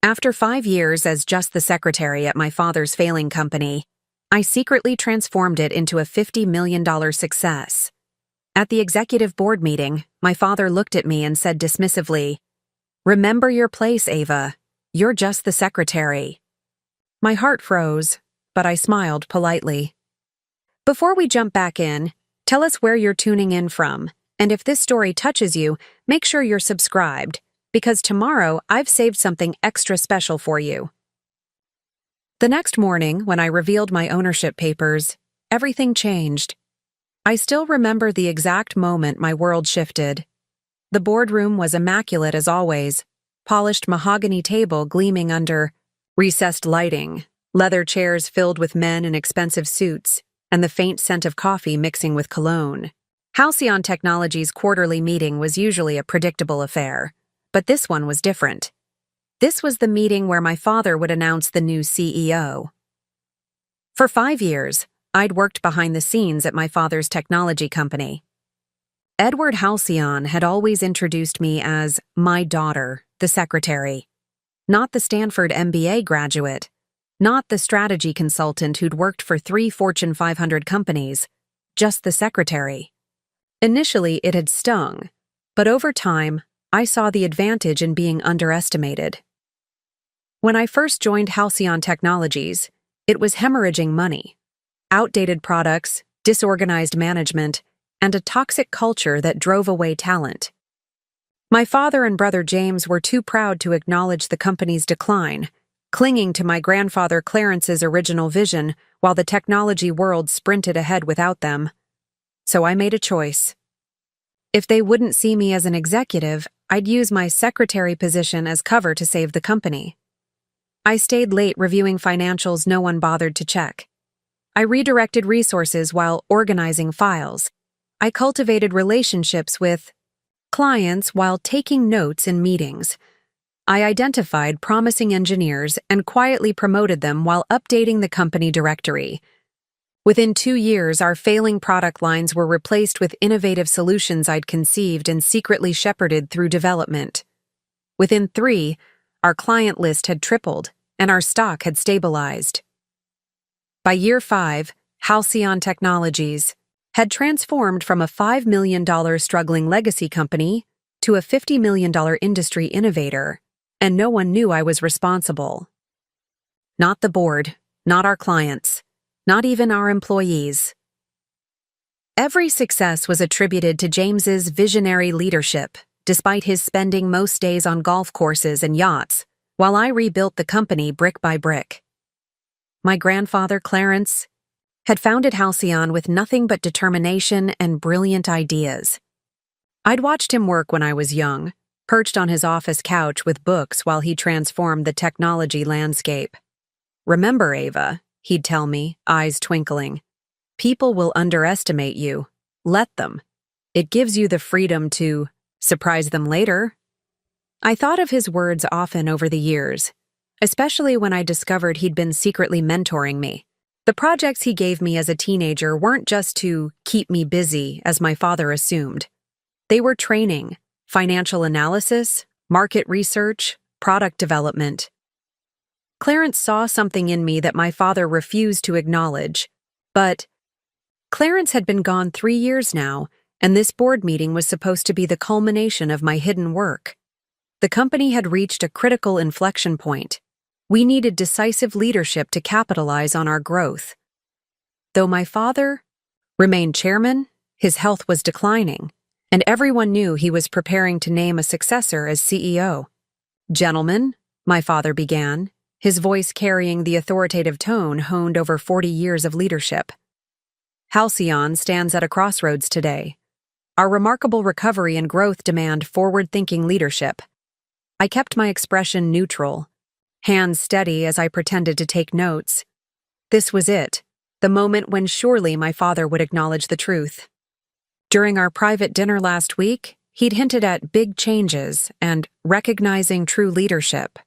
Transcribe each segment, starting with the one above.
After 5 years as just the secretary at my father's failing company, I secretly transformed it into a $50 million success. At the executive board meeting, my father looked at me and said dismissively, "Remember your place, Ava. You're just the secretary." My heart froze, but I smiled politely. Before we jump back in, tell us where you're tuning in from, and if this story touches you, make sure you're subscribed, because tomorrow I've saved something extra special for you. The next morning, when I revealed my ownership papers, everything changed. I still remember the exact moment my world shifted. The boardroom was immaculate as always, polished mahogany table gleaming under recessed lighting, leather chairs filled with men in expensive suits, and the faint scent of coffee mixing with cologne. Halcyon Technologies' quarterly meeting was usually a predictable affair, but this one was different. This was the meeting where my father would announce the new CEO. For 5 years, I'd worked behind the scenes at my father's technology company. Edward Halcyon had always introduced me as my daughter, the secretary. Not the Stanford MBA graduate, not the strategy consultant who'd worked for 3 Fortune 500 companies, just the secretary. Initially, it had stung, but over time, I saw the advantage in being underestimated. When I first joined Halcyon Technologies, it was hemorrhaging money, outdated products, disorganized management, and a toxic culture that drove away talent. My father and brother James were too proud to acknowledge the company's decline, clinging to my grandfather Clarence's original vision while the technology world sprinted ahead without them. So I made a choice. If they wouldn't see me as an executive, I'd use my secretary position as cover to save the company. I stayed late reviewing financials no one bothered to check. I redirected resources while organizing files. I cultivated relationships with clients while taking notes in meetings. I identified promising engineers and quietly promoted them while updating the company directory. Within 2 years, our failing product lines were replaced with innovative solutions I'd conceived and secretly shepherded through development. Within 3, our client list had tripled, and our stock had stabilized. By year 5, Halcyon Technologies had transformed from a $5 million struggling legacy company to a $50 million industry innovator, and no one knew I was responsible. Not the board, not our clients, not even our employees. Every success was attributed to James's visionary leadership, despite his spending most days on golf courses and yachts, while I rebuilt the company brick by brick. My grandfather, Clarence, had founded Halcyon with nothing but determination and brilliant ideas. I'd watched him work when I was young, perched on his office couch with books while he transformed the technology landscape. "Remember, Ava," he'd tell me, eyes twinkling, "people will underestimate you. Let them. It gives you the freedom to surprise them later." I thought of his words often over the years, especially when I discovered he'd been secretly mentoring me. The projects he gave me as a teenager weren't just to keep me busy, as my father assumed. They were training, financial analysis, market research, product development. Clarence saw something in me that my father refused to acknowledge, but Clarence had been gone 3 years now, and this board meeting was supposed to be the culmination of my hidden work. The company had reached a critical inflection point. We needed decisive leadership to capitalize on our growth. Though my father remained chairman, his health was declining, and everyone knew he was preparing to name a successor as CEO. "Gentlemen," my father began, his voice carrying the authoritative tone honed over 40 years of leadership. "Halcyon stands at a crossroads today. Our remarkable recovery and growth demand forward-thinking leadership." I kept my expression neutral, hands steady as I pretended to take notes. This was it, the moment when surely my father would acknowledge the truth. During our private dinner last week, he'd hinted at big changes and recognizing true leadership.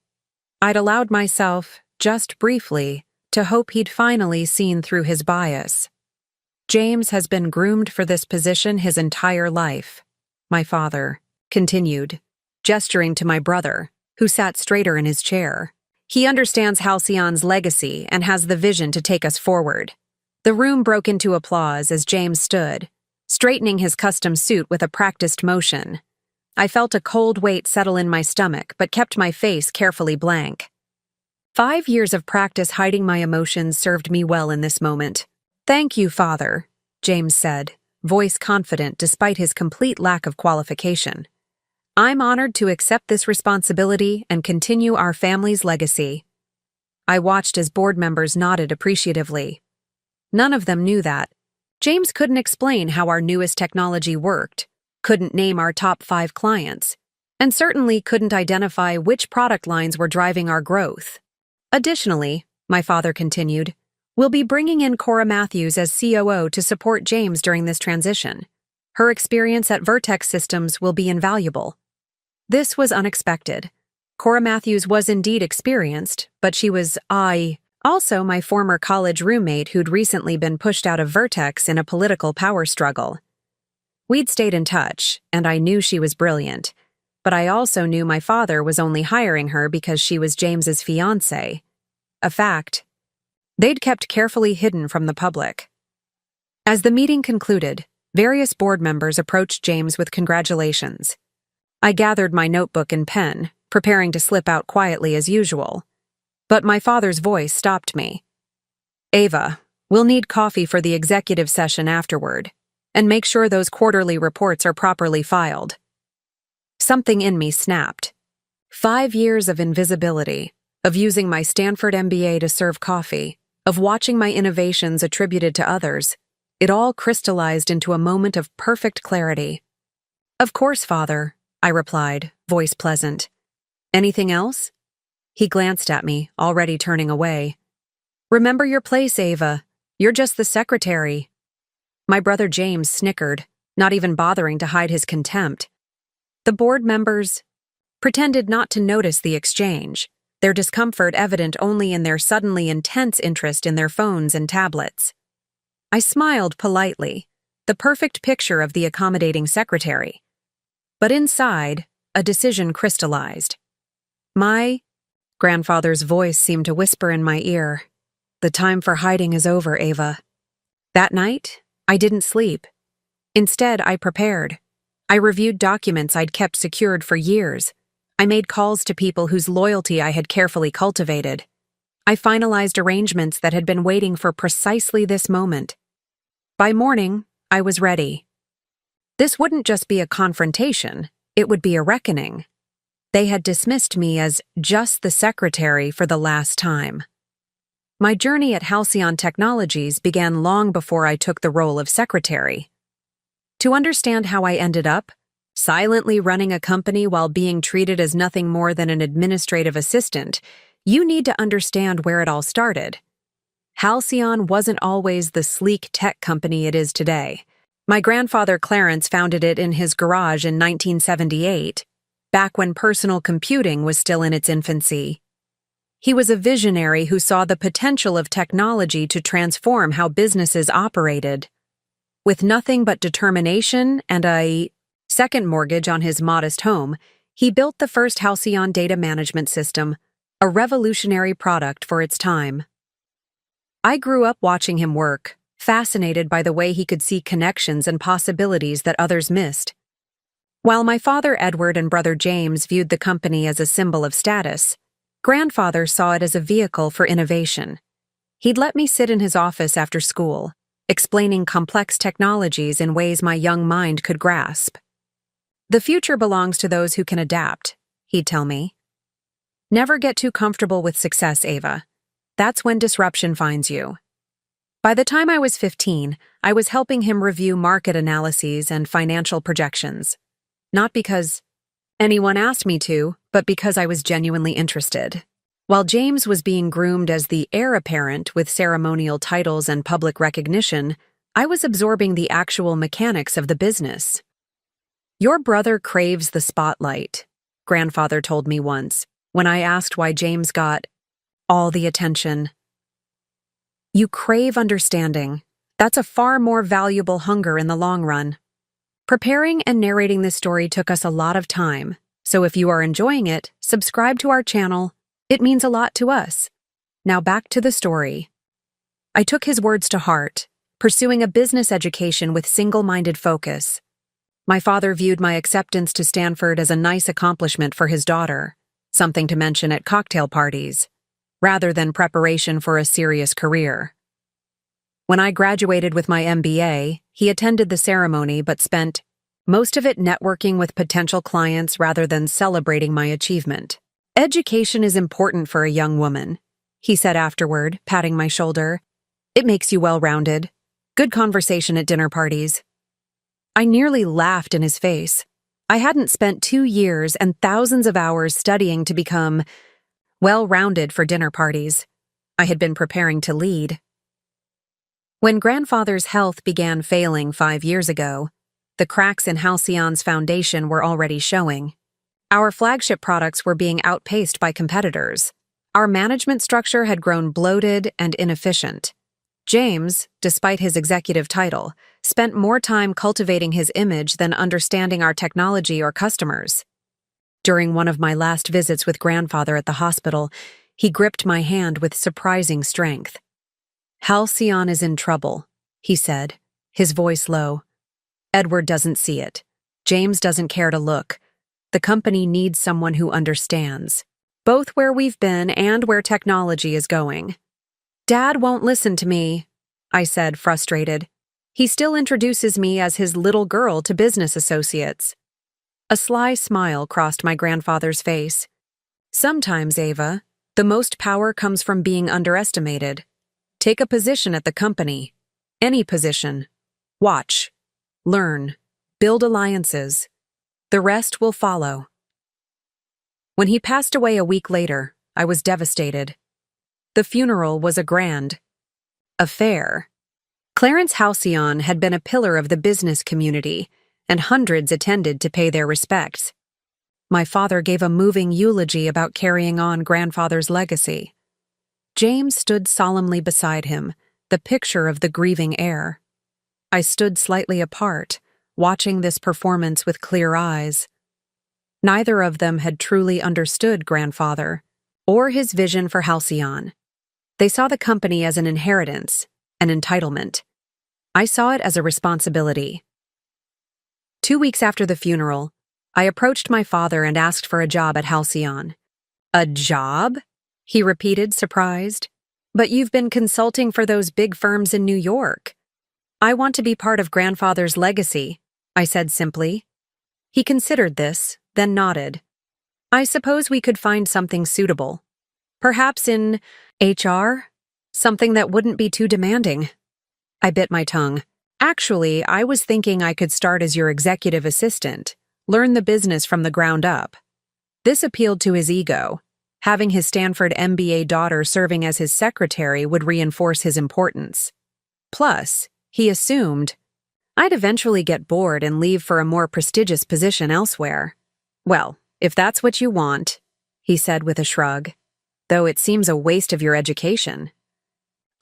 I'd allowed myself, just briefly, to hope he'd finally seen through his bias. "James has been groomed for this position his entire life," my father continued, gesturing to my brother, who sat straighter in his chair. He understands Halcyon's legacy and has the vision to take us forward. The room broke into applause as James stood, straightening his custom suit with a practiced motion. I felt a cold weight settle in my stomach, but kept my face carefully blank. 5 years of practice hiding my emotions served me well in this moment. "Thank you, Father," James said, voice confident despite his complete lack of qualification. "I'm honored to accept this responsibility and continue our family's legacy." I watched as board members nodded appreciatively. None of them knew that. James couldn't explain how our newest technology worked, couldn't name our top 5 clients, and certainly couldn't identify which product lines were driving our growth. Additionally, my father continued, "We'll be bringing in Cora Matthews as COO to support James during this transition. Her experience at Vertex Systems will be invaluable." This was unexpected. Cora Matthews was indeed experienced, but she was also my former college roommate who'd recently been pushed out of Vertex in a political power struggle. We'd stayed in touch, and I knew she was brilliant, but I also knew my father was only hiring her because she was James's fiancée. A fact they'd kept carefully hidden from the public. As the meeting concluded, various board members approached James with congratulations. I gathered my notebook and pen, preparing to slip out quietly as usual. But my father's voice stopped me. "Ava, we'll need coffee for the executive session afterward, and make sure those quarterly reports are properly filed." Something in me snapped. 5 years of invisibility, of using my Stanford MBA to serve coffee, of watching my innovations attributed to others, it all crystallized into a moment of perfect clarity. "Of course, Father," I replied, voice pleasant. "Anything else?" He glanced at me, already turning away. "Remember your place, Ava. You're just the secretary." My brother James snickered, not even bothering to hide his contempt. The board members pretended not to notice the exchange, their discomfort evident only in their suddenly intense interest in their phones and tablets. I smiled politely, the perfect picture of the accommodating secretary. But inside, a decision crystallized. My grandfather's voice seemed to whisper in my ear, "The time for hiding is over, Ava." That night, I didn't sleep. Instead, I prepared. I reviewed documents I'd kept secured for years. I made calls to people whose loyalty I had carefully cultivated. I finalized arrangements that had been waiting for precisely this moment. By morning, I was ready. This wouldn't just be a confrontation, it would be a reckoning. They had dismissed me as just the secretary for the last time. My journey at Halcyon Technologies began long before I took the role of secretary. To understand how I ended up, silently running a company while being treated as nothing more than an administrative assistant, you need to understand where it all started. Halcyon wasn't always the sleek tech company it is today. My grandfather Clarence founded it in his garage in 1978, back when personal computing was still in its infancy. He was a visionary who saw the potential of technology to transform how businesses operated. With nothing but determination and a second mortgage on his modest home, he built the first Halcyon data management system, a revolutionary product for its time. I grew up watching him work, fascinated by the way he could see connections and possibilities that others missed. While my father Edward and brother James viewed the company as a symbol of status, grandfather saw it as a vehicle for innovation. He'd let me sit in his office after school, explaining complex technologies in ways my young mind could grasp. "The future belongs to those who can adapt," he'd tell me. "Never get too comfortable with success, Ava. That's when disruption finds you." By the time I was 15, I was helping him review market analyses and financial projections. Not because anyone asked me to, but because I was genuinely interested. While James was being groomed as the heir apparent with ceremonial titles and public recognition, I was absorbing the actual mechanics of the business. "Your brother craves the spotlight," grandfather told me once, when I asked why James got all the attention. "You crave understanding. That's a far more valuable hunger in the long run." Preparing and narrating this story took us a lot of time, So if you are enjoying it, subscribe to our channel. It means a lot to us. Now back to the story. I took his words to heart, pursuing a business education with single-minded focus. My father viewed my acceptance to Stanford as a nice accomplishment for his daughter, something to mention at cocktail parties, rather than preparation for a serious career. When I graduated with my MBA, he attended the ceremony but spent most of it networking with potential clients rather than celebrating my achievement. "Education is important for a young woman," he said afterward, patting my shoulder. "It makes you well-rounded. Good conversation at dinner parties." I nearly laughed in his face. I hadn't spent 2 years and thousands of hours studying to become well-rounded for dinner parties. I had been preparing to lead. When grandfather's health began failing 5 years ago, the cracks in Halcyon's foundation were already showing. Our flagship products were being outpaced by competitors. Our management structure had grown bloated and inefficient. James, despite his executive title, spent more time cultivating his image than understanding our technology or customers. During one of my last visits with grandfather at the hospital, he gripped my hand with surprising strength. "Halcyon is in trouble," he said, his voice low. "Edward doesn't see it. James doesn't care to look. The company needs someone who understands, both where we've been and where technology is going." "Dad won't listen to me," I said, frustrated. "He still introduces me as his little girl to business associates." A sly smile crossed my grandfather's face. "Sometimes, Ava, the most power comes from being underestimated. Take a position at the company. Any position. Watch. Learn. Build alliances. The rest will follow." When he passed away a week later, I was devastated. The funeral was a grand affair. Clarence Halcyon had been a pillar of the business community, and hundreds attended to pay their respects. My father gave a moving eulogy about carrying on grandfather's legacy. James stood solemnly beside him, the picture of the grieving heir. I stood slightly apart, watching this performance with clear eyes. Neither of them had truly understood grandfather, or his vision for Halcyon. They saw the company as an inheritance, an entitlement. I saw it as a responsibility. 2 weeks after the funeral, I approached my father and asked for a job at Halcyon. "A job?" he repeated, surprised. "But you've been consulting for those big firms in New York." "I want to be part of grandfather's legacy," I said simply. He considered this, then nodded. "I suppose we could find something suitable. Perhaps in HR? Something that wouldn't be too demanding." I bit my tongue. "Actually, I was thinking I could start as your executive assistant, learn the business from the ground up." This appealed to his ego. Having his Stanford MBA daughter serving as his secretary would reinforce his importance. Plus, he assumed I'd eventually get bored and leave for a more prestigious position elsewhere. "Well, if that's what you want," he said with a shrug, "though it seems a waste of your education."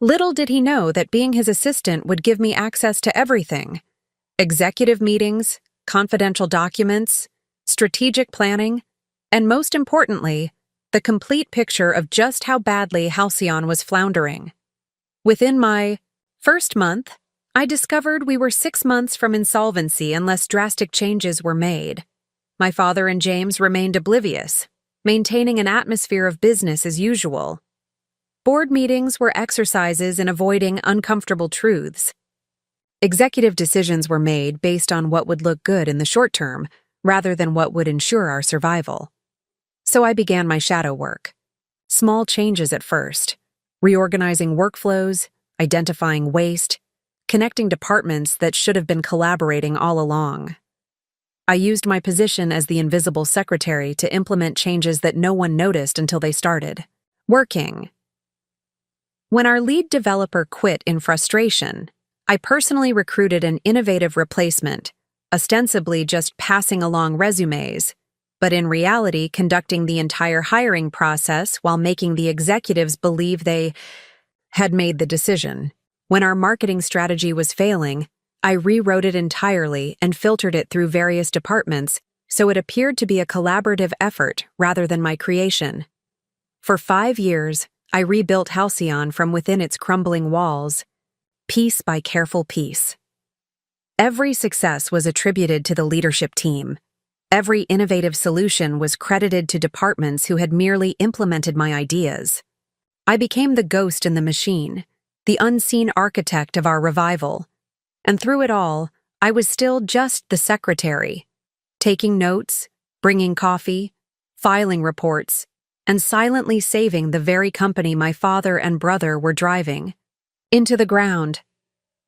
Little did he know that being his assistant would give me access to everything: executive meetings, confidential documents, strategic planning, and most importantly, the complete picture of just how badly Halcyon was floundering. Within my first month, I discovered we were 6 months from insolvency unless drastic changes were made. My father and James remained oblivious, maintaining an atmosphere of business as usual. Board meetings were exercises in avoiding uncomfortable truths. Executive decisions were made based on what would look good in the short term, rather than what would ensure our survival. So I began my shadow work. Small changes at first, reorganizing workflows, identifying waste, connecting departments that should have been collaborating all along. I used my position as the invisible secretary to implement changes that no one noticed until they started working. When our lead developer quit in frustration, I personally recruited an innovative replacement, ostensibly just passing along resumes, but in reality conducting the entire hiring process while making the executives believe they had made the decision. When our marketing strategy was failing, I rewrote it entirely and filtered it through various departments so it appeared to be a collaborative effort rather than my creation. For 5 years, I rebuilt Halcyon from within its crumbling walls, piece by careful piece. Every success was attributed to the leadership team. Every innovative solution was credited to departments who had merely implemented my ideas. I became the ghost in the machine, the unseen architect of our revival. And through it all, I was still just the secretary, taking notes, bringing coffee, filing reports, and silently saving the very company my father and brother were driving into the ground.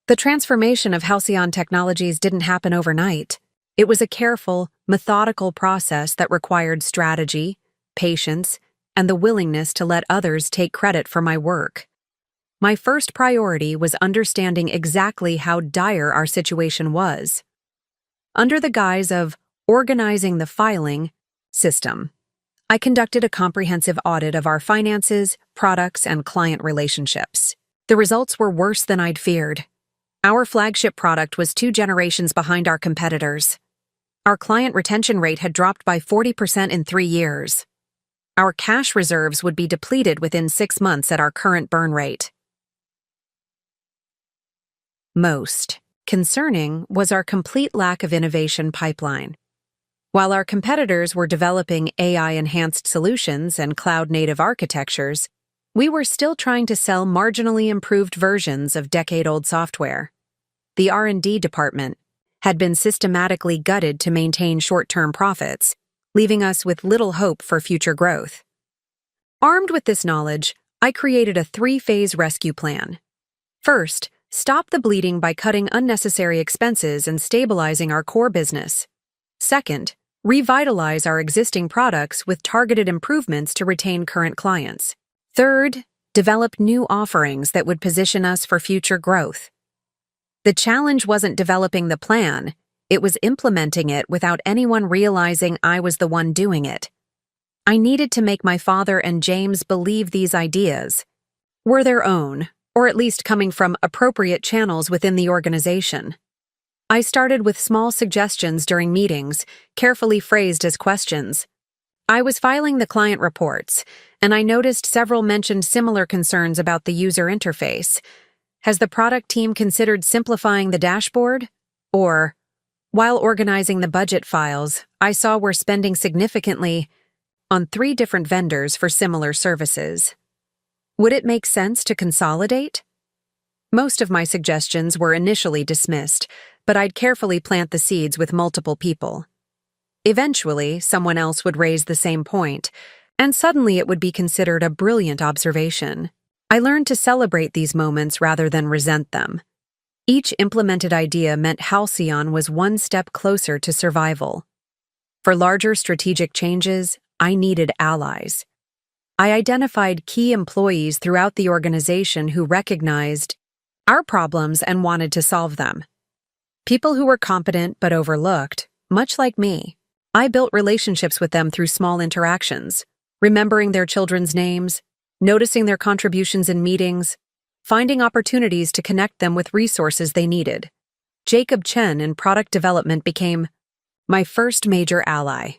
The transformation of Halcyon Technologies didn't happen overnight. It was a careful, methodical process that required strategy, patience, and the willingness to let others take credit for my work. My first priority was understanding exactly how dire our situation was. Under the guise of organizing the filing system, I conducted a comprehensive audit of our finances, products, and client relationships. The results were worse than I'd feared. Our flagship product was 2 generations behind our competitors. Our client retention rate had dropped by 40% in 3 years. Our cash reserves would be depleted within 6 months at our current burn rate. Most concerning was our complete lack of innovation pipeline. While our competitors were developing AI-enhanced solutions and cloud-native architectures, we were still trying to sell marginally improved versions of decade-old software. The R&D department had been systematically gutted to maintain short-term profits, leaving us with little hope for future growth. Armed with this knowledge, I created a 3-phase rescue plan. First, stop the bleeding by cutting unnecessary expenses and stabilizing our core business. Second, revitalize our existing products with targeted improvements to retain current clients. Third, develop new offerings that would position us for future growth. The challenge wasn't developing the plan, it was implementing it without anyone realizing I was the one doing it. I needed to make my father and James believe these ideas were their own, or at least coming from appropriate channels within the organization. I started with small suggestions during meetings, carefully phrased as questions. I was filing the client reports, and I noticed several mentioned similar concerns about the user interface. Has the product team considered simplifying the dashboard? Or, while organizing the budget files, I saw we're spending significantly on 3 different vendors for similar services. Would it make sense to consolidate? Most of my suggestions were initially dismissed, but I'd carefully plant the seeds with multiple people. Eventually, someone else would raise the same point, and suddenly it would be considered a brilliant observation. I learned to celebrate these moments rather than resent them. Each implemented idea meant Halcyon was one step closer to survival. For larger strategic changes, I needed allies. I identified key employees throughout the organization who recognized our problems and wanted to solve them. People who were competent but overlooked, much like me. I built relationships with them through small interactions, remembering their children's names, noticing their contributions in meetings, finding opportunities to connect them with resources they needed. Jacob Chen in product development became my first major ally.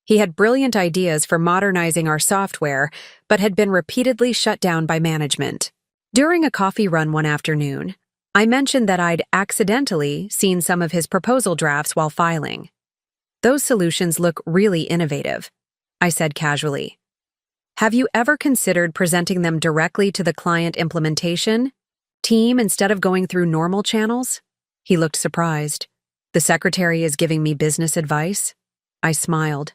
He had brilliant ideas for modernizing our software, but had been repeatedly shut down by management. During a coffee run one afternoon, I mentioned that I'd accidentally seen some of his proposal drafts while filing. "Those solutions look really innovative," I said casually. "Have you ever considered presenting them directly to the client implementation team instead of going through normal channels?" He looked surprised. "The secretary is giving me business advice?" I smiled.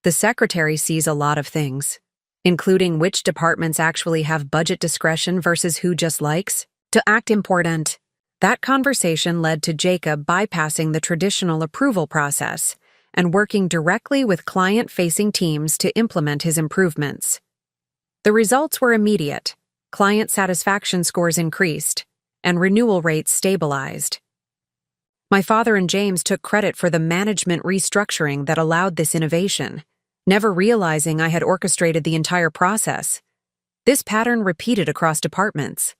The secretary sees a lot of things, including which departments actually have budget discretion versus who just likes to act important. That conversation led to Jacob bypassing the traditional approval process and working directly with client-facing teams to implement his improvements. The results were immediate. Client satisfaction scores increased, and renewal rates stabilized. My father and James took credit for the management restructuring that allowed this innovation, never realizing I had orchestrated the entire process. This pattern repeated across departments.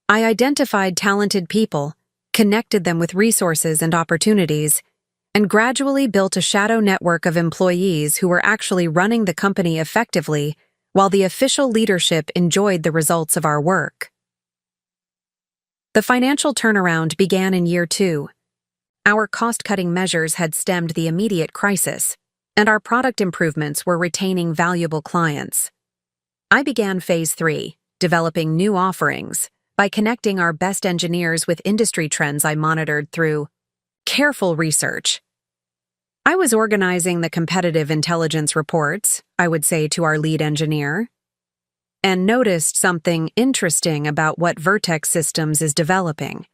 I identified talented people, connected them with resources and opportunities, and gradually built a shadow network of employees who were actually running the company effectively while the official leadership enjoyed the results of our work. The financial turnaround began in year 2. Our cost-cutting measures had stemmed the immediate crisis, and our product improvements were retaining valuable clients. I began phase 3, developing new offerings, by connecting our best engineers with industry trends I monitored through careful research. I was organizing the competitive intelligence reports, I would say to our lead engineer, and noticed something interesting about what Vertex Systems is developing.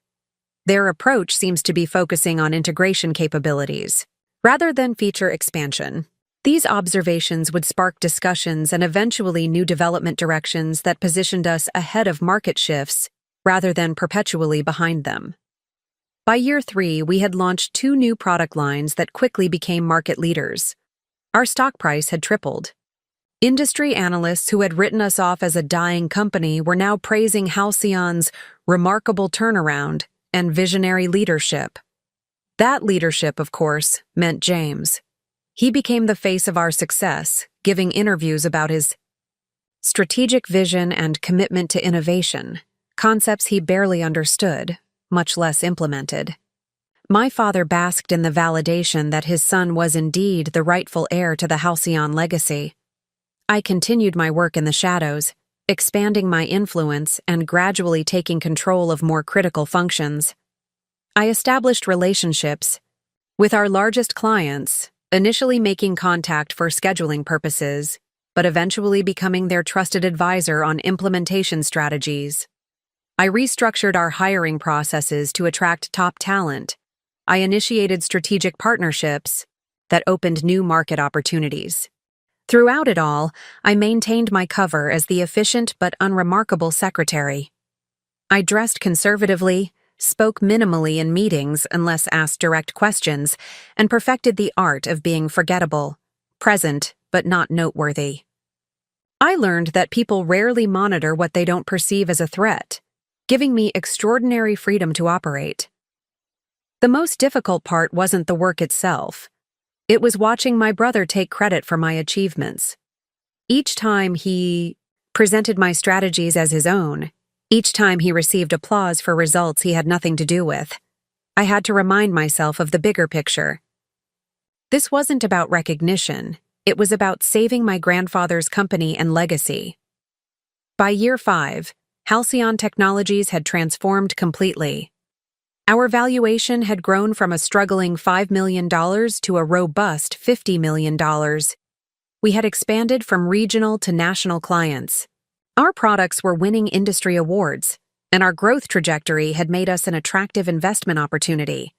Their approach seems to be focusing on integration capabilities, rather than feature expansion. These observations would spark discussions and eventually new development directions that positioned us ahead of market shifts rather than perpetually behind them. By year 3, we had launched 2 new product lines that quickly became market leaders. Our stock price had tripled. Industry analysts who had written us off as a dying company were now praising Halcyon's remarkable turnaround and visionary leadership. That leadership, of course, meant James. He became the face of our success, giving interviews about his strategic vision and commitment to innovation, concepts he barely understood, much less implemented. My father basked in the validation that his son was indeed the rightful heir to the Halcyon legacy. I continued my work in the shadows, expanding my influence and gradually taking control of more critical functions. I established relationships with our largest clients, initially making contact for scheduling purposes, but eventually becoming their trusted advisor on implementation strategies. I restructured our hiring processes to attract top talent. I initiated strategic partnerships that opened new market opportunities. Throughout it all, I maintained my cover as the efficient but unremarkable secretary. I dressed conservatively, spoke minimally in meetings unless asked direct questions, and perfected the art of being forgettable, present but not noteworthy. I learned that people rarely monitor what they don't perceive as a threat, giving me extraordinary freedom to operate. The most difficult part wasn't the work itself. It was watching my brother take credit for my achievements. Each time he presented my strategies as his own, each time he received applause for results he had nothing to do with, I had to remind myself of the bigger picture. This wasn't about recognition, it was about saving my grandfather's company and legacy. By year 5, Halcyon Technologies had transformed completely. Our valuation had grown from a struggling $5 million to a robust $50 million. We had expanded from regional to national clients. Our products were winning industry awards, and our growth trajectory had made us an attractive investment opportunity.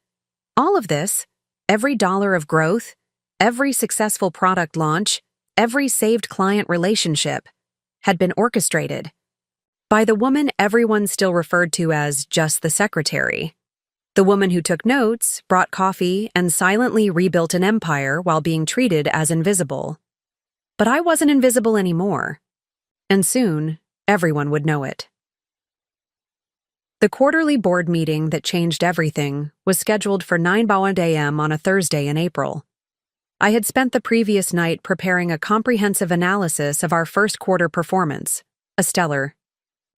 All of this, every dollar of growth, every successful product launch, every saved client relationship, had been orchestrated by the woman everyone still referred to as just the secretary. The woman who took notes, brought coffee, and silently rebuilt an empire while being treated as invisible. But I wasn't invisible anymore, and soon everyone would know it. The quarterly board meeting that changed everything was scheduled for 9 a.m. on a Thursday in April. I had spent the previous night preparing a comprehensive analysis of our first quarter performance, a stellar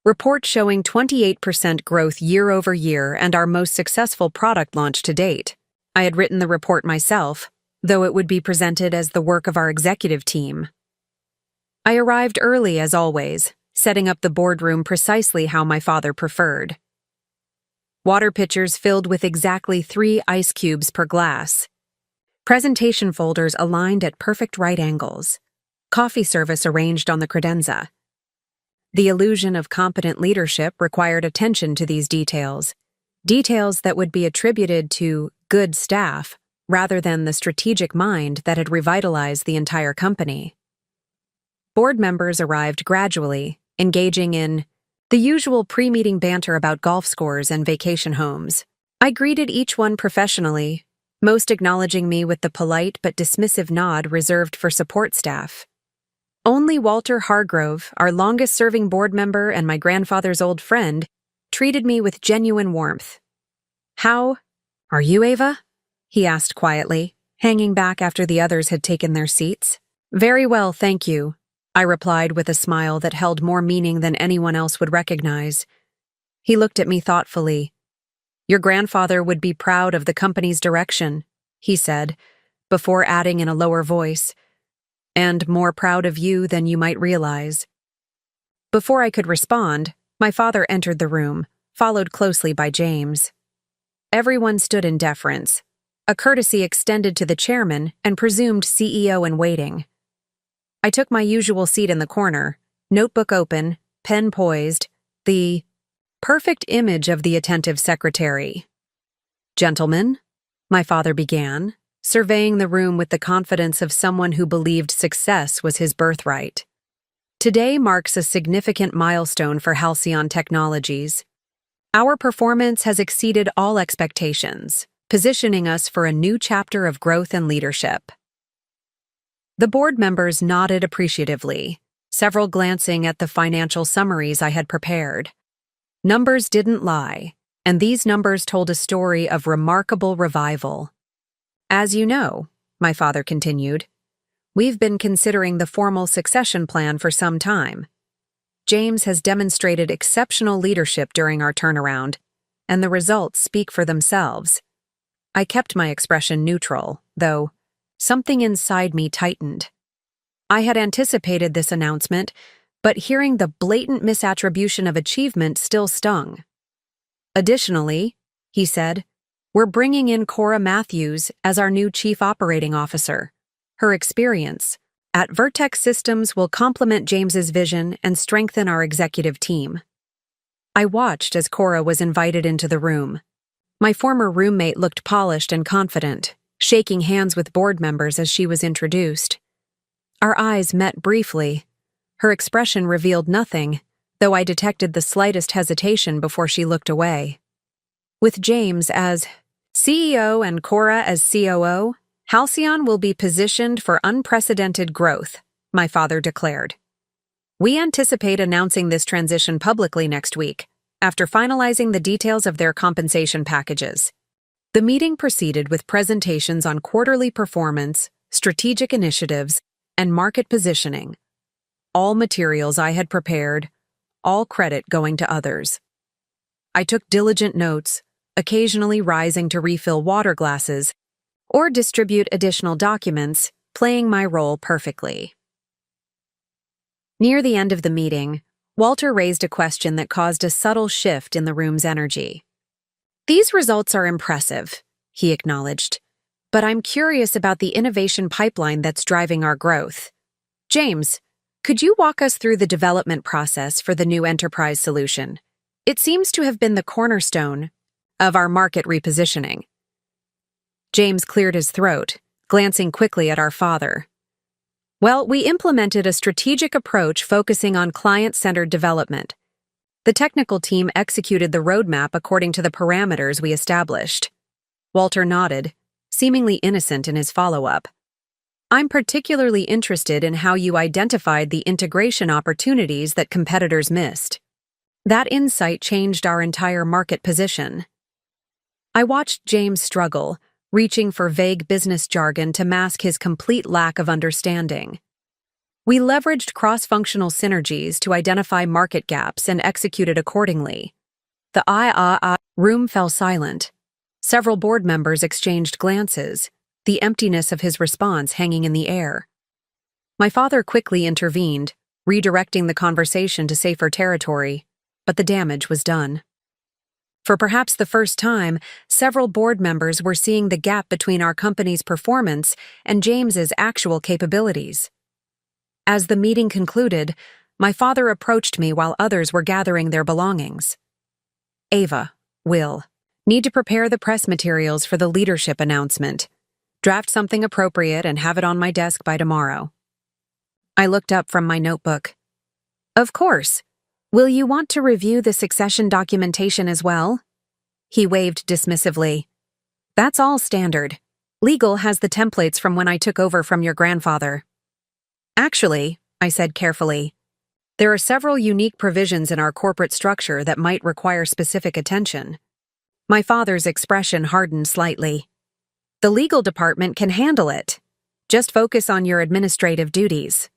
report showing 28% growth year over year and our most successful product launch to date. I had written the report myself, though it would be presented as the work of our executive team. I arrived early as always, setting up the boardroom precisely how my father preferred. Water pitchers filled with exactly 3 ice cubes per glass. Presentation folders aligned at perfect right angles. Coffee service arranged on the credenza. The illusion of competent leadership required attention to these details, details that would be attributed to good staff rather than the strategic mind that had revitalized the entire company. Board members arrived gradually, engaging in the usual pre-meeting banter about golf scores and vacation homes. I greeted each one professionally, most acknowledging me with the polite but dismissive nod reserved for support staff. Only Walter Hargrove, our longest-serving board member and my grandfather's old friend, treated me with genuine warmth. "How are you, Ava?" he asked quietly, hanging back after the others had taken their seats. Very well, thank you, I replied with a smile that held more meaning than anyone else would recognize. He looked at me thoughtfully. Your grandfather would be proud of the company's direction, he said, before adding in a lower voice, and more proud of you than you might realize. Before I could respond, my father entered the room, followed closely by James. Everyone stood in deference, a courtesy extended to the chairman and presumed CEO in waiting. I took my usual seat in the corner, notebook open, pen poised, the perfect image of the attentive secretary. Gentlemen, my father began, surveying the room with the confidence of someone who believed success was his birthright. Today marks a significant milestone for Halcyon Technologies. Our performance has exceeded all expectations, positioning us for a new chapter of growth and leadership. The board members nodded appreciatively, several glancing at the financial summaries I had prepared. Numbers didn't lie, and these numbers told a story of remarkable revival. As you know, my father continued, we've been considering the formal succession plan for some time. James has demonstrated exceptional leadership during our turnaround, and the results speak for themselves. I kept my expression neutral, though something inside me tightened. I had anticipated this announcement, but hearing the blatant misattribution of achievement still stung. Additionally, he said, we're bringing in Cora Matthews as our new Chief Operating Officer. Her experience at Vertex Systems will complement James's vision and strengthen our executive team. I watched as Cora was invited into the room. My former roommate looked polished and confident, shaking hands with board members as she was introduced. Our eyes met briefly. Her expression revealed nothing, though I detected the slightest hesitation before she looked away. With James as CEO and Cora as COO, Halcyon will be positioned for unprecedented growth, my father declared. We anticipate announcing this transition publicly next week, after finalizing the details of their compensation packages. The meeting proceeded with presentations on quarterly performance, strategic initiatives, and market positioning. All materials I had prepared, all credit going to others. I took diligent notes, occasionally rising to refill water glasses or distribute additional documents, playing my role perfectly. Near the end of the meeting, Walter raised a question that caused a subtle shift in the room's energy. These results are impressive, he acknowledged, but I'm curious about the innovation pipeline that's driving our growth. James, could you walk us through the development process for the new enterprise solution? It seems to have been the cornerstone of our market repositioning. James cleared his throat, glancing quickly at our father. Well, we implemented a strategic approach focusing on client-centered development. The technical team executed the roadmap according to the parameters we established. Walter nodded, seemingly innocent in his follow-up. I'm particularly interested in how you identified the integration opportunities that competitors missed. That insight changed our entire market position. I watched James struggle, reaching for vague business jargon to mask his complete lack of understanding. We leveraged cross-functional synergies to identify market gaps and executed accordingly. The room fell silent. Several board members exchanged glances, the emptiness of his response hanging in the air. My father quickly intervened, redirecting the conversation to safer territory, but the damage was done. For perhaps the first time, several board members were seeing the gap between our company's performance and James's actual capabilities. As the meeting concluded, my father approached me while others were gathering their belongings. Ava, Will, need to prepare the press materials for the leadership announcement. Draft something appropriate and have it on my desk by tomorrow. I looked up from my notebook. Of course. Will you want to review the succession documentation as well? He waved dismissively. That's all standard. Legal has the templates from when I took over from your grandfather. Actually, I said carefully, there are several unique provisions in our corporate structure that might require specific attention. My father's expression hardened slightly. The legal department can handle it. Just focus on your administrative duties.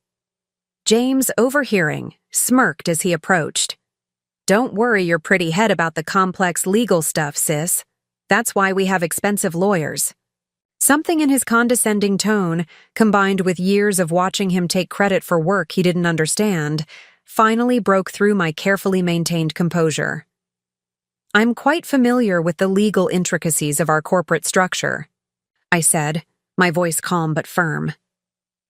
James, overhearing, smirked as he approached. Don't worry your pretty head about the complex legal stuff, sis. That's why we have expensive lawyers. Something in his condescending tone, combined with years of watching him take credit for work he didn't understand, finally broke through my carefully maintained composure. I'm quite familiar with the legal intricacies of our corporate structure, I said, my voice calm but firm.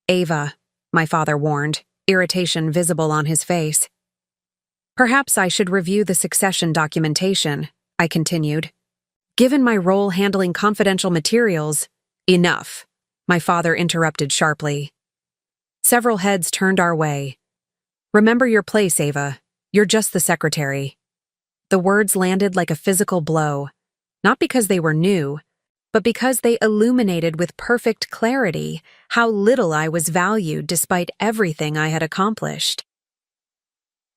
Ava, my father warned, irritation visible on his face. Perhaps I should review the succession documentation, I continued. Given my role handling confidential materials— Enough, my father interrupted sharply. Several heads turned our way. Remember your place, Ava. You're just the secretary. The words landed like a physical blow, not because they were new, but because they illuminated with perfect clarity how little I was valued despite everything I had accomplished.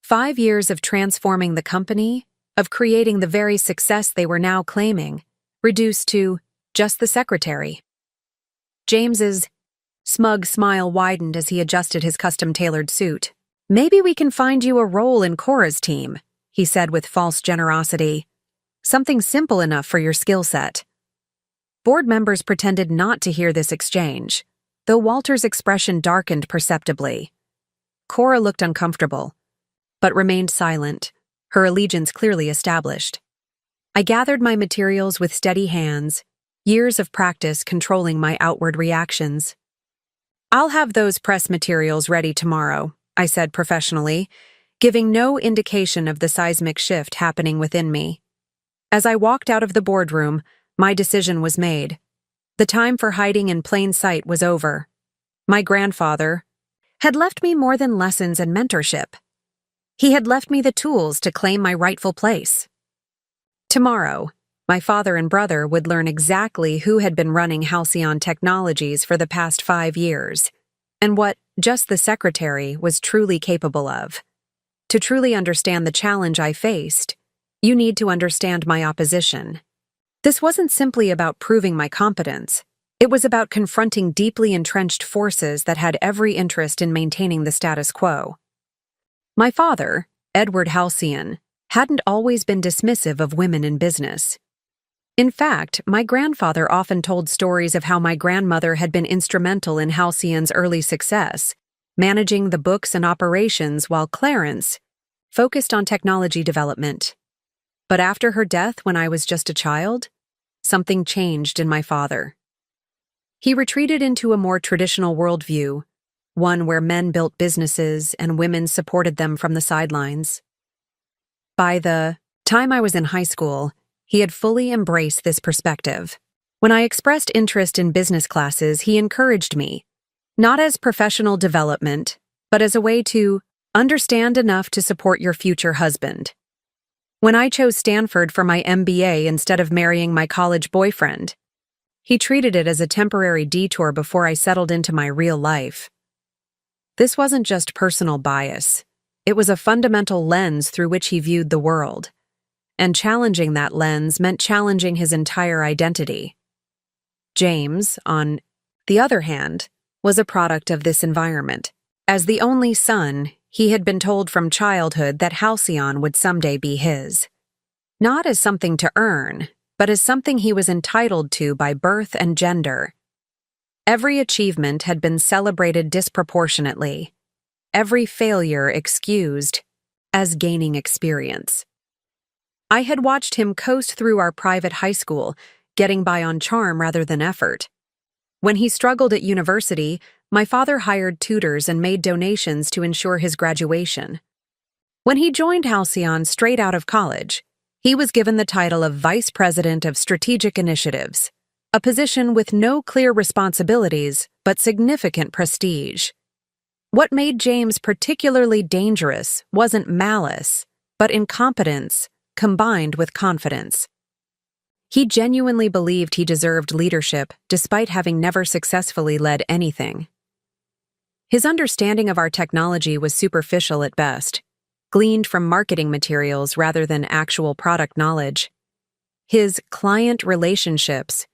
5 years of transforming the company, of creating the very success they were now claiming, reduced to just the secretary. James's smug smile widened as he adjusted his custom-tailored suit. Maybe we can find you a role in Cora's team, he said with false generosity. Something simple enough for your skill set. Board members pretended not to hear this exchange, though Walter's expression darkened perceptibly. Cora looked uncomfortable, but remained silent, her allegiance clearly established. I gathered my materials with steady hands, years of practice controlling my outward reactions. I'll have those press materials ready tomorrow, I said professionally, giving no indication of the seismic shift happening within me. As I walked out of the boardroom, my decision was made. The time for hiding in plain sight was over. My grandfather had left me more than lessons and mentorship. He had left me the tools to claim my rightful place. Tomorrow, my father and brother would learn exactly who had been running Halcyon Technologies for the past 5 years, and what just the secretary was truly capable of. To truly understand the challenge I faced, you need to understand my opposition. This wasn't simply about proving my competence. It was about confronting deeply entrenched forces that had every interest in maintaining the status quo. My father, Edward Halcyon, hadn't always been dismissive of women in business. In fact, my grandfather often told stories of how my grandmother had been instrumental in Halcyon's early success, managing the books and operations while Clarence focused on technology development. But after her death when I was just a child, something changed in my father. He retreated into a more traditional worldview, one where men built businesses and women supported them from the sidelines. By the time I was in high school, he had fully embraced this perspective. When I expressed interest in business classes, he encouraged me, not as professional development, but as a way to understand enough to support your future husband. When I chose Stanford for my MBA instead of marrying my college boyfriend, he treated it as a temporary detour before I settled into my real life. This wasn't just personal bias. It was a fundamental lens through which he viewed the world. And challenging that lens meant challenging his entire identity. James, on the other hand, was a product of this environment. As the only son, he had been told from childhood that Halcyon would someday be his. Not as something to earn, but as something he was entitled to by birth and gender. Every achievement had been celebrated disproportionately, every failure excused as gaining experience. I had watched him coast through our private high school, getting by on charm rather than effort. When he struggled at university, my father hired tutors and made donations to ensure his graduation. When he joined Halcyon straight out of college, he was given the title of Vice President of Strategic Initiatives, a position with no clear responsibilities but significant prestige. What made James particularly dangerous wasn't malice, but incompetence combined with confidence. He genuinely believed he deserved leadership despite having never successfully led anything. His understanding of our technology was superficial at best, gleaned from marketing materials rather than actual product knowledge. His client relationships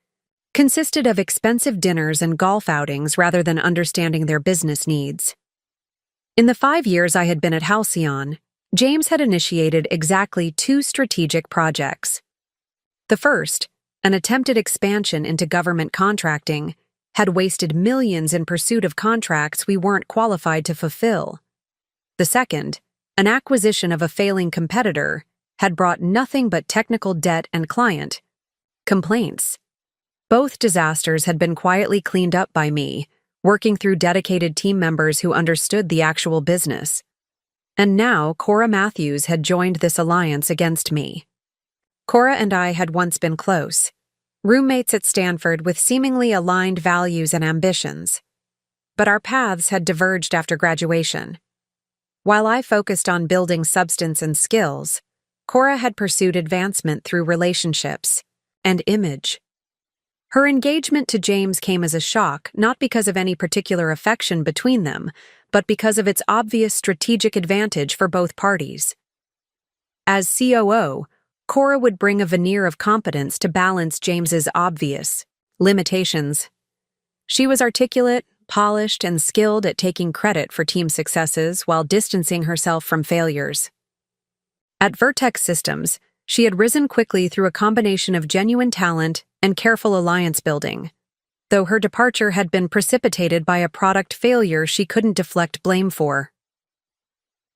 consisted of expensive dinners and golf outings rather than understanding their business needs. In the 5 years I had been at Halcyon, James had initiated exactly 2 strategic projects. The first, an attempted expansion into government contracting, had wasted millions in pursuit of contracts we weren't qualified to fulfill. The second, an acquisition of a failing competitor, had brought nothing but technical debt and client complaints. Both disasters had been quietly cleaned up by me, working through dedicated team members who understood the actual business. And now Cora Matthews had joined this alliance against me. Cora and I had once been close, roommates at Stanford with seemingly aligned values and ambitions. But our paths had diverged after graduation. While I focused on building substance and skills, Cora had pursued advancement through relationships and image. Her engagement to James came as a shock, not because of any particular affection between them, but because of its obvious strategic advantage for both parties. As COO, Cora would bring a veneer of competence to balance James's obvious limitations. She was articulate, polished, and skilled at taking credit for team successes while distancing herself from failures. At Vertex Systems, she had risen quickly through a combination of genuine talent and careful alliance building, though her departure had been precipitated by a product failure she couldn't deflect blame for.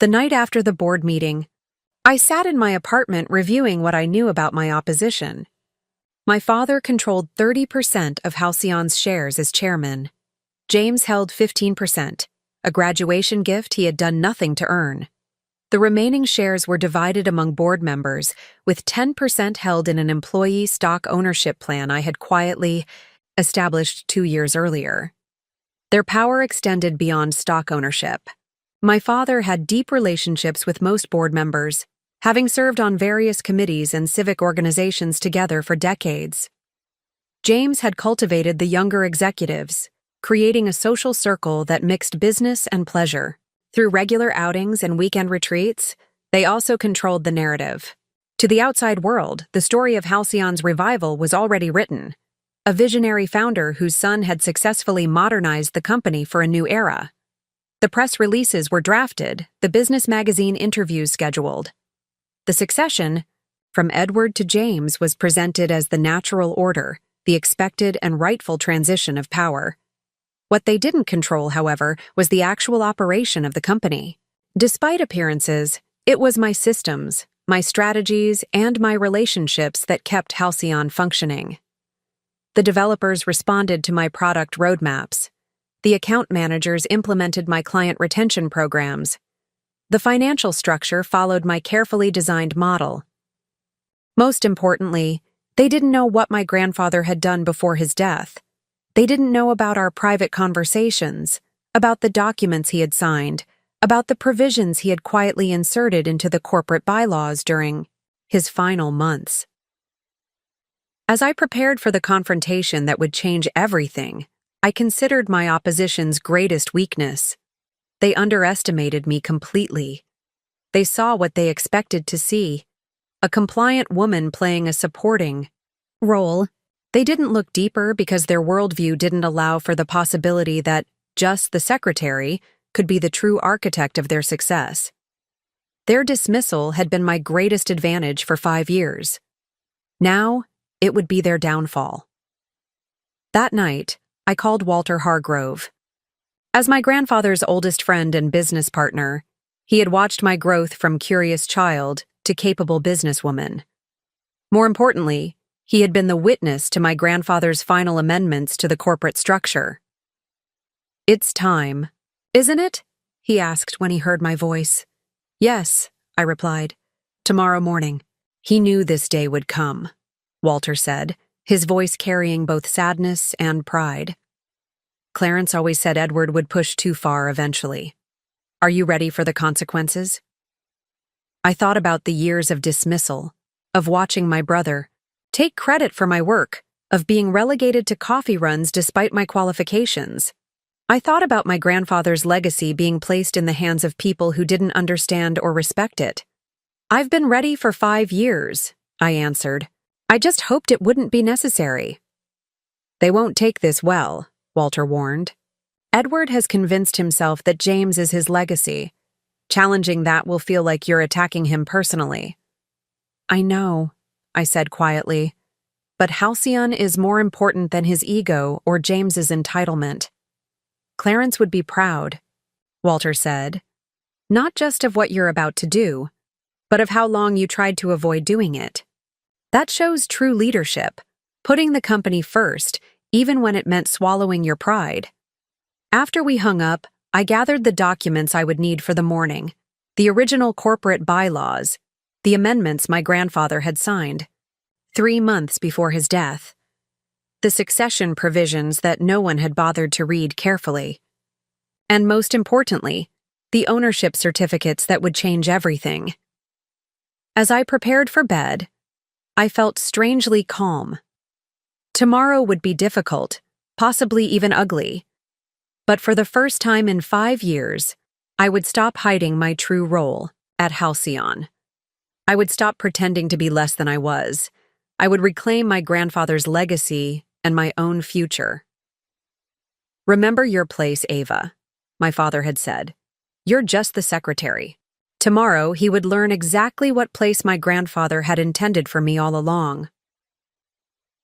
The night after the board meeting, I sat in my apartment reviewing what I knew about my opposition. My father controlled 30% of Halcyon's shares as chairman. James held 15%, a graduation gift he had done nothing to earn. The remaining shares were divided among board members, with 10% held in an employee stock ownership plan I had quietly established 2 years earlier. Their power extended beyond stock ownership. My father had deep relationships with most board members, having served on various committees and civic organizations together for decades. James had cultivated the younger executives, creating a social circle that mixed business and pleasure. Through regular outings and weekend retreats, they also controlled the narrative. To the outside world, the story of Halcyon's revival was already written. A visionary founder whose son had successfully modernized the company for a new era. The press releases were drafted, the business magazine interviews scheduled. The succession, from Edward to James, was presented as the natural order, the expected and rightful transition of power. What they didn't control, however, was the actual operation of the company. Despite appearances, it was my systems, my strategies, and my relationships that kept Halcyon functioning. The developers responded to my product roadmaps. The account managers implemented my client retention programs. The financial structure followed my carefully designed model. Most importantly, they didn't know what my grandfather had done before his death. They didn't know about our private conversations, about the documents he had signed, about the provisions he had quietly inserted into the corporate bylaws during his final months. As I prepared for the confrontation that would change everything, I considered my opposition's greatest weakness. They underestimated me completely. They saw what they expected to see, a compliant woman playing a supporting role. They didn't look deeper because their worldview didn't allow for the possibility that just the secretary could be the true architect of their success. Their dismissal had been my greatest advantage for 5 years. Now, it would be their downfall. That night, I called Walter Hargrove. As my grandfather's oldest friend and business partner, he had watched my growth from curious child to capable businesswoman. More importantly, he had been the witness to my grandfather's final amendments to the corporate structure. "It's time, isn't it?" he asked when he heard my voice. "Yes," I replied. "Tomorrow morning." "He knew this day would come," Walter said, his voice carrying both sadness and pride. "Clarence always said Edward would push too far eventually. Are you ready for the consequences?" I thought about the years of dismissal, of watching my brother take credit for my work, of being relegated to coffee runs despite my qualifications. I thought about my grandfather's legacy being placed in the hands of people who didn't understand or respect it. "I've been ready for 5 years," I answered. "I just hoped it wouldn't be necessary." They won't take this well, Walter warned. Edward has convinced himself that James is his legacy. Challenging that will feel like you're attacking him personally. I know, I said quietly, but Halcyon is more important than his ego or James's entitlement. Clarence would be proud, Walter said, not just of what you're about to do, but of how long you tried to avoid doing it. That shows true leadership, putting the company first, even when it meant swallowing your pride. After we hung up, I gathered the documents I would need for the morning, the original corporate bylaws, the amendments my grandfather had signed, 3 months before his death, the succession provisions that no one had bothered to read carefully, and most importantly, the ownership certificates that would change everything. As I prepared for bed, I felt strangely calm. Tomorrow would be difficult, possibly even ugly, but for the first time in 5 years, I would stop hiding my true role at Halcyon. I would stop pretending to be less than I was. I would reclaim my grandfather's legacy and my own future. Remember your place, Ava, my father had said. You're just the secretary. Tomorrow, he would learn exactly what place my grandfather had intended for me all along.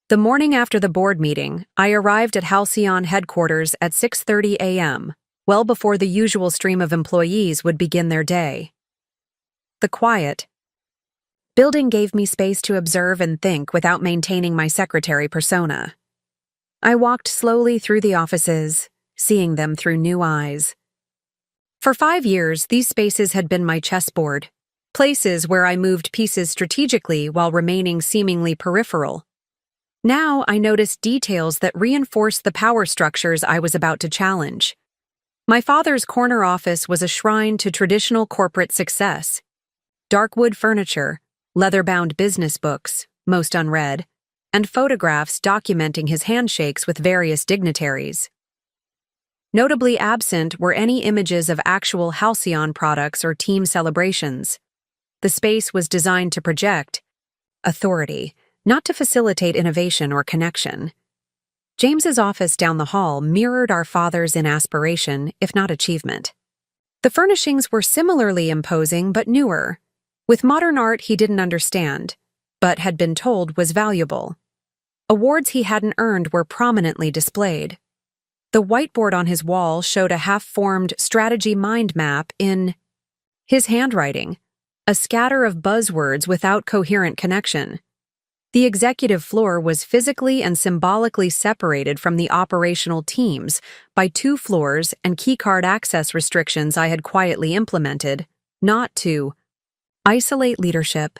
The morning after the board meeting, I arrived at Halcyon headquarters at 6:30 a.m., well before the usual stream of employees would begin their day. The quiet building gave me space to observe and think without maintaining my secretary persona. I walked slowly through the offices, seeing them through new eyes. For 5 years, these spaces had been my chessboard, places where I moved pieces strategically while remaining seemingly peripheral. Now I noticed details that reinforced the power structures I was about to challenge. My father's corner office was a shrine to traditional corporate success. Dark wood furniture, leather-bound business books, most unread, and photographs documenting his handshakes with various dignitaries. Notably absent were any images of actual Halcyon products or team celebrations. The space was designed to project authority, not to facilitate innovation or connection. James's office down the hall mirrored our father's in aspiration, if not achievement. The furnishings were similarly imposing but newer, with modern art he didn't understand, but had been told was valuable. Awards he hadn't earned were prominently displayed. The whiteboard on his wall showed a half-formed strategy mind map in his handwriting, a scatter of buzzwords without coherent connection. The executive floor was physically and symbolically separated from the operational teams by 2 floors and keycard access restrictions I had quietly implemented, not to isolate leadership,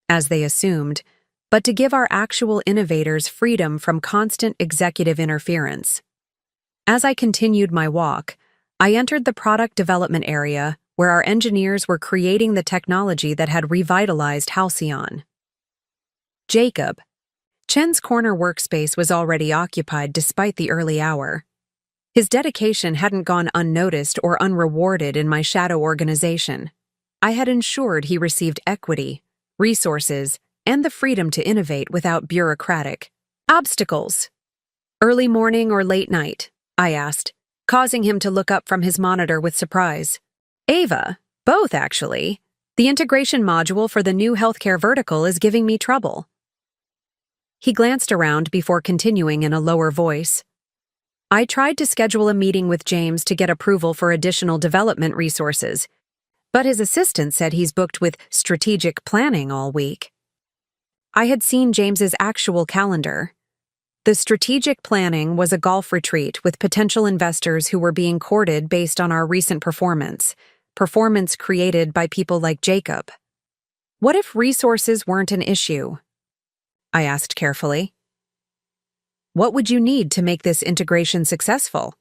as they assumed, but to give our actual innovators freedom from constant executive interference. As I continued my walk, I entered the product development area where our engineers were creating the technology that had revitalized Halcyon. Jacob. Chen's corner workspace was already occupied despite the early hour. His dedication hadn't gone unnoticed or unrewarded in my shadow organization. I had ensured he received equity, resources, and the freedom to innovate without bureaucratic obstacles. Early morning or late night? I asked, causing him to look up from his monitor with surprise. Ava, both actually. The integration module for the new healthcare vertical is giving me trouble. He glanced around before continuing in a lower voice. I tried to schedule a meeting with James to get approval for additional development resources, but his assistant said he's booked with strategic planning all week. I had seen James's actual calendar. The strategic planning was a golf retreat with potential investors who were being courted based on our recent performance created by people like Jacob. What if resources weren't an issue? I asked carefully. What would you need to make this integration successful?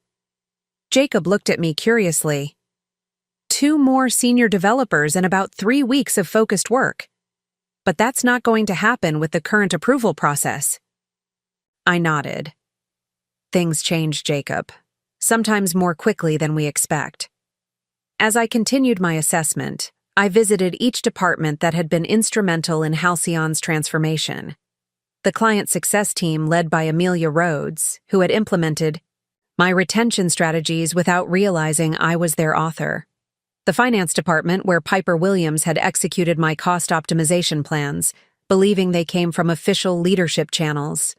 Jacob looked at me curiously. 2 more senior developers and about 3 weeks of focused work. But that's not going to happen with the current approval process. I nodded. Things change, Jacob, sometimes more quickly than we expect. As I continued my assessment, I visited each department that had been instrumental in Halcyon's transformation. the client success team led by Amelia Rhodes, who had implemented my retention strategies without realizing I was their author. The finance department, where Piper Williams had executed my cost optimization plans, believing they came from official leadership channels.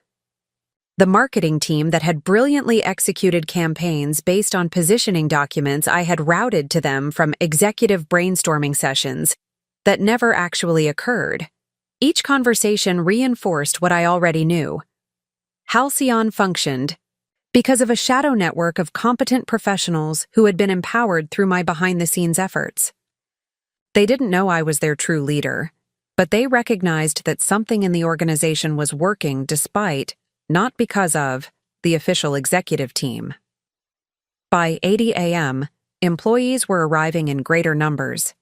The marketing team that had brilliantly executed campaigns based on positioning documents I had routed to them from executive brainstorming sessions that never actually occurred. Each conversation reinforced what I already knew. Halcyon functioned because of a shadow network of competent professionals who had been empowered through my behind-the-scenes efforts. They didn't know I was their true leader, but they recognized that something in the organization was working despite, not because of, the official executive team. By 8 a.m., employees were arriving in greater numbers.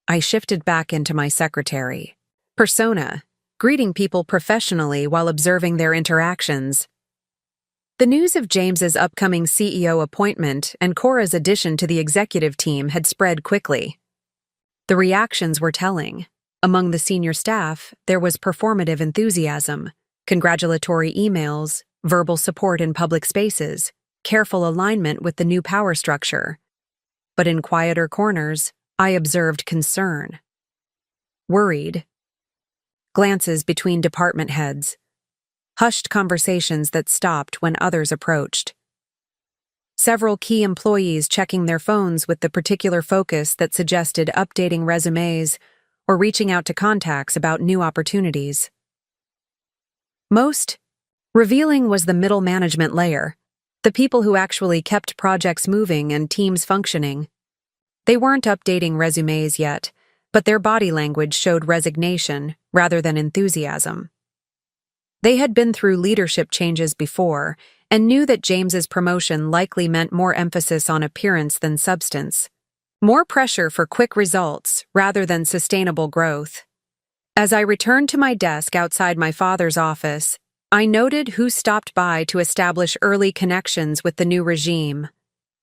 I shifted back into my secretary persona, greeting people professionally while observing their interactions. The news of James's upcoming CEO appointment and Cora's addition to the executive team had spread quickly. The reactions were telling. Among the senior staff, there was performative enthusiasm, congratulatory emails, verbal support in public spaces, careful alignment with the new power structure. But in quieter corners, I observed concern. Worried. Glances between department heads. Hushed conversations that stopped when others approached. Several key employees checking their phones with the particular focus that suggested updating resumes or reaching out to contacts about new opportunities. Most revealing was the middle management layer, the people who actually kept projects moving and teams functioning. They weren't updating resumes yet, but their body language showed resignation rather than enthusiasm. They had been through leadership changes before and knew that James's promotion likely meant more emphasis on appearance than substance, more pressure for quick results rather than sustainable growth. As I returned to my desk outside my father's office, I noted who stopped by to establish early connections with the new regime: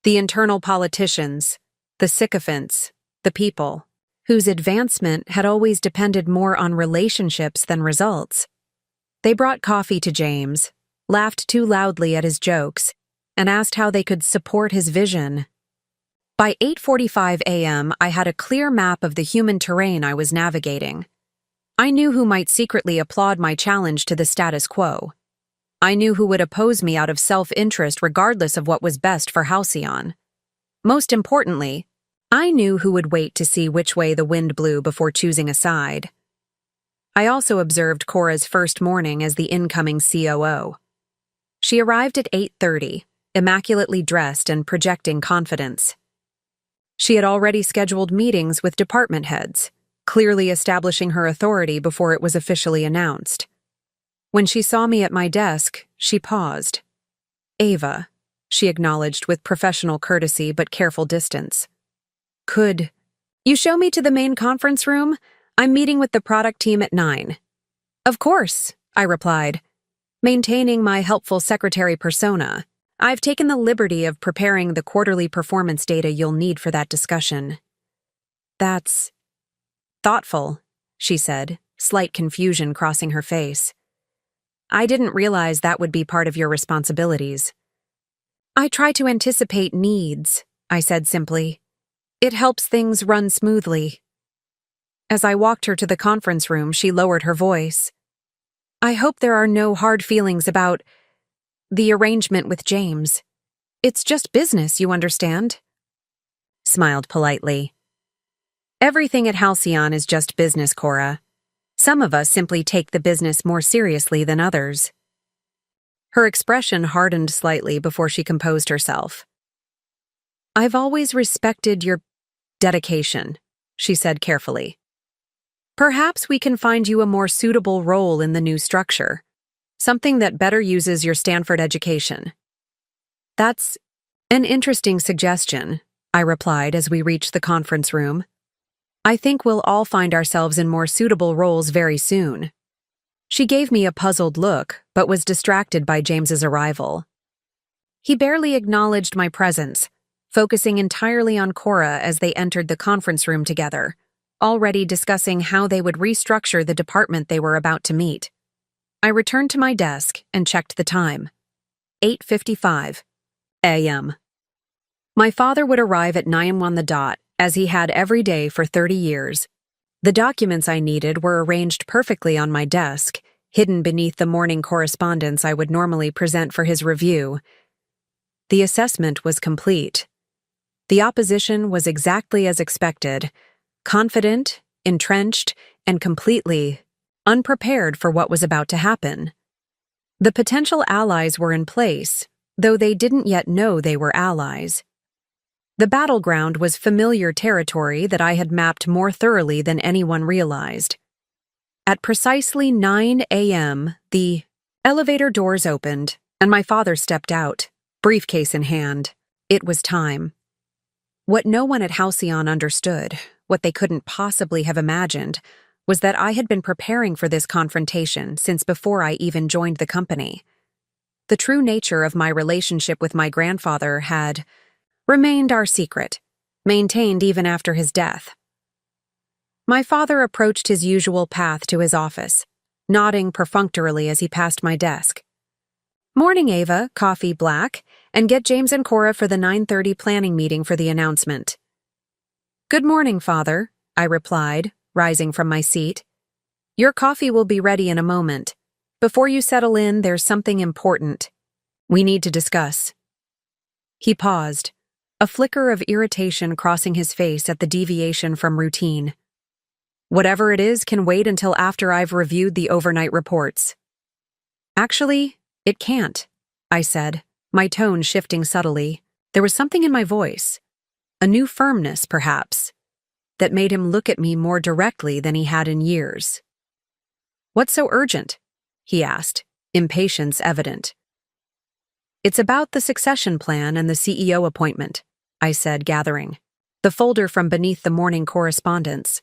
the internal politicians, the sycophants, the people, whose advancement had always depended more on relationships than results. They brought coffee to James, laughed too loudly at his jokes, and asked how they could support his vision. By 8:45 a.m., I had a clear map of the human terrain I was navigating. I knew who might secretly applaud my challenge to the status quo. I knew who would oppose me out of self-interest regardless of what was best for Halcyon. Most importantly, I knew who would wait to see which way the wind blew before choosing a side. I also observed Cora's first morning as the incoming COO. She arrived at 8:30, immaculately dressed and projecting confidence. She had already scheduled meetings with department heads, clearly establishing her authority before it was officially announced. When she saw me at my desk, she paused. "Ava," she acknowledged with professional courtesy but careful distance. "Could you show me to the main conference room? I'm meeting with the product team at 9. "Of course," I replied, maintaining my helpful secretary persona. "I've taken the liberty of preparing the quarterly performance data you'll need for that discussion." "That's thoughtful," she said, slight confusion crossing her face. "I didn't realize that would be part of your responsibilities." "I try to anticipate needs," I said simply. "It helps things run smoothly." As I walked her to the conference room, she lowered her voice. "I hope there are no hard feelings about the arrangement with James. It's just business, you understand?" Smiled politely. "Everything at Halcyon is just business, Cora. Some of us simply take the business more seriously than others." Her expression hardened slightly before she composed herself. "I've always respected your dedication," she said carefully. "Perhaps we can find you a more suitable role in the new structure, something that better uses your Stanford education." "That's an interesting suggestion," I replied as we reached the conference room. "I think we'll all find ourselves in more suitable roles very soon." She gave me a puzzled look, but was distracted by James's arrival. He barely acknowledged my presence, focusing entirely on Cora as they entered the conference room together, already discussing how they would restructure the department they were about to meet. I returned to my desk and checked the time. 8:55 a.m. My father would arrive at 9 on the dot, as he had every day for 30 years. The documents I needed were arranged perfectly on my desk, hidden beneath the morning correspondence I would normally present for his review. The assessment was complete. The opposition was exactly as expected, confident, entrenched, and completely unprepared for what was about to happen. The potential allies were in place, though they didn't yet know they were allies. The battleground was familiar territory that I had mapped more thoroughly than anyone realized. At precisely 9 a.m., the elevator doors opened, and my father stepped out, briefcase in hand. It was time. What no one at Halcyon understood, what they couldn't possibly have imagined, was that I had been preparing for this confrontation since before I even joined the company. The true nature of my relationship with my grandfather had remained our secret, maintained even after his death. My father approached his usual path to his office, nodding perfunctorily as he passed my desk. "Morning, Ava, coffee black, and get James and Cora for the 9:30 planning meeting for the announcement." "Good morning, Father," I replied, rising from my seat. "Your coffee will be ready in a moment. Before you settle in, there's something important we need to discuss." He paused, a flicker of irritation crossing his face at the deviation from routine. "Whatever it is can wait until after I've reviewed the overnight reports." "Actually, it can't," I said, my tone shifting subtly. There was something in my voice, a new firmness, perhaps, that made him look at me more directly than he had in years. "What's so urgent?" he asked, impatience evident. "It's about the succession plan and the CEO appointment," I said, gathering the folder from beneath the morning correspondence.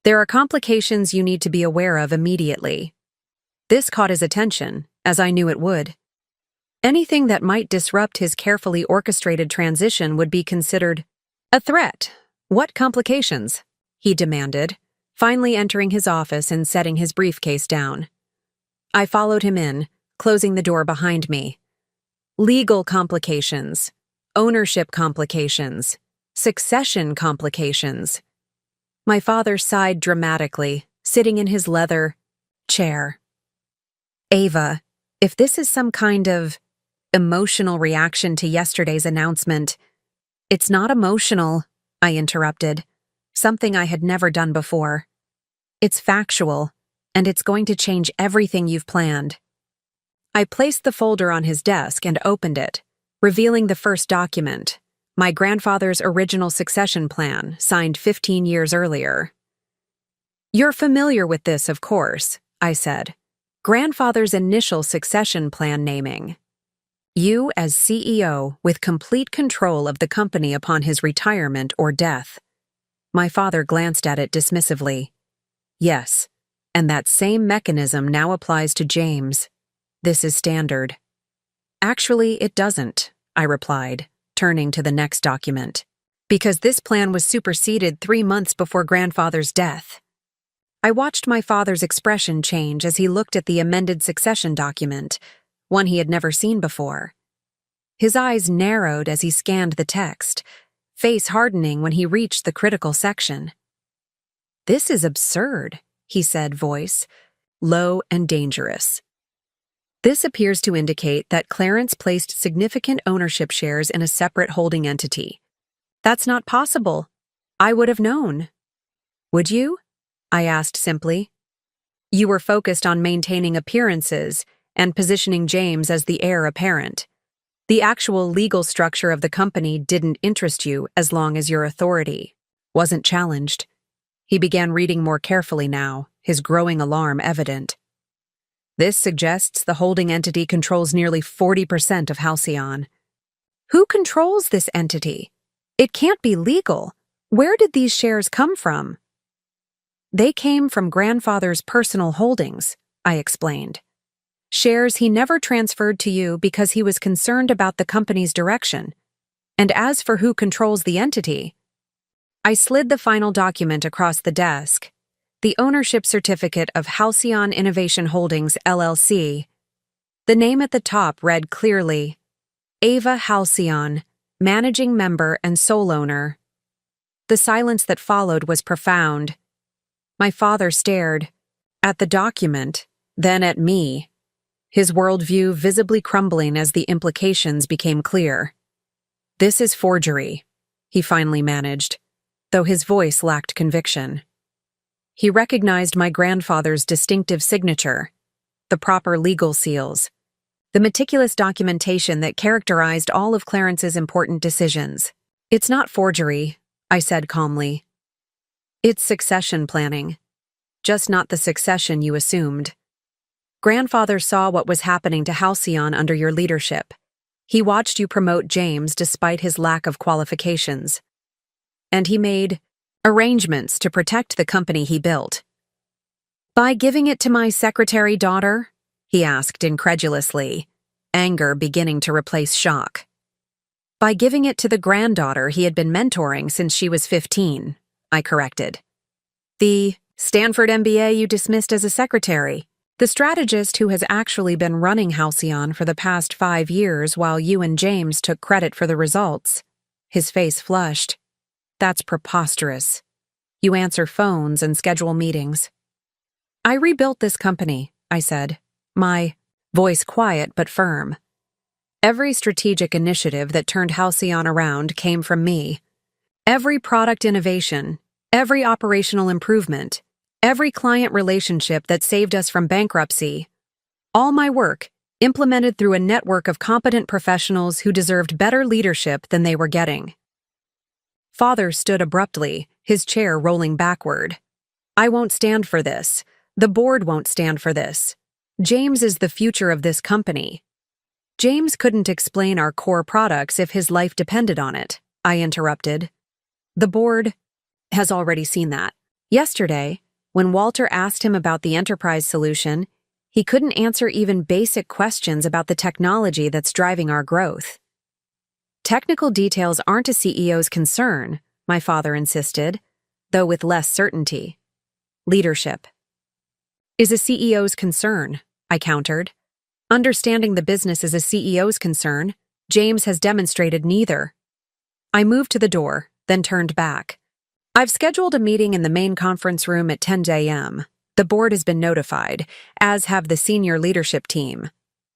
"There are complications you need to be aware of immediately." This caught his attention, as I knew it would. Anything that might disrupt his carefully orchestrated transition would be considered a threat. "What complications?" he demanded, finally entering his office and setting his briefcase down. I followed him in, closing the door behind me. "Legal complications, ownership complications, succession complications." My father sighed dramatically, sitting in his leather chair. "Ava, if this is some kind of emotional reaction to yesterday's announcement—" "It's not emotional," I interrupted, something I had never done before. "It's factual, and it's going to change everything you've planned." I placed the folder on his desk and opened it, revealing the first document, my grandfather's original succession plan, signed 15 years earlier. "You're familiar with this, of course," I said. "Grandfather's initial succession plan naming. You as CEO with complete control of the company upon his retirement or death." My father glanced at it dismissively. "Yes, and that same mechanism now applies to James. This is standard." "Actually, it doesn't," I replied, turning to the next document, "because this plan was superseded 3 months before grandfather's death." I watched my father's expression change as he looked at the amended succession document, one he had never seen before. His eyes narrowed as he scanned the text, face hardening when he reached the critical section. "This is absurd," he said, voice low and dangerous. "This appears to indicate that Clarence placed significant ownership shares in a separate holding entity. That's not possible. I would have known." "Would you?" I asked simply. "You were focused on maintaining appearances and positioning James as the heir apparent. The actual legal structure of the company didn't interest you as long as your authority wasn't challenged." He began reading more carefully now, his growing alarm evident. "This suggests the holding entity controls nearly 40% of Halcyon." "Who controls this entity? It can't be legal. Where did these shares come from?" "They came from grandfather's personal holdings," I explained. "Shares he never transferred to you because he was concerned about the company's direction. And as for who controls the entity—" I slid the final document across the desk. the ownership certificate of Halcyon Innovation Holdings, LLC. The name at the top read clearly, Ava Halcyon, managing member and sole owner. The silence that followed was profound. My father stared at the document, then at me, his worldview visibly crumbling as the implications became clear. "This is forgery," he finally managed, though his voice lacked conviction. He recognized my grandfather's distinctive signature, the proper legal seals, the meticulous documentation that characterized all of Clarence's important decisions. "It's not forgery," I said calmly. "It's succession planning. Just not the succession you assumed. Grandfather saw what was happening to Halcyon under your leadership. He watched you promote James despite his lack of qualifications. And he made arrangements to protect the company he built." "By giving it to my secretary daughter?" he asked incredulously, anger beginning to replace shock. "By giving it to the granddaughter he had been mentoring since she was 15, I corrected. "The Stanford MBA you dismissed as a secretary. The strategist who has actually been running Halcyon for the past 5 years while you and James took credit for the results." His face flushed. "That's preposterous. You answer phones and schedule meetings." "I rebuilt this company," I said, my voice quiet but firm. "Every strategic initiative that turned Halcyon around came from me. Every product innovation, every operational improvement, every client relationship that saved us from bankruptcy. All my work, implemented through a network of competent professionals who deserved better leadership than they were getting." Father stood abruptly, his chair rolling backward. "I won't stand for this. The board won't stand for this. James is the future of this company." "James couldn't explain our core products if his life depended on it," I interrupted. "The board has already seen that. Yesterday, when Walter asked him about the enterprise solution, he couldn't answer even basic questions about the technology that's driving our growth." "Technical details aren't a CEO's concern," my father insisted, though with less certainty. "Leadership is a CEO's concern," I countered. "Understanding the business is a CEO's concern. James has demonstrated neither." I moved to the door, then turned back. "I've scheduled a meeting in the main conference room at 10 a.m. The board has been notified, as have the senior leadership team.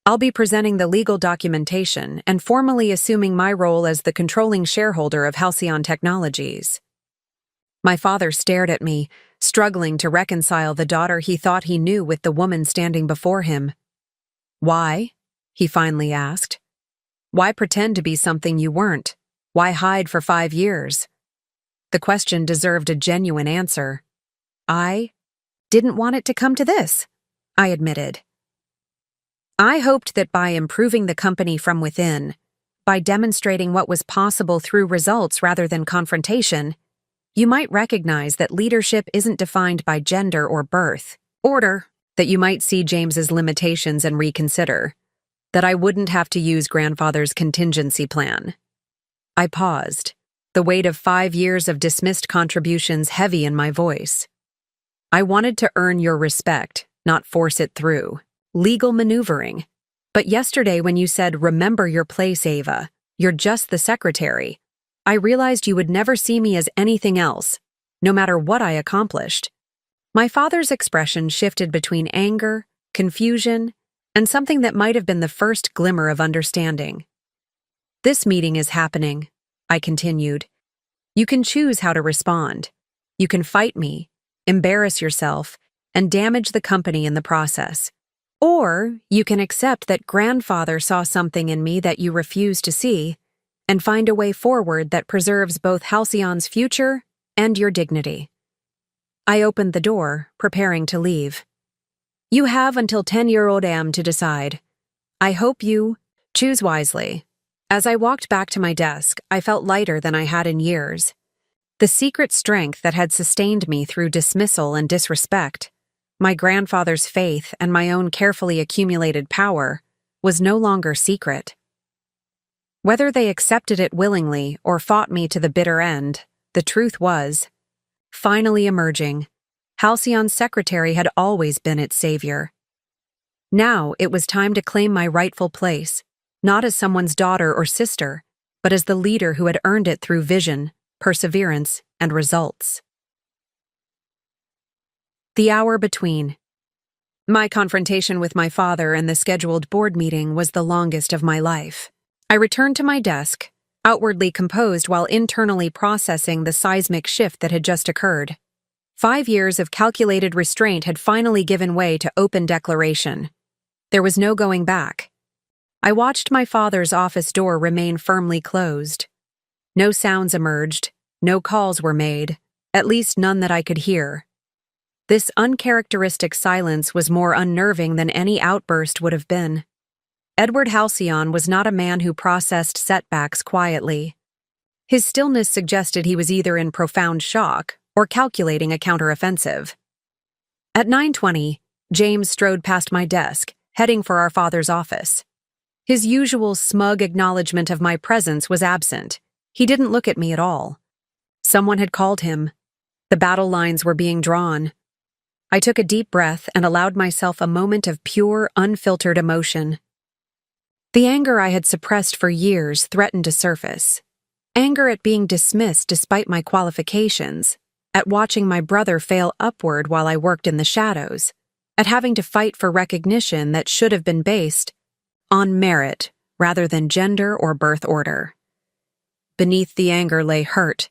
I'll be presenting the legal documentation and formally assuming my role as the controlling shareholder of Halcyon Technologies." My father stared at me, struggling to reconcile the daughter he thought he knew with the woman standing before him. "Why?" he finally asked. "Why pretend to be something you weren't? Why hide for 5 years?" The question deserved a genuine answer. "I didn't want it to come to this," I admitted. "I hoped that by improving the company from within, by demonstrating what was possible through results rather than confrontation, you might recognize that leadership isn't defined by gender or birth, order, that you might see James's limitations and reconsider, that I wouldn't have to use grandfather's contingency plan." I paused, the weight of 5 years of dismissed contributions heavy in my voice. "I wanted to earn your respect, not force it through. Legal maneuvering. But yesterday when you said, 'Remember your place, Ava, you're just the secretary,' I realized you would never see me as anything else, no matter what I accomplished." My father's expression shifted between anger, confusion, and something that might have been the first glimmer of understanding. "This meeting is happening," I continued. "You can choose how to respond. You can fight me, embarrass yourself, and damage the company in the process. Or you can accept that grandfather saw something in me that you refuse to see, and find a way forward that preserves both Halcyon's future and your dignity." I opened the door, preparing to leave. "You have until 10-year-old am to decide. I hope you choose wisely." As I walked back to my desk, I felt lighter than I had in years. The secret strength that had sustained me through dismissal and disrespect, my grandfather's faith and my own carefully accumulated power, was no longer secret. Whether they accepted it willingly or fought me to the bitter end, the truth was finally emerging. Halcyon's secretary had always been its savior. Now it was time to claim my rightful place, not as someone's daughter or sister, but as the leader who had earned it through vision, perseverance, and results. The hour between. My confrontation with my father and the scheduled board meeting was the longest of my life. I returned to my desk, outwardly composed while internally processing the seismic shift that had just occurred. 5 years of calculated restraint had finally given way to open declaration. There was no going back. I watched my father's office door remain firmly closed. No sounds emerged, no calls were made, at least none that I could hear. This uncharacteristic silence was more unnerving than any outburst would have been. Edward Halcyon was not a man who processed setbacks quietly. His stillness suggested he was either in profound shock or calculating a counteroffensive. At 9:20, James strode past my desk, heading for our father's office. His usual smug acknowledgement of my presence was absent. He didn't look at me at all. Someone had called him. The battle lines were being drawn. I took a deep breath and allowed myself a moment of pure, unfiltered emotion. The anger I had suppressed for years threatened to surface. Anger at being dismissed despite my qualifications, at watching my brother fail upward while I worked in the shadows, at having to fight for recognition that should have been based on merit rather than gender or birth order. Beneath the anger lay hurt,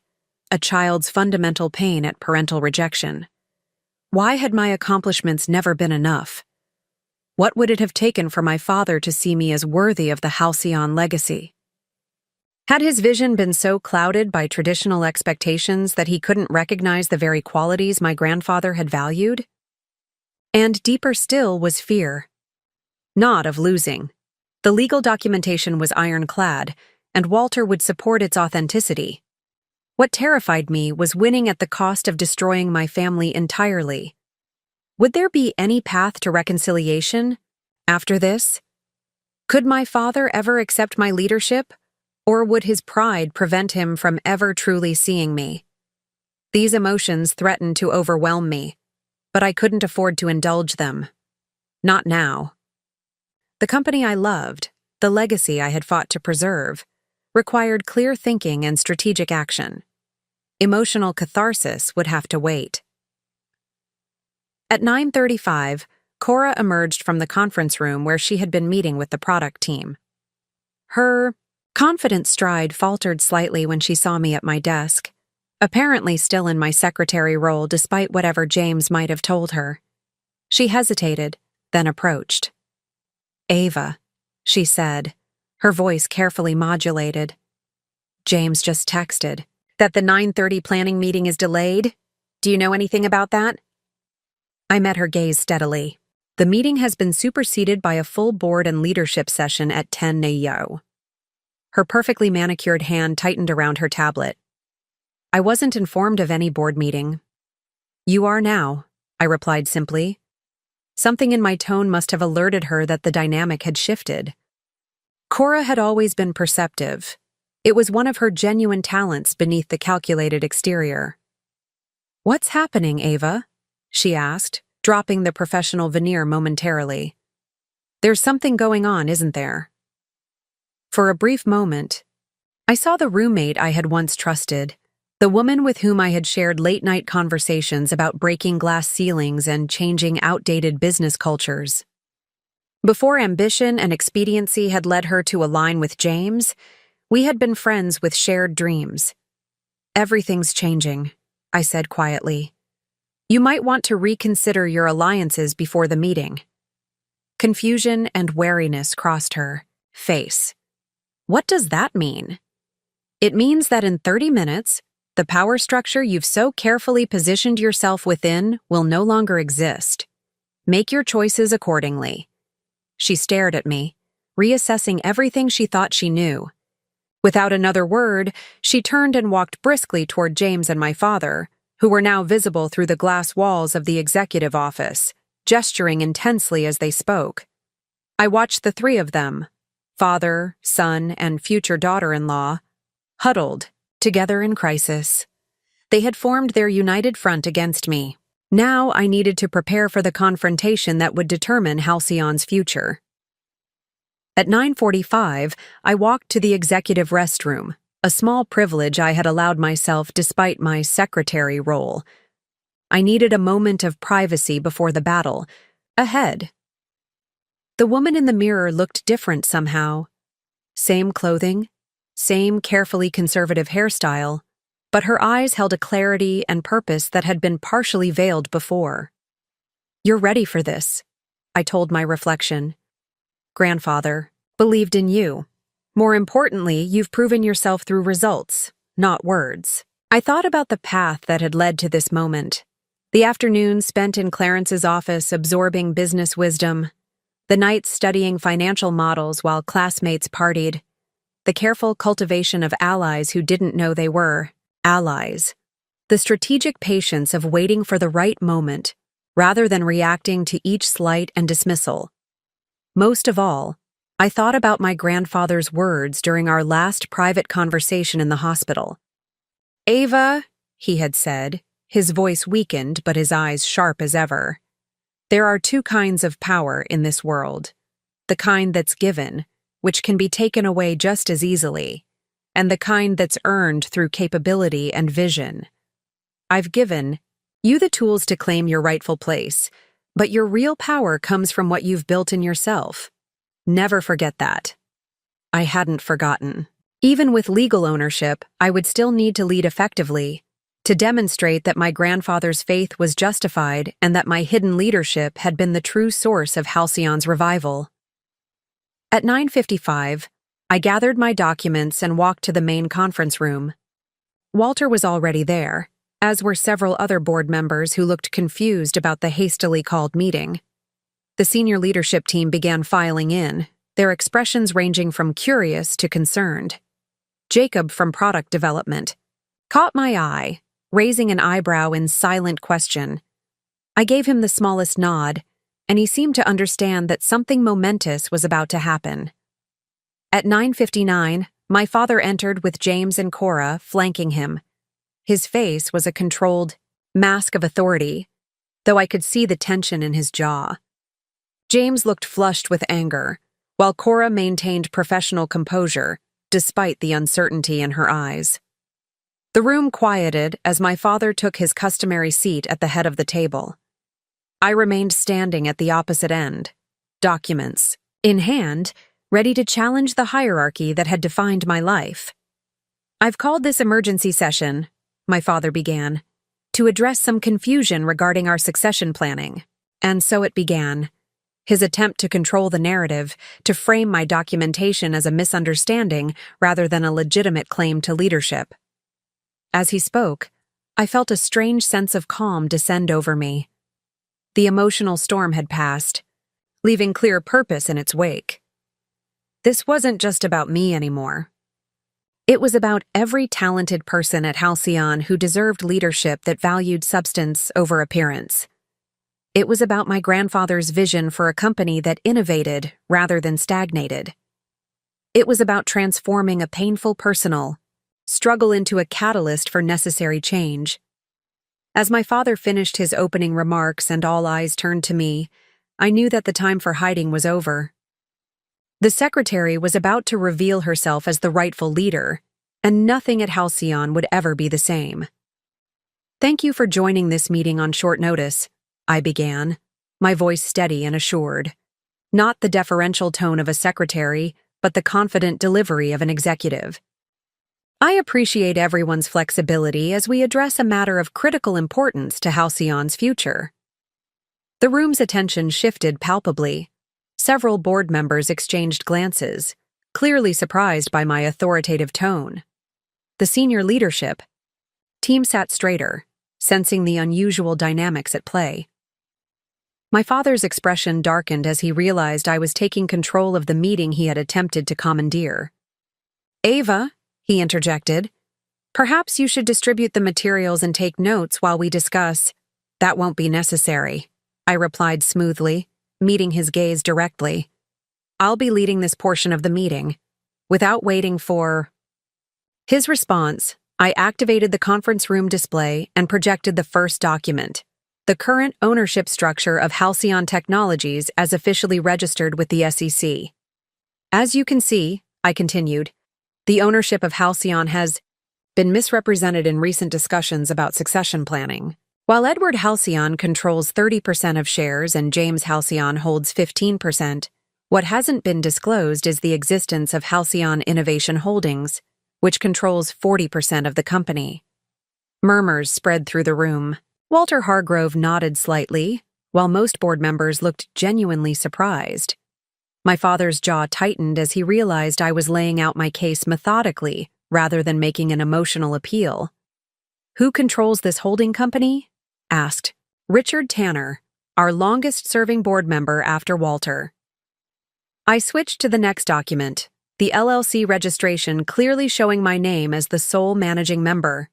a child's fundamental pain at parental rejection. Why had my accomplishments never been enough? What would it have taken for my father to see me as worthy of the Halcyon legacy? Had his vision been so clouded by traditional expectations that he couldn't recognize the very qualities my grandfather had valued? And deeper still was fear. Not of losing. The legal documentation was ironclad, and Walter would support its authenticity. What terrified me was winning at the cost of destroying my family entirely. Would there be any path to reconciliation after this? Could my father ever accept my leadership, or would his pride prevent him from ever truly seeing me? These emotions threatened to overwhelm me, but I couldn't afford to indulge them. Not now. The company I loved, the legacy I had fought to preserve, required clear thinking and strategic action. Emotional catharsis would have to wait. At 9:35, Cora emerged from the conference room where she had been meeting with the product team. Her confident stride faltered slightly when she saw me at my desk, apparently still in my secretary role despite whatever James might have told her. She hesitated, then approached. "Ava," she said, her voice carefully modulated. "James just texted that the 9:30 planning meeting is delayed. Do you know anything about that?" I met her gaze steadily. "The meeting has been superseded by a full board and leadership session at 10 a.m. Her perfectly manicured hand tightened around her tablet. "I wasn't informed of any board meeting." "You are now," I replied simply. Something in my tone must have alerted her that the dynamic had shifted. Cora had always been perceptive. It was one of her genuine talents beneath the calculated exterior. "What's happening, Ava?" she asked, dropping the professional veneer momentarily. "There's something going on, isn't there?" For a brief moment, I saw the roommate I had once trusted, the woman with whom I had shared late-night conversations about breaking glass ceilings and changing outdated business cultures. Before ambition and expediency had led her to align with James, we had been friends with shared dreams. "Everything's changing," I said quietly. "You might want to reconsider your alliances before the meeting." Confusion and wariness crossed her face. "What does that mean?" "It means that in 30 minutes, the power structure you've so carefully positioned yourself within will no longer exist. Make your choices accordingly." She stared at me, reassessing everything she thought she knew. Without another word, she turned and walked briskly toward James and my father, who were now visible through the glass walls of the executive office, gesturing intensely as they spoke. I watched the three of them, father, son, and future daughter-in-law, huddled, together in crisis. They had formed their united front against me. Now I needed to prepare for the confrontation that would determine Halcyon's future. At 9:45, I walked to the executive restroom, a small privilege I had allowed myself despite my secretary role. I needed a moment of privacy before the battle. Ahead. The woman in the mirror looked different somehow. Same clothing, same carefully conservative hairstyle, but her eyes held a clarity and purpose that had been partially veiled before. "You're ready for this," I told my reflection. "Grandfather believed in you. More importantly, you've proven yourself through results, not words." I thought about the path that had led to this moment. The afternoons spent in Clarence's office absorbing business wisdom, the nights studying financial models while classmates partied, the careful cultivation of allies who didn't know they were allies, the strategic patience of waiting for the right moment rather than reacting to each slight and dismissal. Most of all, I thought about my grandfather's words during our last private conversation in the hospital. "Ava," he had said, his voice weakened but his eyes sharp as ever. "There are two kinds of power in this world. The kind that's given, which can be taken away just as easily, and the kind that's earned through capability and vision. I've given you the tools to claim your rightful place, but your real power comes from what you've built in yourself. Never forget that." I hadn't forgotten. Even with legal ownership, I would still need to lead effectively, to demonstrate that my grandfather's faith was justified and that my hidden leadership had been the true source of Halcyon's revival. At 9:55, I gathered my documents and walked to the main conference room. Walter was already there, as were several other board members who looked confused about the hastily called meeting. The senior leadership team began filing in, their expressions ranging from curious to concerned. Jacob from product development caught my eye, raising an eyebrow in silent question. I gave him the smallest nod, and he seemed to understand that something momentous was about to happen. At 9:59, my father entered with James and Cora flanking him. His face was a controlled mask of authority, though I could see the tension in his jaw. James looked flushed with anger, while Cora maintained professional composure, despite the uncertainty in her eyes. The room quieted as my father took his customary seat at the head of the table. I remained standing at the opposite end, documents in hand, ready to challenge the hierarchy that had defined my life. "I've called this emergency session," my father began, "to address some confusion regarding our succession planning." And so it began. His attempt to control the narrative, to frame my documentation as a misunderstanding rather than a legitimate claim to leadership. As he spoke, I felt a strange sense of calm descend over me. The emotional storm had passed, leaving clear purpose in its wake. This wasn't just about me anymore. It was about every talented person at Halcyon who deserved leadership that valued substance over appearance. It was about my grandfather's vision for a company that innovated rather than stagnated. It was about transforming a painful personal struggle into a catalyst for necessary change. As my father finished his opening remarks and all eyes turned to me, I knew that the time for hiding was over. The secretary was about to reveal herself as the rightful leader, and nothing at Halcyon would ever be the same. "Thank you for joining this meeting on short notice," I began, my voice steady and assured. Not the deferential tone of a secretary, but the confident delivery of an executive. "I appreciate everyone's flexibility as we address a matter of critical importance to Halcyon's future." The room's attention shifted palpably. Several board members exchanged glances, clearly surprised by my authoritative tone. The senior leadership team sat straighter, sensing the unusual dynamics at play. My father's expression darkened as he realized I was taking control of the meeting he had attempted to commandeer. "Ava," he interjected, "perhaps you should distribute the materials and take notes while we discuss." "That won't be necessary," I replied smoothly, meeting his gaze directly. "I'll be leading this portion of the meeting." Without waiting for his response, I activated the conference room display and projected the first document, the current ownership structure of Halcyon Technologies as officially registered with the SEC. As you can see, I continued, the ownership of Halcyon has been misrepresented in recent discussions about succession planning. While Edward Halcyon controls 30% of shares and James Halcyon holds 15%, what hasn't been disclosed is the existence of Halcyon Innovation Holdings, which controls 40% of the company. Murmurs spread through the room. Walter Hargrove nodded slightly, while most board members looked genuinely surprised. My father's jaw tightened as he realized I was laying out my case methodically rather than making an emotional appeal. "Who controls this holding company?" asked Richard Tanner, our longest-serving board member after Walter. I switched to the next document, the LLC registration clearly showing my name as the sole managing member.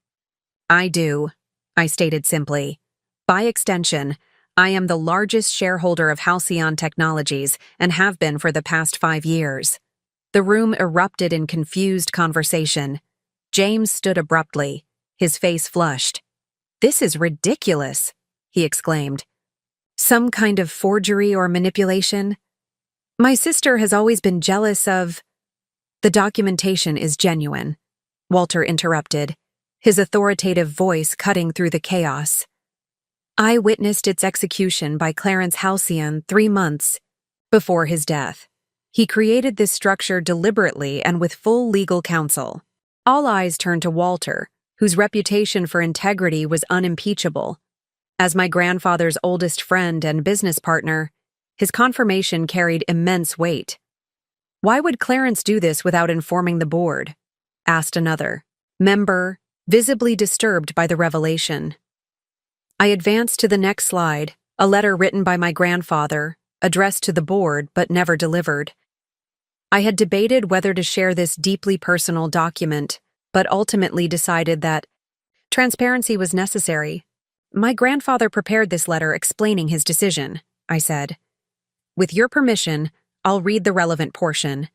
"I do," I stated simply. "By extension, I am the largest shareholder of Halcyon Technologies and have been for the past 5 years." The room erupted in confused conversation. James stood abruptly, his face flushed. "This is ridiculous," he exclaimed. "Some kind of forgery or manipulation? My sister has always been jealous of—" "The documentation is genuine," Walter interrupted, his authoritative voice cutting through the chaos. "I witnessed its execution by Clarence Halcyon 3 months before his death. He created this structure deliberately and with full legal counsel." All eyes turned to Walter, whose reputation for integrity was unimpeachable. As my grandfather's oldest friend and business partner, his confirmation carried immense weight. "Why would Clarence do this without informing the board?" asked another member, visibly disturbed by the revelation. I advanced to the next slide, a letter written by my grandfather, addressed to the board but never delivered. I had debated whether to share this deeply personal document, but ultimately decided that transparency was necessary. "My grandfather prepared this letter explaining his decision," I said. "With your permission, I'll read the relevant portion."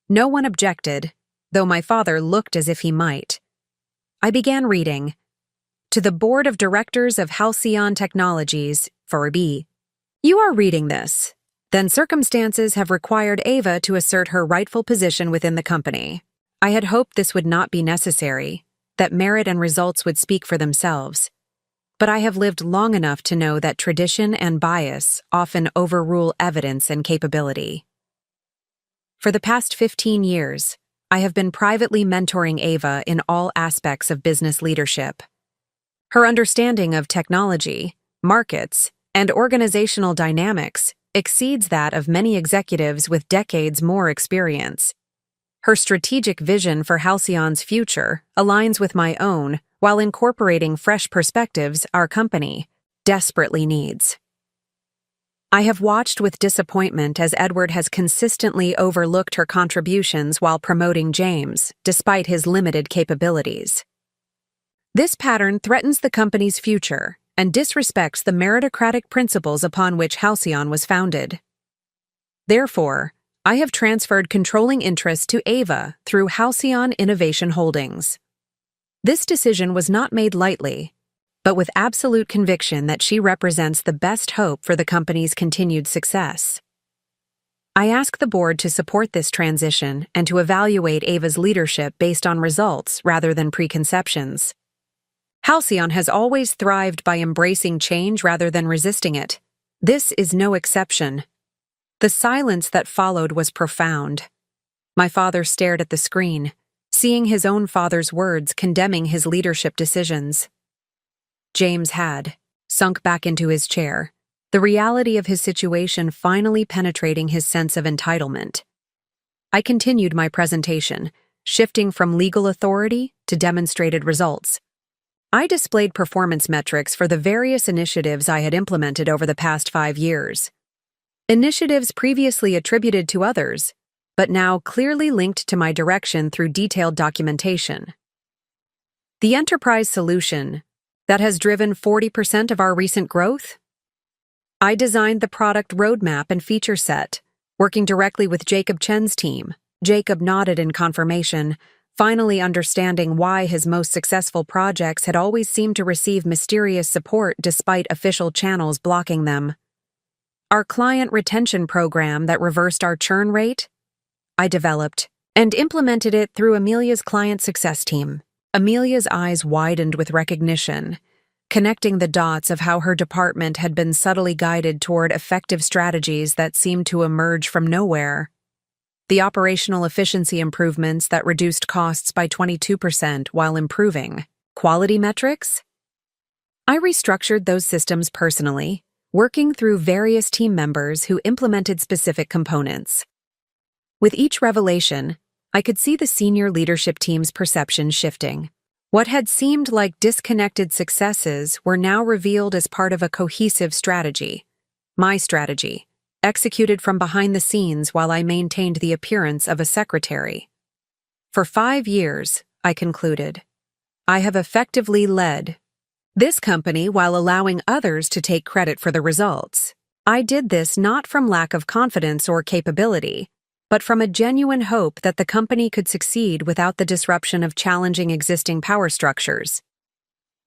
No one objected, though my father looked as if he might. I began reading. "To the Board of Directors of Halcyon Technologies, 4B. You are reading this. Then circumstances have required Ava to assert her rightful position within the company. I had hoped this would not be necessary, that merit and results would speak for themselves. But I have lived long enough to know that tradition and bias often overrule evidence and capability. For the past 15 years, I have been privately mentoring Ava in all aspects of business leadership. Her understanding of technology, markets, and organizational dynamics exceeds that of many executives with decades more experience. Her strategic vision for Halcyon's future aligns with my own while incorporating fresh perspectives our company desperately needs. I have watched with disappointment as Edward has consistently overlooked her contributions while promoting James, despite his limited capabilities. This pattern threatens the company's future and disrespects the meritocratic principles upon which Halcyon was founded. Therefore, I have transferred controlling interest to Ava through Halcyon Innovation Holdings. This decision was not made lightly, but with absolute conviction that she represents the best hope for the company's continued success. I ask the board to support this transition and to evaluate Ava's leadership based on results rather than preconceptions. Halcyon has always thrived by embracing change rather than resisting it. This is no exception. The silence that followed was profound. My father stared at the screen, seeing his own father's words condemning his leadership decisions. James had sunk back into his chair, the reality of his situation finally penetrating his sense of entitlement. I continued my presentation, shifting from legal authority to demonstrated results. I displayed performance metrics for the various initiatives I had implemented over the past 5 years. Initiatives previously attributed to others, but now clearly linked to my direction through detailed documentation. The enterprise solution that has driven 40% of our recent growth? I designed the product roadmap and feature set, working directly with Jacob Chen's team. Jacob nodded in confirmation, finally understanding why his most successful projects had always seemed to receive mysterious support despite official channels blocking them. Our client retention program that reversed our churn rate? I developed and implemented it through Amelia's client success team. Amelia's eyes widened with recognition, connecting the dots of how her department had been subtly guided toward effective strategies that seemed to emerge from nowhere. The operational efficiency improvements that reduced costs by 22% while improving quality metrics? I restructured those systems personally, working through various team members who implemented specific components. With each revelation, I could see the senior leadership team's perception shifting. What had seemed like disconnected successes were now revealed as part of a cohesive strategy. My strategy, executed from behind the scenes while I maintained the appearance of a secretary. For 5 years, I concluded, I have effectively led this company while allowing others to take credit for the results. I did this not from lack of confidence or capability, but from a genuine hope that the company could succeed without the disruption of challenging existing power structures.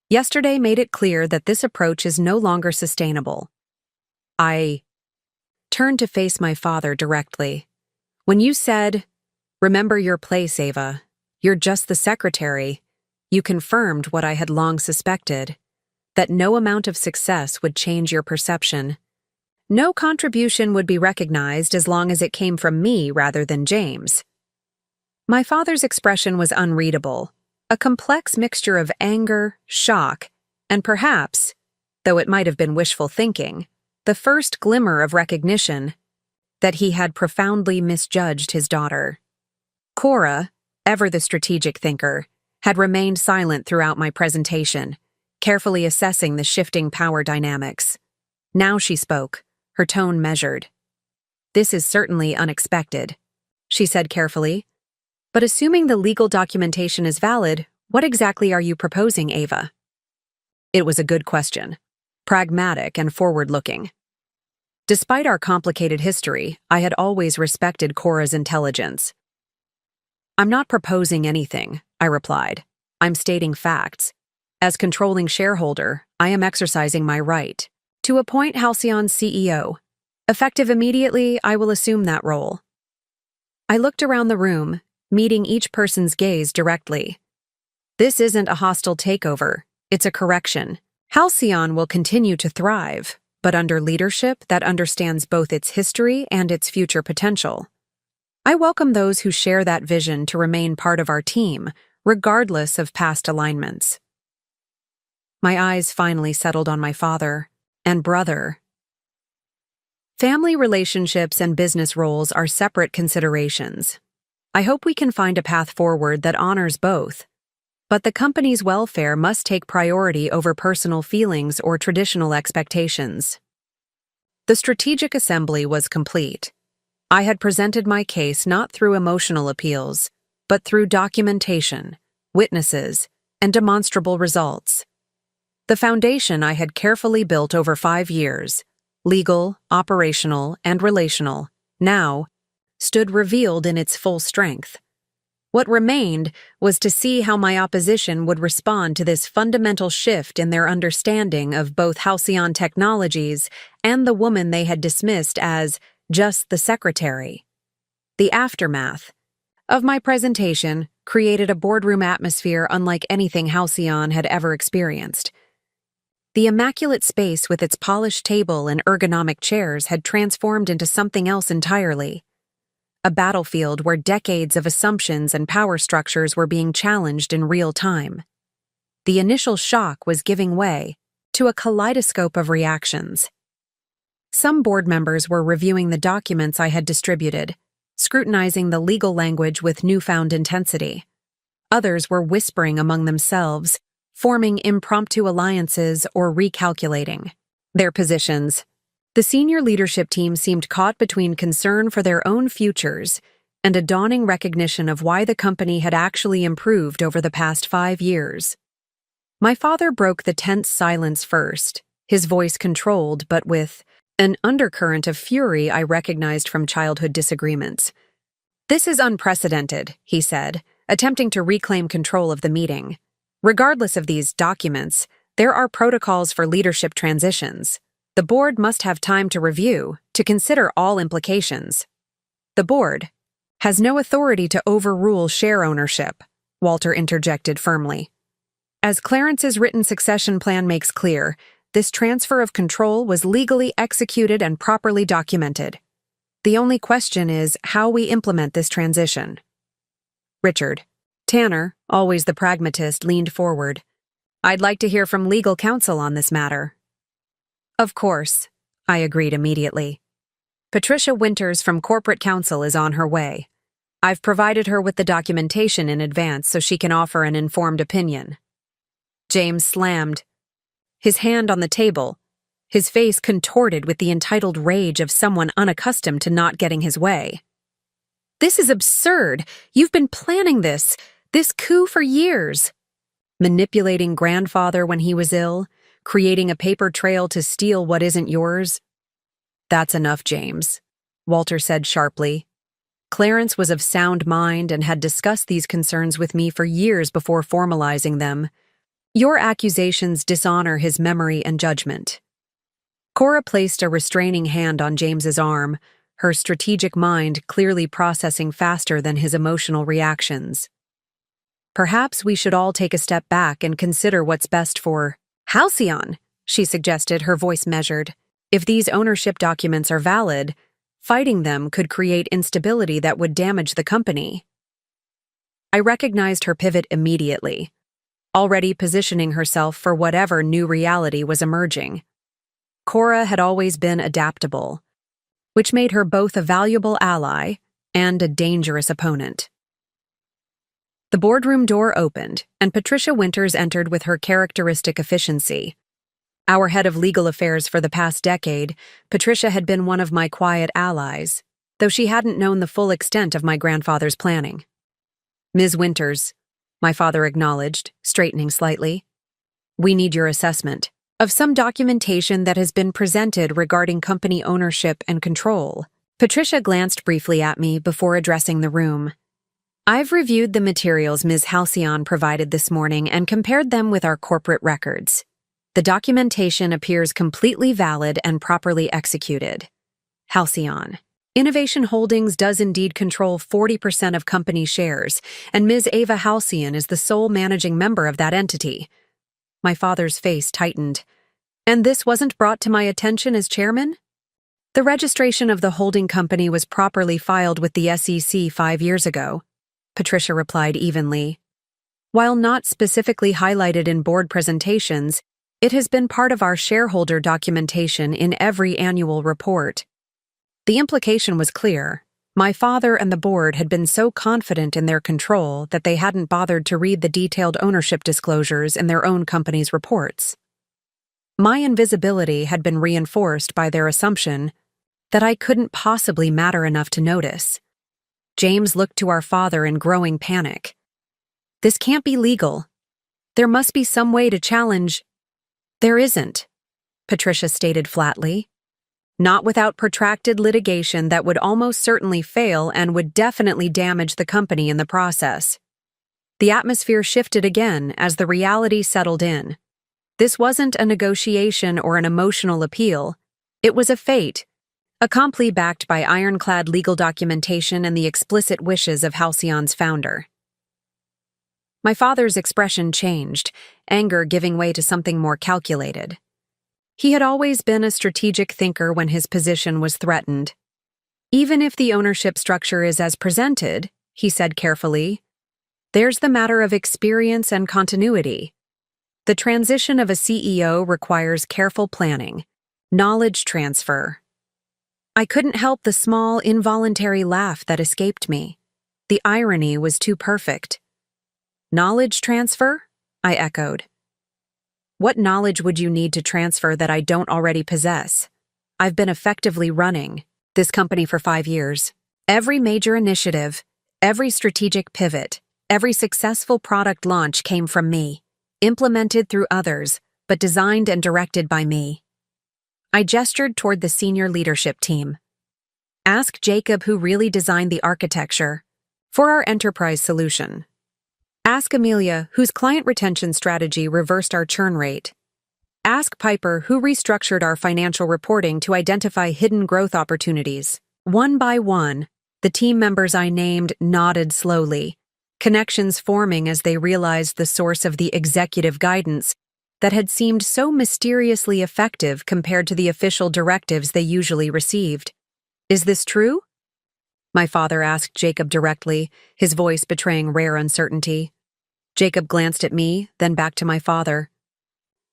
Yesterday made it clear that this approach is no longer sustainable. I turned to face my father directly. When you said, "Remember your place, Ava. You're just the secretary," you confirmed what I had long suspected, that no amount of success would change your perception. No contribution would be recognized as long as it came from me rather than James. My father's expression was unreadable, a complex mixture of anger, shock, and perhaps, though it might have been wishful thinking, the first glimmer of recognition that he had profoundly misjudged his daughter. Cora, ever the strategic thinker, had remained silent throughout my presentation, carefully assessing the shifting power dynamics. Now she spoke, her tone measured. "This is certainly unexpected," she said carefully. "But assuming the legal documentation is valid, what exactly are you proposing, Ava?" It was a good question, pragmatic and forward-looking. Despite our complicated history, I had always respected Cora's intelligence. "I'm not proposing anything," I replied. "I'm stating facts. As controlling shareholder, I am exercising my right to appoint Halcyon's CEO. Effective immediately, I will assume that role." I looked around the room, meeting each person's gaze directly. This isn't a hostile takeover, it's a correction. Halcyon will continue to thrive, but under leadership that understands both its history and its future potential. I welcome those who share that vision to remain part of our team, regardless of past alignments. My eyes finally settled on my father and brother. Family relationships and business roles are separate considerations. I hope we can find a path forward that honors both, but the company's welfare must take priority over personal feelings or traditional expectations. The strategic assembly was complete. I had presented my case not through emotional appeals, but through documentation, witnesses, and demonstrable results. The foundation I had carefully built over 5 years, legal, operational, and relational, now stood revealed in its full strength. What remained was to see how my opposition would respond to this fundamental shift in their understanding of both Halcyon Technologies and the woman they had dismissed as just the secretary. The aftermath of my presentation created a boardroom atmosphere unlike anything Halcyon had ever experienced. The immaculate space with its polished table and ergonomic chairs had transformed into something else entirely. A battlefield where decades of assumptions and power structures were being challenged in real time. The initial shock was giving way to a kaleidoscope of reactions. Some board members were reviewing the documents I had distributed, scrutinizing the legal language with newfound intensity. Others were whispering among themselves, forming impromptu alliances or recalculating their positions. The senior leadership team seemed caught between concern for their own futures and a dawning recognition of why the company had actually improved over the past 5 years. My father broke the tense silence first, his voice controlled but with an undercurrent of fury I recognized from childhood disagreements. "This is unprecedented," he said, attempting to reclaim control of the meeting. Regardless of these documents, there are protocols for leadership transitions. The board must have time to review, to consider all implications. The board has no authority to overrule share ownership, Walter interjected firmly. As Clarence's written succession plan makes clear, this transfer of control was legally executed and properly documented. The only question is how we implement this transition. Richard. Tanner, always the pragmatist, leaned forward. I'd like to hear from legal counsel on this matter. Of course, I agreed immediately. Patricia Winters from corporate counsel is on her way. I've provided her with the documentation in advance so she can offer an informed opinion. James slammed his hand on the table, his face contorted with the entitled rage of someone unaccustomed to not getting his way. This is absurd. You've been planning this coup for years. Manipulating grandfather when he was ill, creating a paper trail to steal what isn't yours. That's enough, James, Walter said sharply. Clarence was of sound mind and had discussed these concerns with me for years before formalizing them. Your accusations dishonor his memory and judgment. Cora placed a restraining hand on James's arm, her strategic mind clearly processing faster than his emotional reactions. Perhaps we should all take a step back and consider what's best for Halcyon, she suggested, her voice measured. If these ownership documents are valid, fighting them could create instability that would damage the company. I recognized her pivot immediately, already positioning herself for whatever new reality was emerging. Cora had always been adaptable, which made her both a valuable ally and a dangerous opponent. The boardroom door opened, and Patricia Winters entered with her characteristic efficiency. Our head of legal affairs for the past decade, Patricia had been one of my quiet allies, though she hadn't known the full extent of my grandfather's planning. Ms. Winters, my father acknowledged, straightening slightly. We need your assessment of some documentation that has been presented regarding company ownership and control. Patricia glanced briefly at me before addressing the room. I've reviewed the materials Ms. Halcyon provided this morning and compared them with our corporate records. The documentation appears completely valid and properly executed. Halcyon. Innovation Holdings does indeed control 40% of company shares, and Ms. Ava Halcyon is the sole managing member of that entity. My father's face tightened. And this wasn't brought to my attention as chairman? The registration of the holding company was properly filed with the SEC 5 years ago, Patricia replied evenly. While not specifically highlighted in board presentations, it has been part of our shareholder documentation in every annual report. The implication was clear. My father and the board had been so confident in their control that they hadn't bothered to read the detailed ownership disclosures in their own company's reports. My invisibility had been reinforced by their assumption that I couldn't possibly matter enough to notice. James looked to our father in growing panic. This can't be legal. There must be some way to challenge. There isn't, Patricia stated flatly. Not without protracted litigation that would almost certainly fail and would definitely damage the company in the process. The atmosphere shifted again as the reality settled in. This wasn't a negotiation or an emotional appeal. It was a fate, accompli backed by ironclad legal documentation and the explicit wishes of Halcyon's founder. My father's expression changed, anger giving way to something more calculated. He had always been a strategic thinker when his position was threatened. Even if the ownership structure is as presented, he said carefully, there's the matter of experience and continuity. The transition of a CEO requires careful planning, knowledge transfer. I couldn't help the small, involuntary laugh that escaped me. The irony was too perfect. Knowledge transfer? I echoed. What knowledge would you need to transfer that I don't already possess? I've been effectively running this company for 5 years. Every major initiative, every strategic pivot, every successful product launch came from me, implemented through others, but designed and directed by me. I gestured toward the senior leadership team. Ask Jacob who really designed the architecture for our enterprise solution. Ask Amelia, whose client retention strategy reversed our churn rate. Ask Piper, who restructured our financial reporting to identify hidden growth opportunities. One by one, the team members I named nodded slowly, connections forming as they realized the source of the executive guidance that had seemed so mysteriously effective compared to the official directives they usually received. Is this true? My father asked Jacob directly, his voice betraying rare uncertainty. Jacob glanced at me, then back to my father.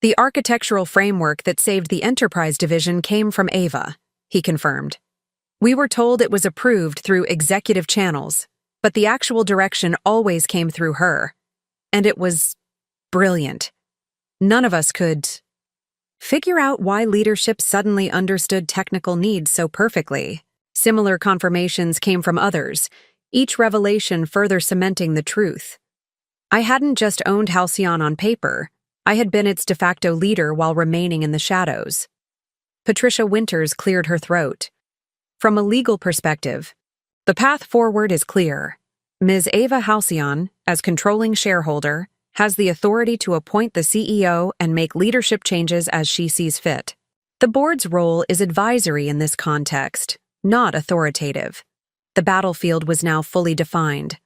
The architectural framework that saved the enterprise division came from Ava, he confirmed. We were told it was approved through executive channels, but the actual direction always came through her. And it was brilliant. None of us could figure out why leadership suddenly understood technical needs so perfectly. Similar confirmations came from others, each revelation further cementing the truth. I hadn't just owned Halcyon on paper, I had been its de facto leader while remaining in the shadows. Patricia Winters cleared her throat. From a legal perspective, the path forward is clear. Ms. Ava Halcyon, as controlling shareholder, has the authority to appoint the CEO and make leadership changes as she sees fit. The board's role is advisory in this context, not authoritative. The battlefield was now fully defined.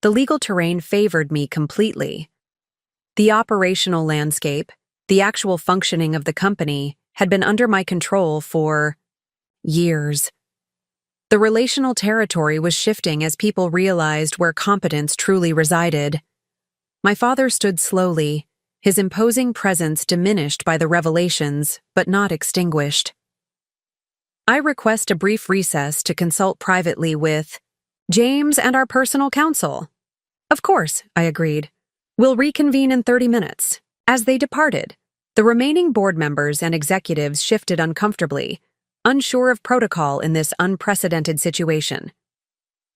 The legal terrain favored me completely. The operational landscape, the actual functioning of the company, had been under my control for years. The relational territory was shifting as people realized where competence truly resided. My father stood slowly, his imposing presence diminished by the revelations, but not extinguished. I request a brief recess to consult privately with James and our personal counsel. Of course, I agreed. We'll reconvene in 30 minutes. As they departed, the remaining board members and executives shifted uncomfortably, unsure of protocol in this unprecedented situation.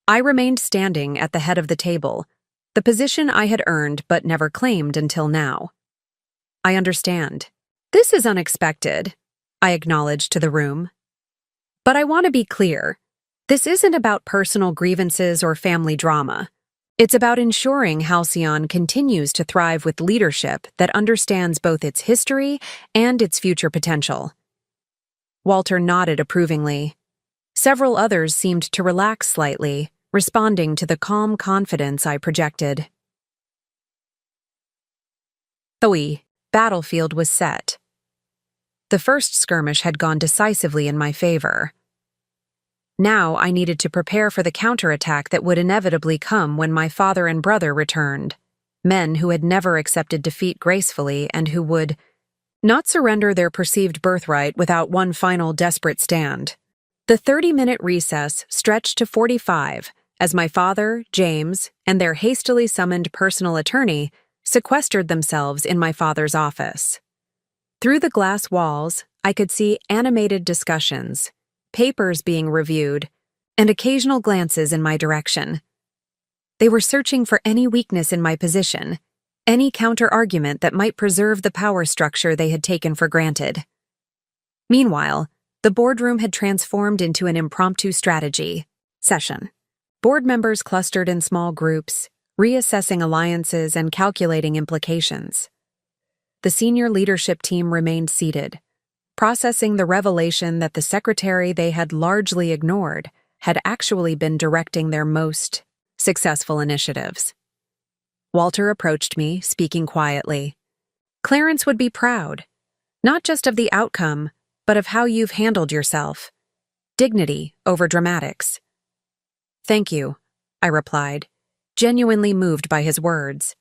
I remained standing at the head of the table, the position I had earned but never claimed until now. I understand. This is unexpected, I acknowledged to the room. But I want to be clear. This isn't about personal grievances or family drama. It's about ensuring Halcyon continues to thrive with leadership that understands both its history and its future potential. Walter nodded approvingly. Several others seemed to relax slightly, responding to the calm confidence I projected. The battlefield was set. The first skirmish had gone decisively in my favor. Now I needed to prepare for the counterattack that would inevitably come when my father and brother returned, men who had never accepted defeat gracefully and who would not surrender their perceived birthright without one final desperate stand. The 30-minute recess stretched to 45 as my father, James, and their hastily summoned personal attorney sequestered themselves in my father's office. Through the glass walls, I could see animated discussions, papers being reviewed, and occasional glances in my direction. They were searching for any weakness in my position, any counter-argument that might preserve the power structure they had taken for granted. Meanwhile, the boardroom had transformed into an impromptu strategy session. Board members clustered in small groups, reassessing alliances and calculating implications. The senior leadership team remained seated, processing the revelation that the secretary they had largely ignored had actually been directing their most successful initiatives. Walter approached me, speaking quietly. Clarence would be proud, not just of the outcome, but of how you've handled yourself. Dignity over dramatics. Thank you, I replied, genuinely moved by his words.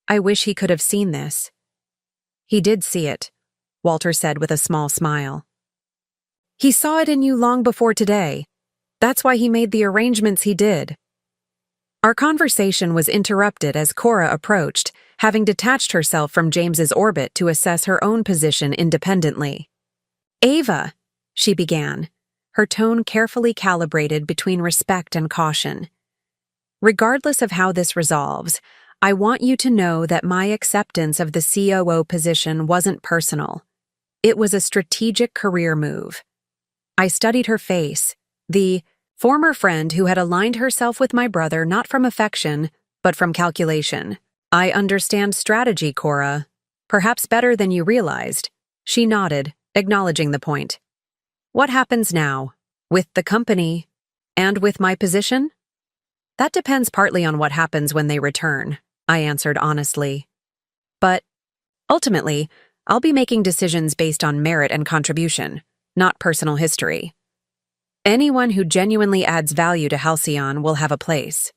I wish he could have seen this. He did see it, Walter said with a small smile. He saw it in you long before today. That's why he made the arrangements he did. Our conversation was interrupted as Cora approached, having detached herself from James's orbit to assess her own position independently. Ava, she began, her tone carefully calibrated between respect and caution. Regardless of how this resolves, I want you to know that my acceptance of the COO position wasn't personal. It was a strategic career move. I studied her face, the former friend who had aligned herself with my brother not from affection, but from calculation. I understand strategy, Cora. Perhaps better than you realized. She nodded, acknowledging the point. What happens now? With the company? And with my position? That depends partly on what happens when they return, I answered honestly. But, ultimately, I'll be making decisions based on merit and contribution, not personal history. Anyone who genuinely adds value to Halcyon will have a place.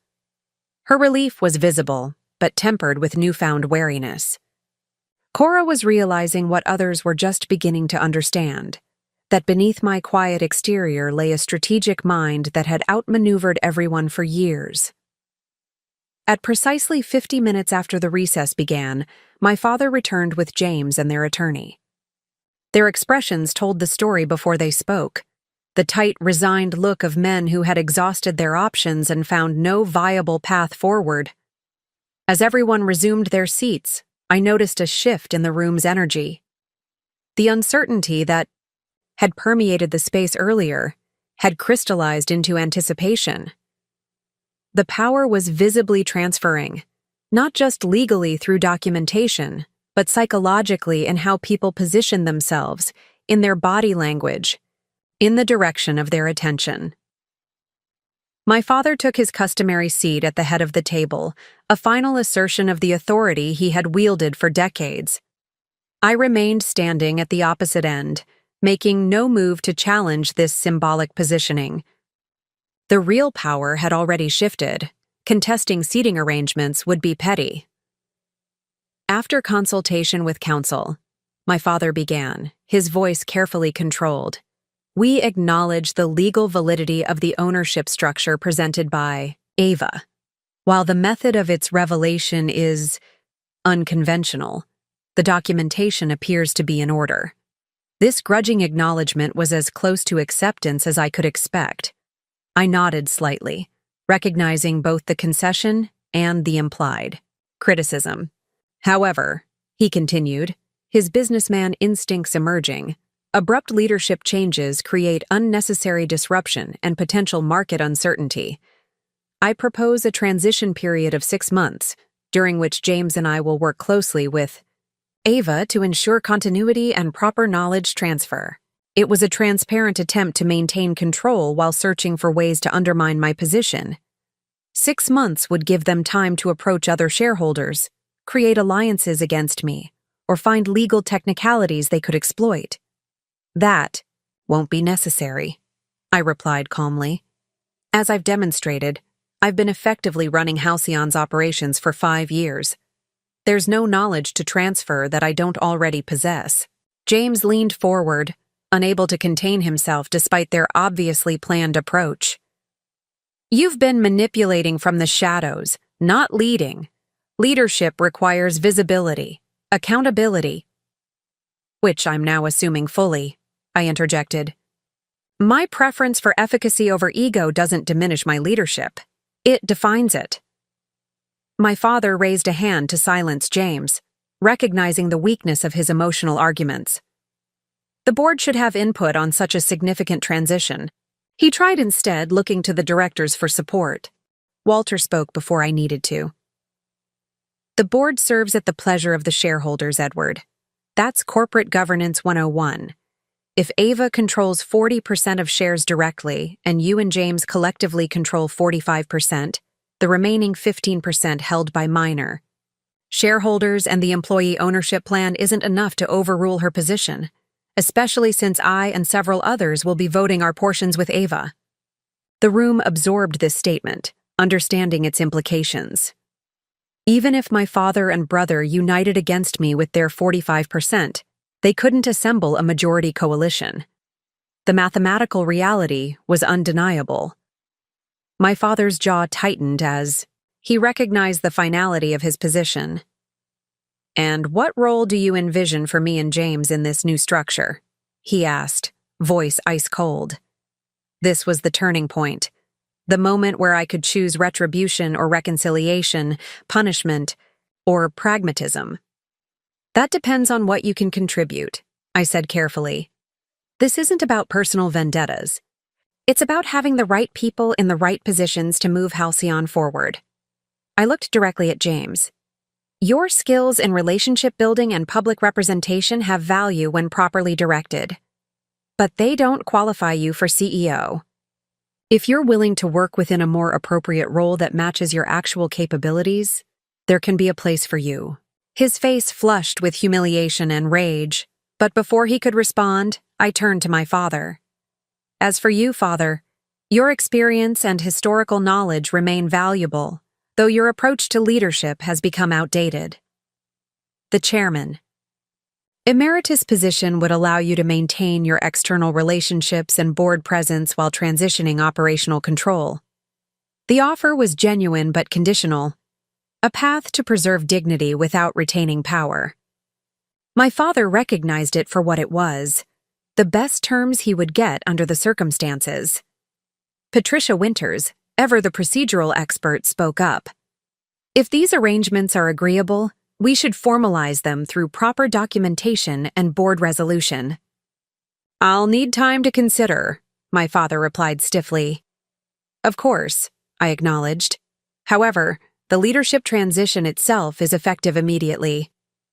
Her relief was visible, but tempered with newfound wariness. Cora was realizing what others were just beginning to understand, that beneath my quiet exterior lay a strategic mind that had outmaneuvered everyone for years. At precisely 50 minutes after the recess began, my father returned with James and their attorney. Their expressions told the story before they spoke, the tight, resigned look of men who had exhausted their options and found no viable path forward. As everyone resumed their seats, I noticed a shift in the room's energy. The uncertainty that had permeated the space earlier had crystallized into anticipation. The power was visibly transferring, not just legally through documentation, but psychologically in how people position themselves, in their body language, in the direction of their attention. My father took his customary seat at the head of the table, a final assertion of the authority he had wielded for decades. I remained standing at the opposite end, making no move to challenge this symbolic positioning. The real power had already shifted. Contesting seating arrangements would be petty. After consultation with counsel, my father began, his voice carefully controlled. We acknowledge the legal validity of the ownership structure presented by Ava. While the method of its revelation is unconventional, the documentation appears to be in order. This grudging acknowledgement was as close to acceptance as I could expect. I nodded slightly, recognizing both the concession and the implied criticism. However, he continued, his businessman instincts emerging, abrupt leadership changes create unnecessary disruption and potential market uncertainty. I propose a transition period of 6 months, during which James and I will work closely with Ava to ensure continuity and proper knowledge transfer. It was a transparent attempt to maintain control while searching for ways to undermine my position. 6 months would give them time to approach other shareholders, create alliances against me, or find legal technicalities they could exploit. That won't be necessary, I replied calmly. As I've demonstrated, I've been effectively running Halcyon's operations for 5 years. There's no knowledge to transfer that I don't already possess. James leaned forward, unable to contain himself despite their obviously planned approach. You've been manipulating from the shadows, not leading. Leadership requires visibility, accountability, which I'm now assuming fully, I interjected. My preference for efficacy over ego doesn't diminish my leadership. It defines it. My father raised a hand to silence James, recognizing the weakness of his emotional arguments. The board should have input on such a significant transition. He tried instead looking to the directors for support. Walter spoke before I needed to. The board serves at the pleasure of the shareholders, Edward. That's Corporate Governance 101. If Ava controls 40% of shares directly and you and James collectively control 45%, the remaining 15% held by minor shareholders and the employee ownership plan isn't enough to overrule her position, especially since I and several others will be voting our portions with Ava. The room absorbed this statement, understanding its implications. Even if my father and brother united against me with their 45%, they couldn't assemble a majority coalition. The mathematical reality was undeniable. My father's jaw tightened as he recognized the finality of his position. And what role do you envision for me and James in this new structure? He asked, voice ice cold. This was the turning point, the moment where I could choose retribution or reconciliation, punishment, or pragmatism. That depends on what you can contribute, I said carefully. This isn't about personal vendettas. It's about having the right people in the right positions to move Halcyon forward. I looked directly at James. Your skills in relationship building and public representation have value when properly directed. But they don't qualify you for CEO. If you're willing to work within a more appropriate role that matches your actual capabilities, there can be a place for you. His face flushed with humiliation and rage, but before he could respond, I turned to my father. As for you, Father, your experience and historical knowledge remain valuable, though your approach to leadership has become outdated. The chairman. Emeritus position would allow you to maintain your external relationships and board presence while transitioning operational control. The offer was genuine but conditional, a path to preserve dignity without retaining power. My father recognized it for what it was, the best terms he would get under the circumstances. Patricia Winters, ever the procedural expert, spoke up. If these arrangements are agreeable, we should formalize them through proper documentation and board resolution. I'll need time to consider, my father replied stiffly. Of course, I acknowledged. However, the leadership transition itself is effective immediately.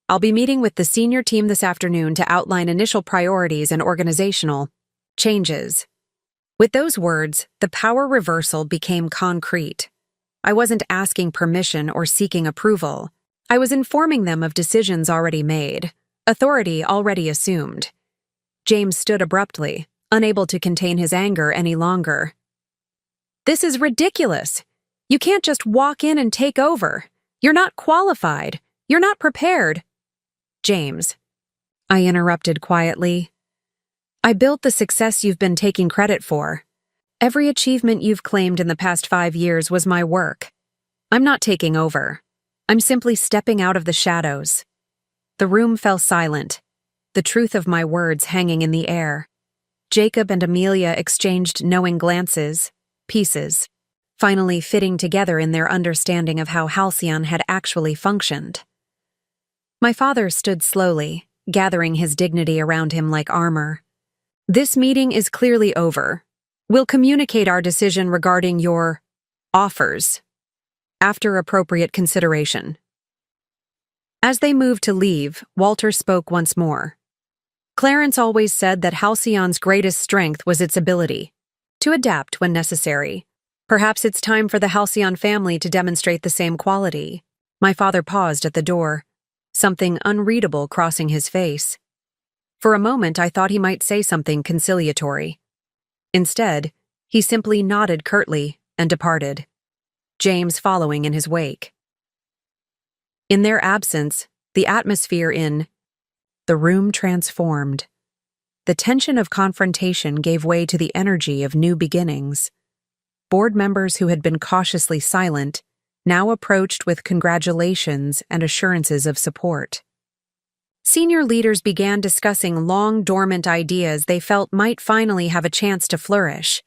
I'll be meeting with the senior team this afternoon to outline initial priorities and organizational changes. With those words, the power reversal became concrete. I wasn't asking permission or seeking approval. I was informing them of decisions already made, authority already assumed. James stood abruptly, unable to contain his anger any longer. This is ridiculous. You can't just walk in and take over. You're not qualified. You're not prepared. James, I interrupted quietly. I built the success you've been taking credit for. Every achievement you've claimed in the past 5 years was my work. I'm not taking over. I'm simply stepping out of the shadows. The room fell silent, the truth of my words hanging in the air. Jacob and Amelia exchanged knowing glances, pieces, finally fitting together in their understanding of how Halcyon had actually functioned. My father stood slowly, gathering his dignity around him like armor. This meeting is clearly over. We'll communicate our decision regarding your offers after appropriate consideration. As they moved to leave, Walter spoke once more. Clarence always said that Halcyon's greatest strength was its ability to adapt when necessary. Perhaps it's time for the Halcyon family to demonstrate the same quality. My father paused at the door, something unreadable crossing his face. For a moment, I thought he might say something conciliatory. Instead, he simply nodded curtly and departed, James following in his wake. In their absence, the atmosphere in the room transformed. The tension of confrontation gave way to the energy of new beginnings. Board members who had been cautiously silent now approached with congratulations and assurances of support. Senior leaders began discussing long-dormant ideas they felt might finally have a chance to flourish.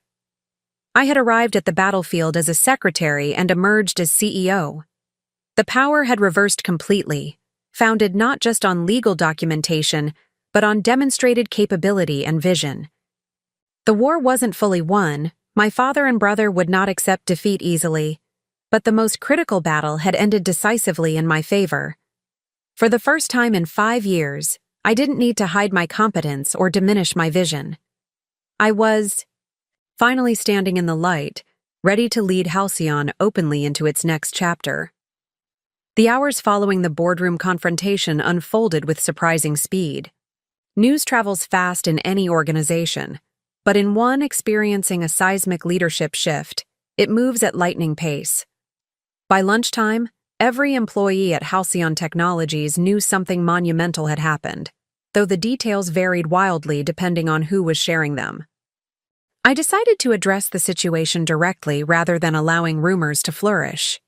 I had arrived at the battlefield as a secretary and emerged as CEO. The power had reversed completely, founded not just on legal documentation, but on demonstrated capability and vision. The war wasn't fully won. My father and brother would not accept defeat easily, but the most critical battle had ended decisively in my favor. For the first time in 5 years, I didn't need to hide my competence or diminish my vision. I was finally standing in the light, ready to lead Halcyon openly into its next chapter. The hours following the boardroom confrontation unfolded with surprising speed. News travels fast in any organization, but in one experiencing a seismic leadership shift, it moves at lightning pace. By lunchtime, every employee at Halcyon Technologies knew something monumental had happened, though the details varied wildly depending on who was sharing them. I decided to address the situation directly rather than allowing rumors to flourish.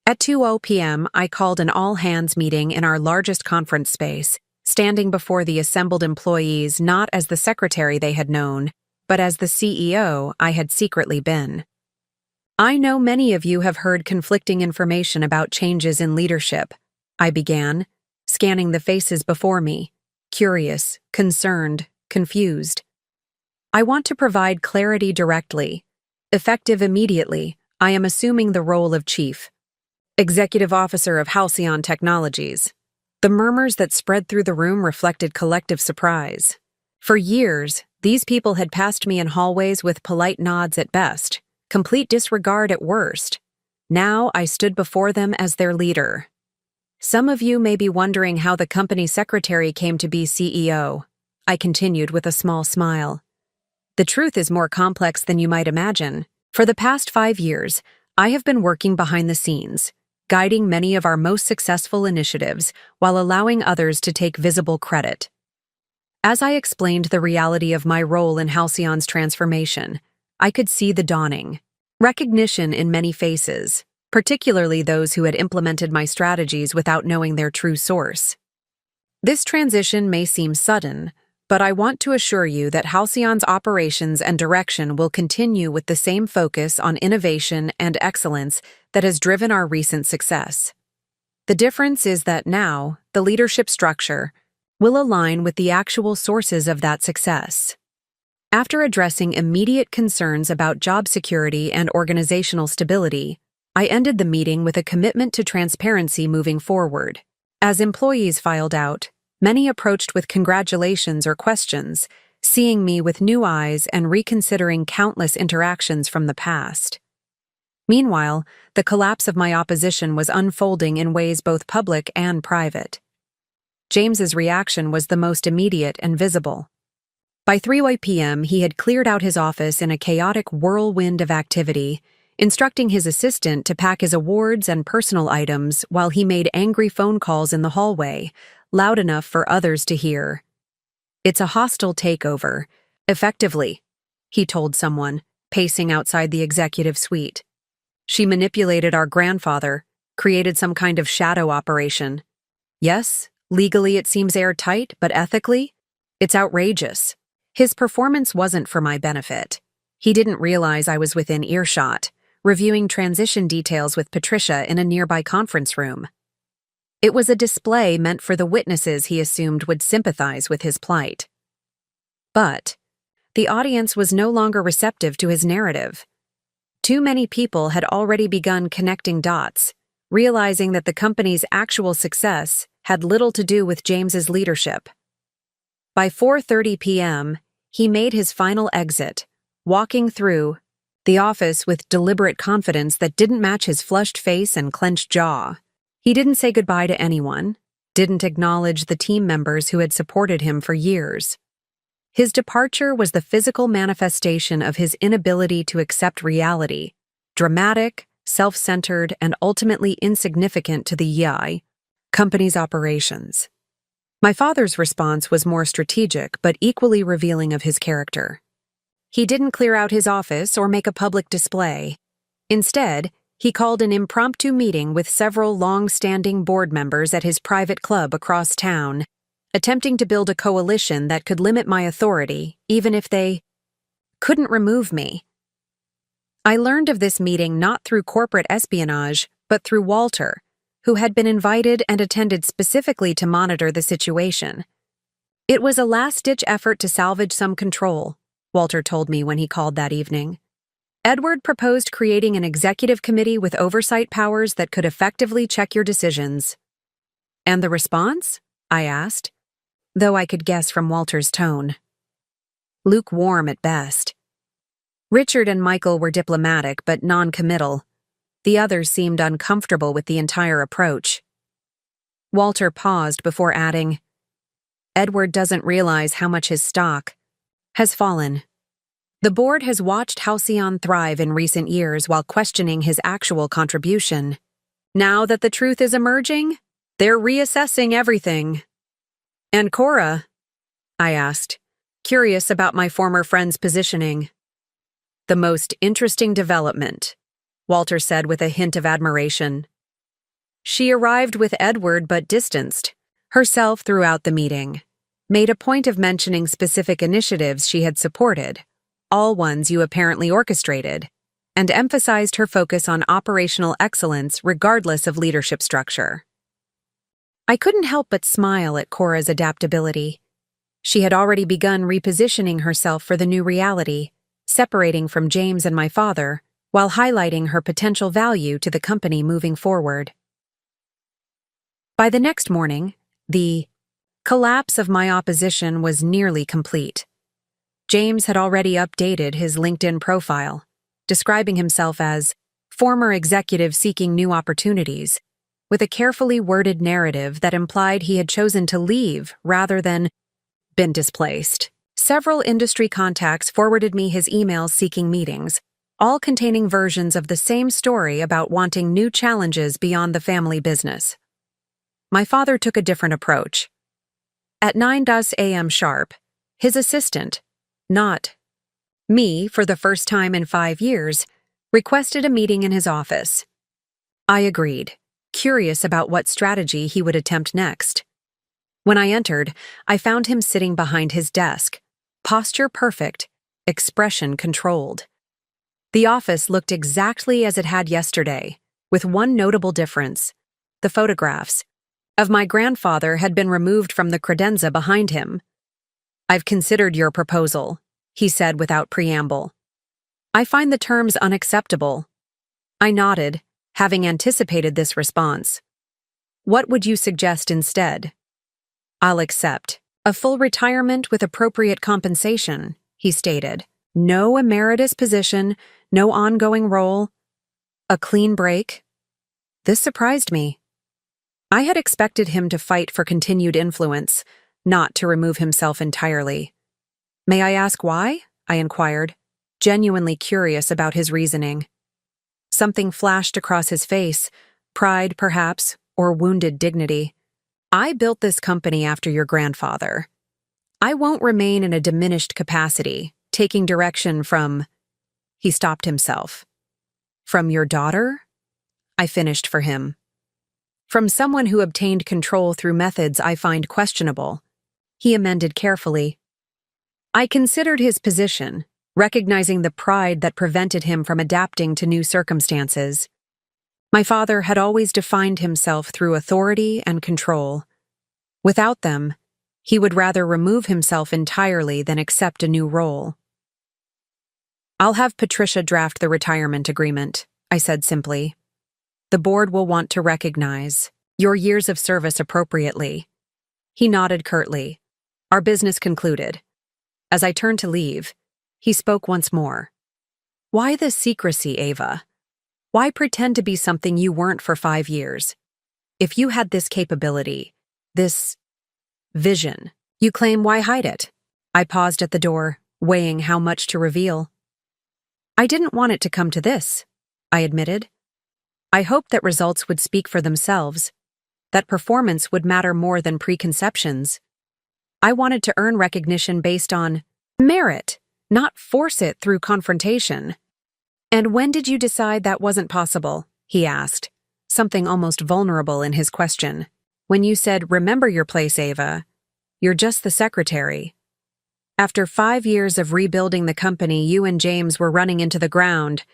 At 2:00 p.m., I called an all-hands meeting in our largest conference space, standing before the assembled employees not as the secretary they had known, but as the CEO I had secretly been. I know many of you have heard conflicting information about changes in leadership, I began, scanning the faces before me, curious, concerned, confused. I want to provide clarity directly. Effective immediately, I am assuming the role of chief. executive officer of Halcyon Technologies. The murmurs that spread through the room reflected collective surprise. For years, these people had passed me in hallways with polite nods at best, complete disregard at worst. Now I stood before them as their leader. Some of you may be wondering how the company secretary came to be CEO. I continued with a small smile. The truth is more complex than you might imagine. For the past 5 years, I have been working behind the scenes, guiding many of our most successful initiatives while allowing others to take visible credit. As I explained the reality of my role in Halcyon's transformation, I could see the dawning recognition in many faces, particularly those who had implemented my strategies without knowing their true source. This transition may seem sudden, but I want to assure you that Halcyon's operations and direction will continue with the same focus on innovation and excellence that has driven our recent success. The difference is that now, the leadership structure will align with the actual sources of that success. After addressing immediate concerns about job security and organizational stability, I ended the meeting with a commitment to transparency moving forward. As employees filed out, many approached with congratulations or questions, seeing me with new eyes and reconsidering countless interactions from the past. Meanwhile, the collapse of my opposition was unfolding in ways both public and private. James's reaction was the most immediate and visible. By 3 p.m., he had cleared out his office in a chaotic whirlwind of activity, instructing his assistant to pack his awards and personal items while he made angry phone calls in the hallway, loud enough for others to hear. "It's a hostile takeover, effectively," he told someone, pacing outside the executive suite. "She manipulated our grandfather, created some kind of shadow operation. Yes, legally it seems airtight, but ethically, it's outrageous. His performance wasn't for my benefit. He didn't realize I was within earshot, reviewing transition details with Patricia in a nearby conference room. It was a display meant for the witnesses he assumed would sympathize with his plight. But the audience was no longer receptive to his narrative. Too many people had already begun connecting dots, realizing that the company's actual success had little to do with James's leadership. By 4:30 p.m., he made his final exit, walking through the office with deliberate confidence that didn't match his flushed face and clenched jaw. He didn't say goodbye to anyone, didn't acknowledge the team members who had supported him for years. His departure was the physical manifestation of his inability to accept reality, dramatic, self-centered, and ultimately insignificant to the YI company's operations. My father's response was more strategic but equally revealing of his character. He didn't clear out his office or make a public display. Instead, he called an impromptu meeting with several long-standing board members at his private club across town, attempting to build a coalition that could limit my authority, even if they couldn't remove me. I learned of this meeting not through corporate espionage, but through Walter, who had been invited and attended specifically to monitor the situation. It was a last-ditch effort to salvage some control, Walter told me when he called that evening. Edward proposed creating an executive committee with oversight powers that could effectively check your decisions. "And the response?" I asked, though I could guess from Walter's tone. "Lukewarm at best." Richard and Michael were diplomatic but non-committal. The others seemed uncomfortable with the entire approach. Walter paused before adding, "Edward doesn't realize how much his stock has fallen. The board has watched Halcyon thrive in recent years while questioning his actual contribution. Now that the truth is emerging, they're reassessing everything." "And Cora?" I asked, curious about my former friend's positioning. "The most interesting development," Walter said with a hint of admiration. "She arrived with Edward but distanced herself throughout the meeting, made a point of mentioning specific initiatives she had supported, all ones you apparently orchestrated, and emphasized her focus on operational excellence regardless of leadership structure." I couldn't help but smile at Cora's adaptability. She had already begun repositioning herself for the new reality, separating from James and my father, while highlighting her potential value to the company moving forward. By the next morning, the collapse of my opposition was nearly complete. James had already updated his LinkedIn profile, describing himself as former executive seeking new opportunities, with a carefully worded narrative that implied he had chosen to leave rather than been displaced. Several industry contacts forwarded me his emails seeking meetings, all containing versions of the same story about wanting new challenges beyond the family business. My father took a different approach. At 9 a.m. sharp, his assistant, not me for the first time in 5 years, requested a meeting in his office. I agreed, curious about what strategy he would attempt next. When I entered, I found him sitting behind his desk, posture perfect, expression controlled. The office looked exactly as it had yesterday, with one notable difference. The photographs of my grandfather had been removed from the credenza behind him. "I've considered your proposal," he said without preamble. "I find the terms unacceptable." I nodded, having anticipated this response. "What would you suggest instead?" "I'll accept a full retirement with appropriate compensation," he stated. "No emeritus position, no ongoing role, a clean break." This surprised me. I had expected him to fight for continued influence, not to remove himself entirely. "May I ask why?" I inquired, genuinely curious about his reasoning. Something flashed across his face, pride perhaps, or wounded dignity. "I built this company after your grandfather. I won't remain in a diminished capacity, taking direction from—" He stopped himself. "From your daughter?" I finished for him. "From someone who obtained control through methods I find questionable," he amended carefully. I considered his position, recognizing the pride that prevented him from adapting to new circumstances. My father had always defined himself through authority and control. Without them, he would rather remove himself entirely than accept a new role. "I'll have Patricia draft the retirement agreement," I said simply. "The board will want to recognize your years of service appropriately." He nodded curtly. Our business concluded. As I turned to leave, he spoke once more. "Why the secrecy, Ava? Why pretend to be something you weren't for 5 years? If you had this capability, this vision you claim, why hide it?" I paused at the door, weighing how much to reveal. "I didn't want it to come to this," I admitted. "I hoped that results would speak for themselves, that performance would matter more than preconceptions. I wanted to earn recognition based on merit, not force it through confrontation." "And when did you decide that wasn't possible?" he asked, something almost vulnerable in his question. "When you said, 'Remember your place, Ava. You're just the secretary.' After 5 years of rebuilding the company you and James were running into the ground,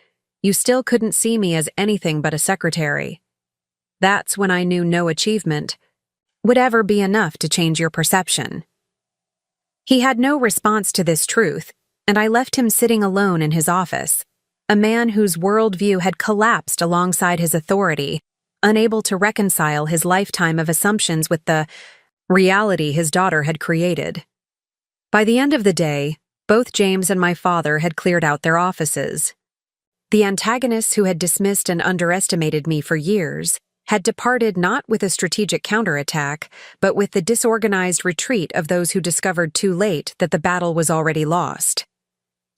you still couldn't see me as anything but a secretary. That's when I knew no achievement would ever be enough to change your perception." He had no response to this truth, and I left him sitting alone in his office, a man whose worldview had collapsed alongside his authority, unable to reconcile his lifetime of assumptions with the reality his daughter had created. By the end of the day, both James and my father had cleared out their offices. The antagonists who had dismissed and underestimated me for years had departed not with a strategic counterattack, but with the disorganized retreat of those who discovered too late that the battle was already lost.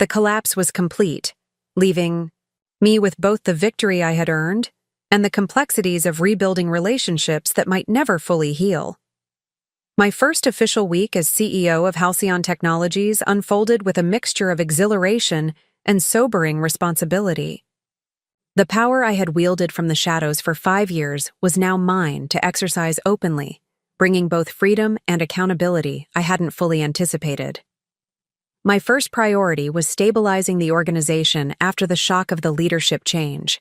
The collapse was complete, leaving me with both the victory I had earned and the complexities of rebuilding relationships that might never fully heal. My first official week as CEO of Halcyon Technologies unfolded with a mixture of exhilaration and sobering responsibility. The power I had wielded from the shadows for 5 years was now mine to exercise openly, bringing both freedom and accountability I hadn't fully anticipated. My first priority was stabilizing the organization after the shock of the leadership change.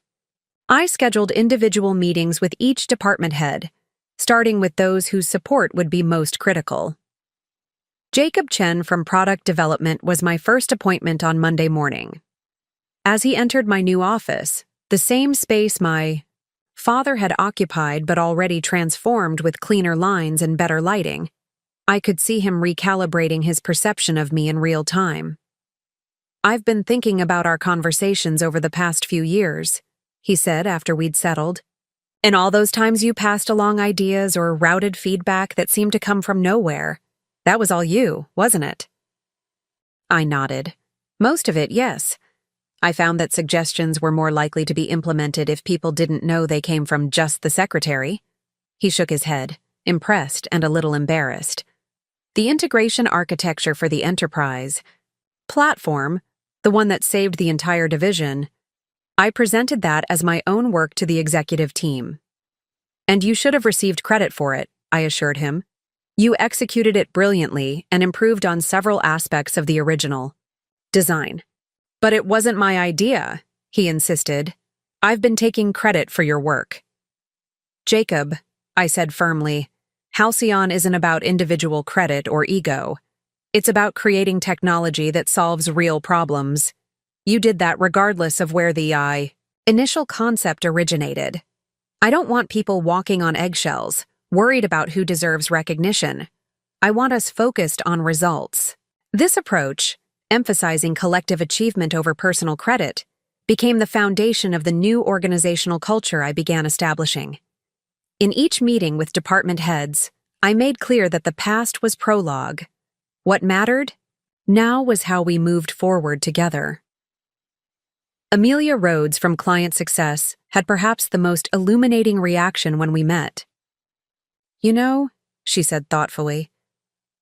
I scheduled individual meetings with each department head, starting with those whose support would be most critical. Jacob Chen from Product Development was my first appointment on Monday morning. As he entered my new office, the same space my father had occupied but already transformed with cleaner lines and better lighting, I could see him recalibrating his perception of me in real time. "I've been thinking about our conversations over the past few years," he said after we'd settled. "And all those times you passed along ideas or routed feedback that seemed to come from nowhere. That was all you, wasn't it?" I nodded. "Most of it, yes. I found that suggestions were more likely to be implemented if people didn't know they came from just the secretary." He shook his head, impressed and a little embarrassed. "The integration architecture for the enterprise platform, the one that saved the entire division, I presented that as my own work to the executive team. And you should have received credit for it," I assured him. "You executed it brilliantly and improved on several aspects of the original design." "But it wasn't my idea," he insisted. "I've been taking credit for your work." "Jacob," I said firmly, "Halcyon isn't about individual credit or ego. It's about creating technology that solves real problems. You did that regardless of where the initial concept originated. I don't want people walking on eggshells, worried about who deserves recognition. I want us focused on results." This approach, emphasizing collective achievement over personal credit, became the foundation of the new organizational culture I began establishing. In each meeting with department heads, I made clear that the past was prologue. What mattered now was how we moved forward together. Amelia Rhodes from Client Success had perhaps the most illuminating reaction when we met. "You know," she said thoughtfully,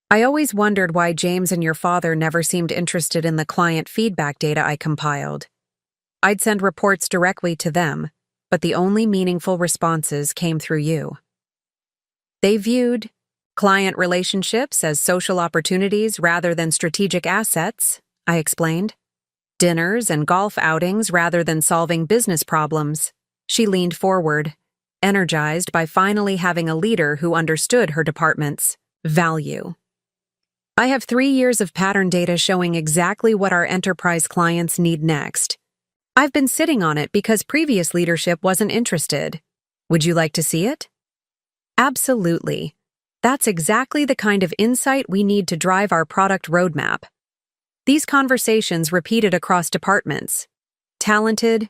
"I always wondered why James and your father never seemed interested in the client feedback data I compiled. I'd send reports directly to them, but the only meaningful responses came through you." They viewed client relationships as social opportunities rather than strategic assets, I explained. Dinners and golf outings rather than solving business problems. She leaned forward, energized by finally having a leader who understood her department's value. "I have 3 years of pattern data showing exactly what our enterprise clients need next. I've been sitting on it because previous leadership wasn't interested. Would you like to see it?" "Absolutely. That's exactly the kind of insight we need to drive our product roadmap." These conversations repeated across departments. Talented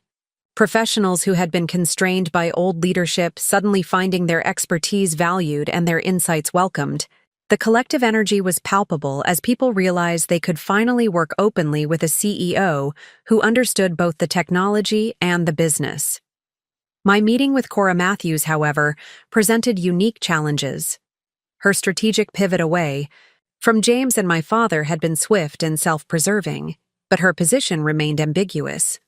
professionals who had been constrained by old leadership suddenly finding their expertise valued and their insights welcomed. The collective energy was palpable as people realized they could finally work openly with a CEO who understood both the technology and the business. My meeting with Cora Matthews, however, presented unique challenges. Her strategic pivot away from James and my father had been swift and self-preserving, but her position remained ambiguous.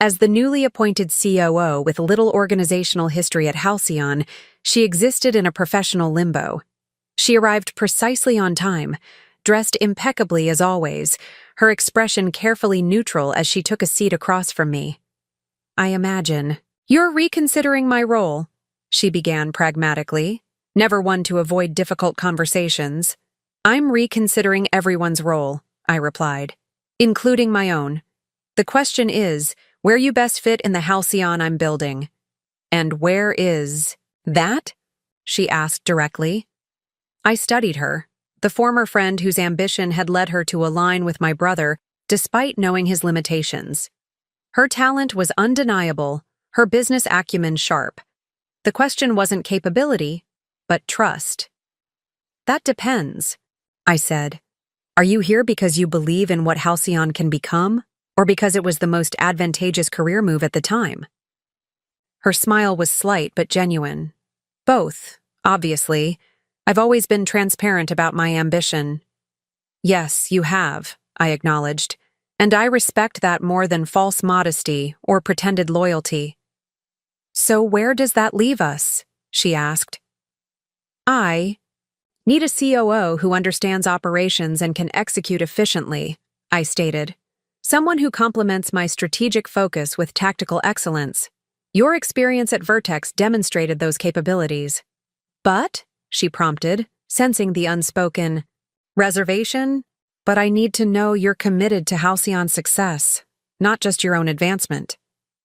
As the newly appointed COO with little organizational history at Halcyon, she existed in a professional limbo. She arrived precisely on time, dressed impeccably as always, her expression carefully neutral as she took a seat across from me. "I imagine you're reconsidering my role," she began pragmatically, never one to avoid difficult conversations. "I'm reconsidering everyone's role," I replied, "including my own. The question is, where you best fit in the Halcyon I'm building." "And where is that?" she asked directly. I studied her, the former friend whose ambition had led her to align with my brother despite knowing his limitations. Her talent was undeniable, her business acumen sharp. The question wasn't capability, but trust. "That depends," I said. "Are you here because you believe in what Halcyon can become, or because it was the most advantageous career move at the time?" Her smile was slight but genuine. "Both, obviously. I've always been transparent about my ambition." "Yes, you have," I acknowledged, "and I respect that more than false modesty or pretended loyalty." "So where does that leave us?" she asked. "I need a COO who understands operations and can execute efficiently," I stated. "Someone who complements my strategic focus with tactical excellence. Your experience at Vertex demonstrated those capabilities." "But," she prompted, sensing the unspoken reservation, "but I need to know you're committed to Halcyon's success." not just your own advancement.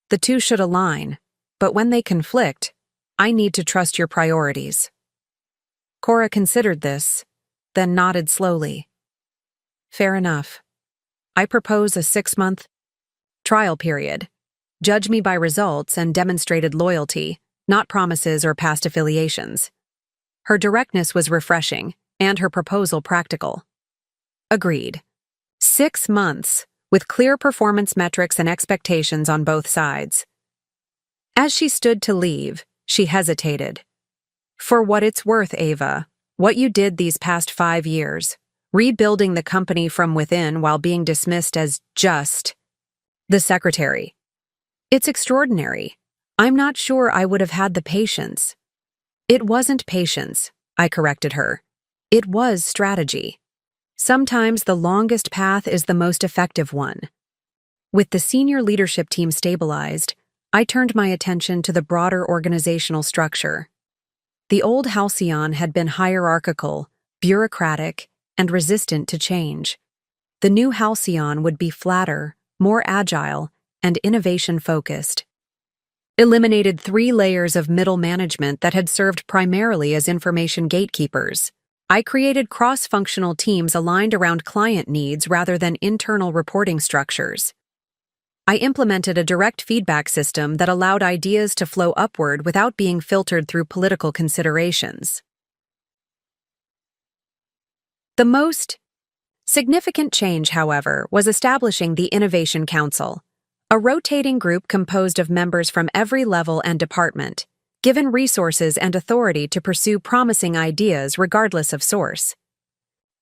The two should align, but when they conflict, I need to trust your priorities. Cora considered this, then nodded slowly. Fair enough. I propose a 6-month trial period. Judge me by results and demonstrated loyalty, not promises or past affiliations. Her directness was refreshing, and her proposal practical. Agreed. 6 months, with clear performance metrics and expectations on both sides. As she stood to leave, she hesitated. For what it's worth, Ava, what you did these past 5 years, rebuilding the company from within while being dismissed as just the secretary. It's extraordinary. I'm not sure I would have had the patience. It wasn't patience, I corrected her. It was strategy. Sometimes the longest path is the most effective one. With the senior leadership team stabilized, I turned my attention to the broader organizational structure. The old Halcyon had been hierarchical, bureaucratic, and resistant to change. The new Halcyon would be flatter, more agile, and innovation-focused. Eliminated 3 layers of middle management that had served primarily as information gatekeepers. I created cross-functional teams aligned around client needs rather than internal reporting structures. I implemented a direct feedback system that allowed ideas to flow upward without being filtered through political considerations. The most significant change, however, was establishing the Innovation Council, a rotating group composed of members from every level and department, given resources and authority to pursue promising ideas regardless of source.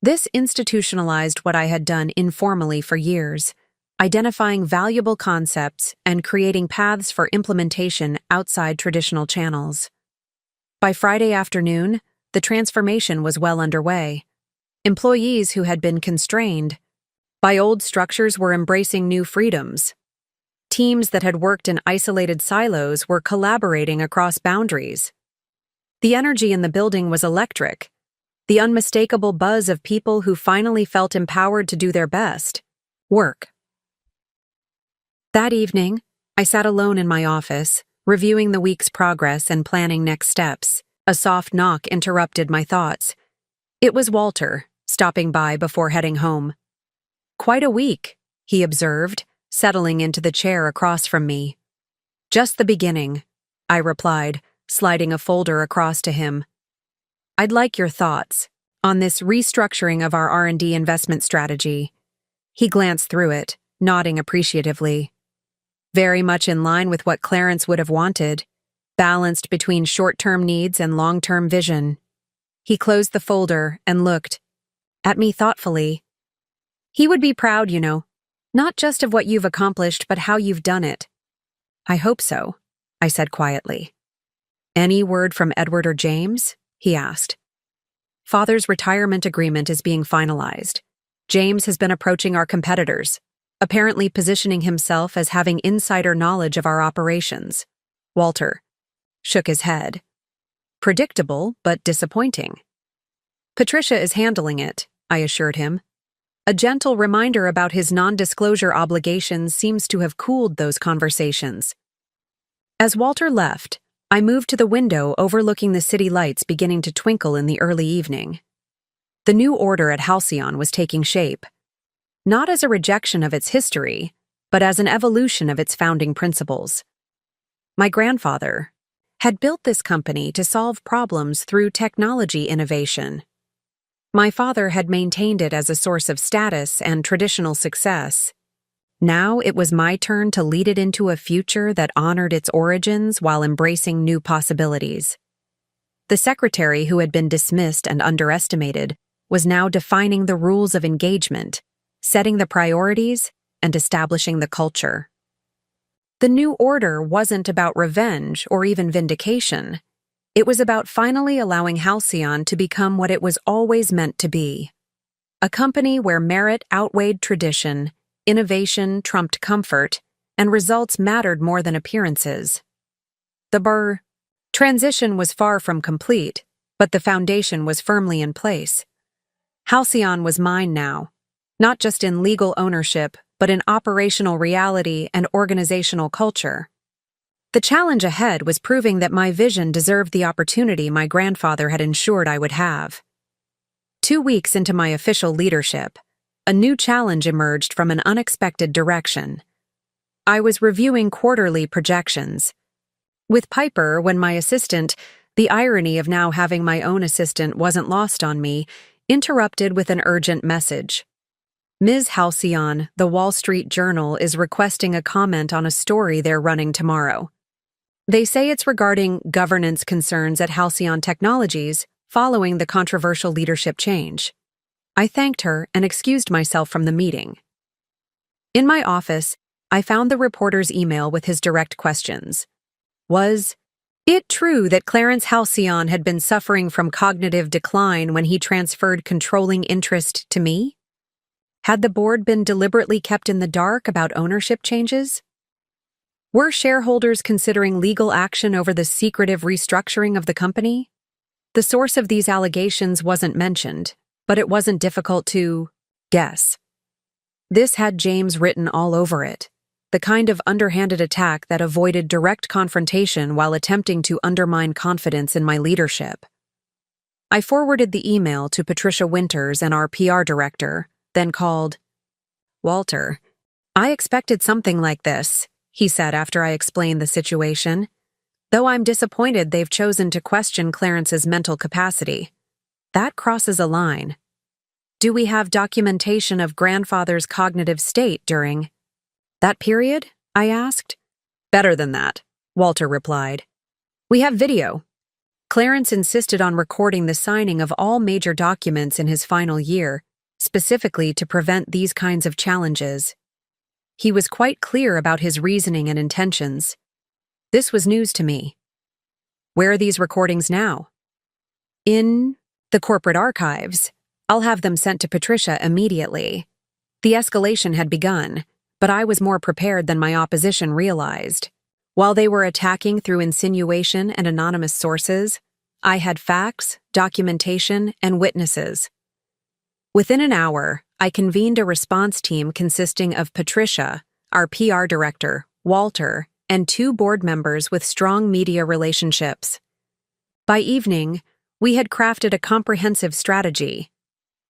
This institutionalized what I had done informally for years, identifying valuable concepts and creating paths for implementation outside traditional channels. By Friday afternoon, the transformation was well underway. Employees who had been constrained by old structures were embracing new freedoms. Teams that had worked in isolated silos were collaborating across boundaries. The energy in the building was electric, the unmistakable buzz of people who finally felt empowered to do their best work. That evening, I sat alone in my office, reviewing the week's progress and planning next steps. A soft knock interrupted my thoughts. It was Walter, stopping by before heading home. "Quite a week," he observed, settling into the chair across from me. "Just the beginning," I replied, sliding a folder across to him. "I'd like your thoughts on this restructuring of our R&D investment strategy." He glanced through it, nodding appreciatively. Very much in line with what Clarence would have wanted, balanced between short-term needs and long-term vision. He closed the folder and looked at me thoughtfully. "He would be proud, you know. Not just of what you've accomplished, but how you've done it." "I hope so," I said quietly. "Any word from Edward or James?" he asked. "Father's retirement agreement is being finalized. James has been approaching our competitors, apparently positioning himself as having insider knowledge of our operations." Walter shook his head. "Predictable, but disappointing." "Patricia is handling it," I assured him. A gentle reminder about his non-disclosure obligations seems to have cooled those conversations. As Walter left, I moved to the window overlooking the city lights beginning to twinkle in the early evening. The new order at Halcyon was taking shape, not as a rejection of its history, but as an evolution of its founding principles. My grandfather had built this company to solve problems through technology innovation. My father had maintained it as a source of status and traditional success. Now it was my turn to lead it into a future that honored its origins while embracing new possibilities. The secretary who had been dismissed and underestimated was now defining the rules of engagement, setting the priorities, and establishing the culture. The new order wasn't about revenge or even vindication. It was about finally allowing Halcyon to become what it was always meant to be. A company where merit outweighed tradition, innovation trumped comfort, and results mattered more than appearances. The transition was far from complete, but the foundation was firmly in place. Halcyon was mine now, not just in legal ownership, but in operational reality and organizational culture. The challenge ahead was proving that my vision deserved the opportunity my grandfather had ensured I would have. 2 weeks into my official leadership, a new challenge emerged from an unexpected direction. I was reviewing quarterly projections. With Piper, when my assistant, the irony of now having my own assistant wasn't lost on me, interrupted with an urgent message. Ms. Halcyon, the Wall Street Journal, is requesting a comment on a story they're running tomorrow. They say it's regarding governance concerns at Halcyon Technologies following the controversial leadership change. I thanked her and excused myself from the meeting. In my office, I found the reporter's email with his direct questions. Was it true that Clarence Halcyon had been suffering from cognitive decline when he transferred controlling interest to me? Had the board been deliberately kept in the dark about ownership changes? Were shareholders considering legal action over the secretive restructuring of the company? The source of these allegations wasn't mentioned, but it wasn't difficult to guess. This had James written all over it, the kind of underhanded attack that avoided direct confrontation while attempting to undermine confidence in my leadership. I forwarded the email to Patricia Winters and our PR director, then called. "Walter, I expected something like this," he said after I explained the situation. "Though I'm disappointed they've chosen to question Clarence's mental capacity. That crosses a line. Do we have documentation of grandfather's cognitive state during that period?" I asked. "Better than that," Walter replied. "We have video." Clarence insisted on recording the signing of all major documents in his final year, specifically to prevent these kinds of challenges. He was quite clear about his reasoning and intentions. This was news to me. "Where are these recordings now?" "In the corporate archives. I'll have them sent to Patricia immediately." The escalation had begun, but I was more prepared than my opposition realized. While they were attacking through insinuation and anonymous sources, I had facts, documentation, and witnesses. Within an hour, I convened a response team consisting of Patricia, our PR director, Walter, and 2 board members with strong media relationships. By evening, we had crafted a comprehensive strategy.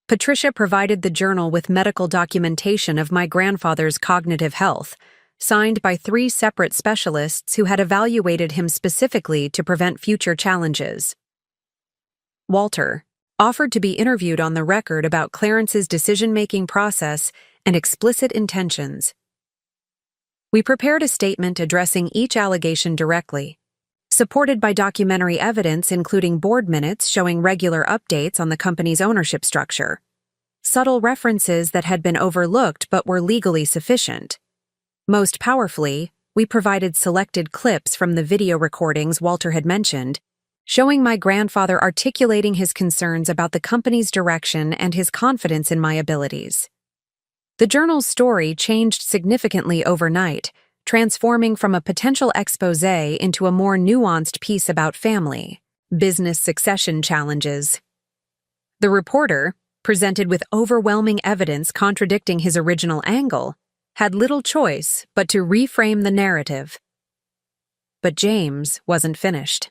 Patricia provided the journal with medical documentation of my grandfather's cognitive health, signed by 3 separate specialists who had evaluated him specifically to prevent future challenges. Walter offered to be interviewed on the record about Clarence's decision-making process and explicit intentions. We prepared a statement addressing each allegation directly, supported by documentary evidence including board minutes showing regular updates on the company's ownership structure, subtle references that had been overlooked but were legally sufficient. Most powerfully, we provided selected clips from the video recordings Walter had mentioned, showing my grandfather articulating his concerns about the company's direction and his confidence in my abilities. The journal's story changed significantly overnight, transforming from a potential exposé into a more nuanced piece about family, business succession challenges. The reporter, presented with overwhelming evidence contradicting his original angle, had little choice but to reframe the narrative. But James wasn't finished.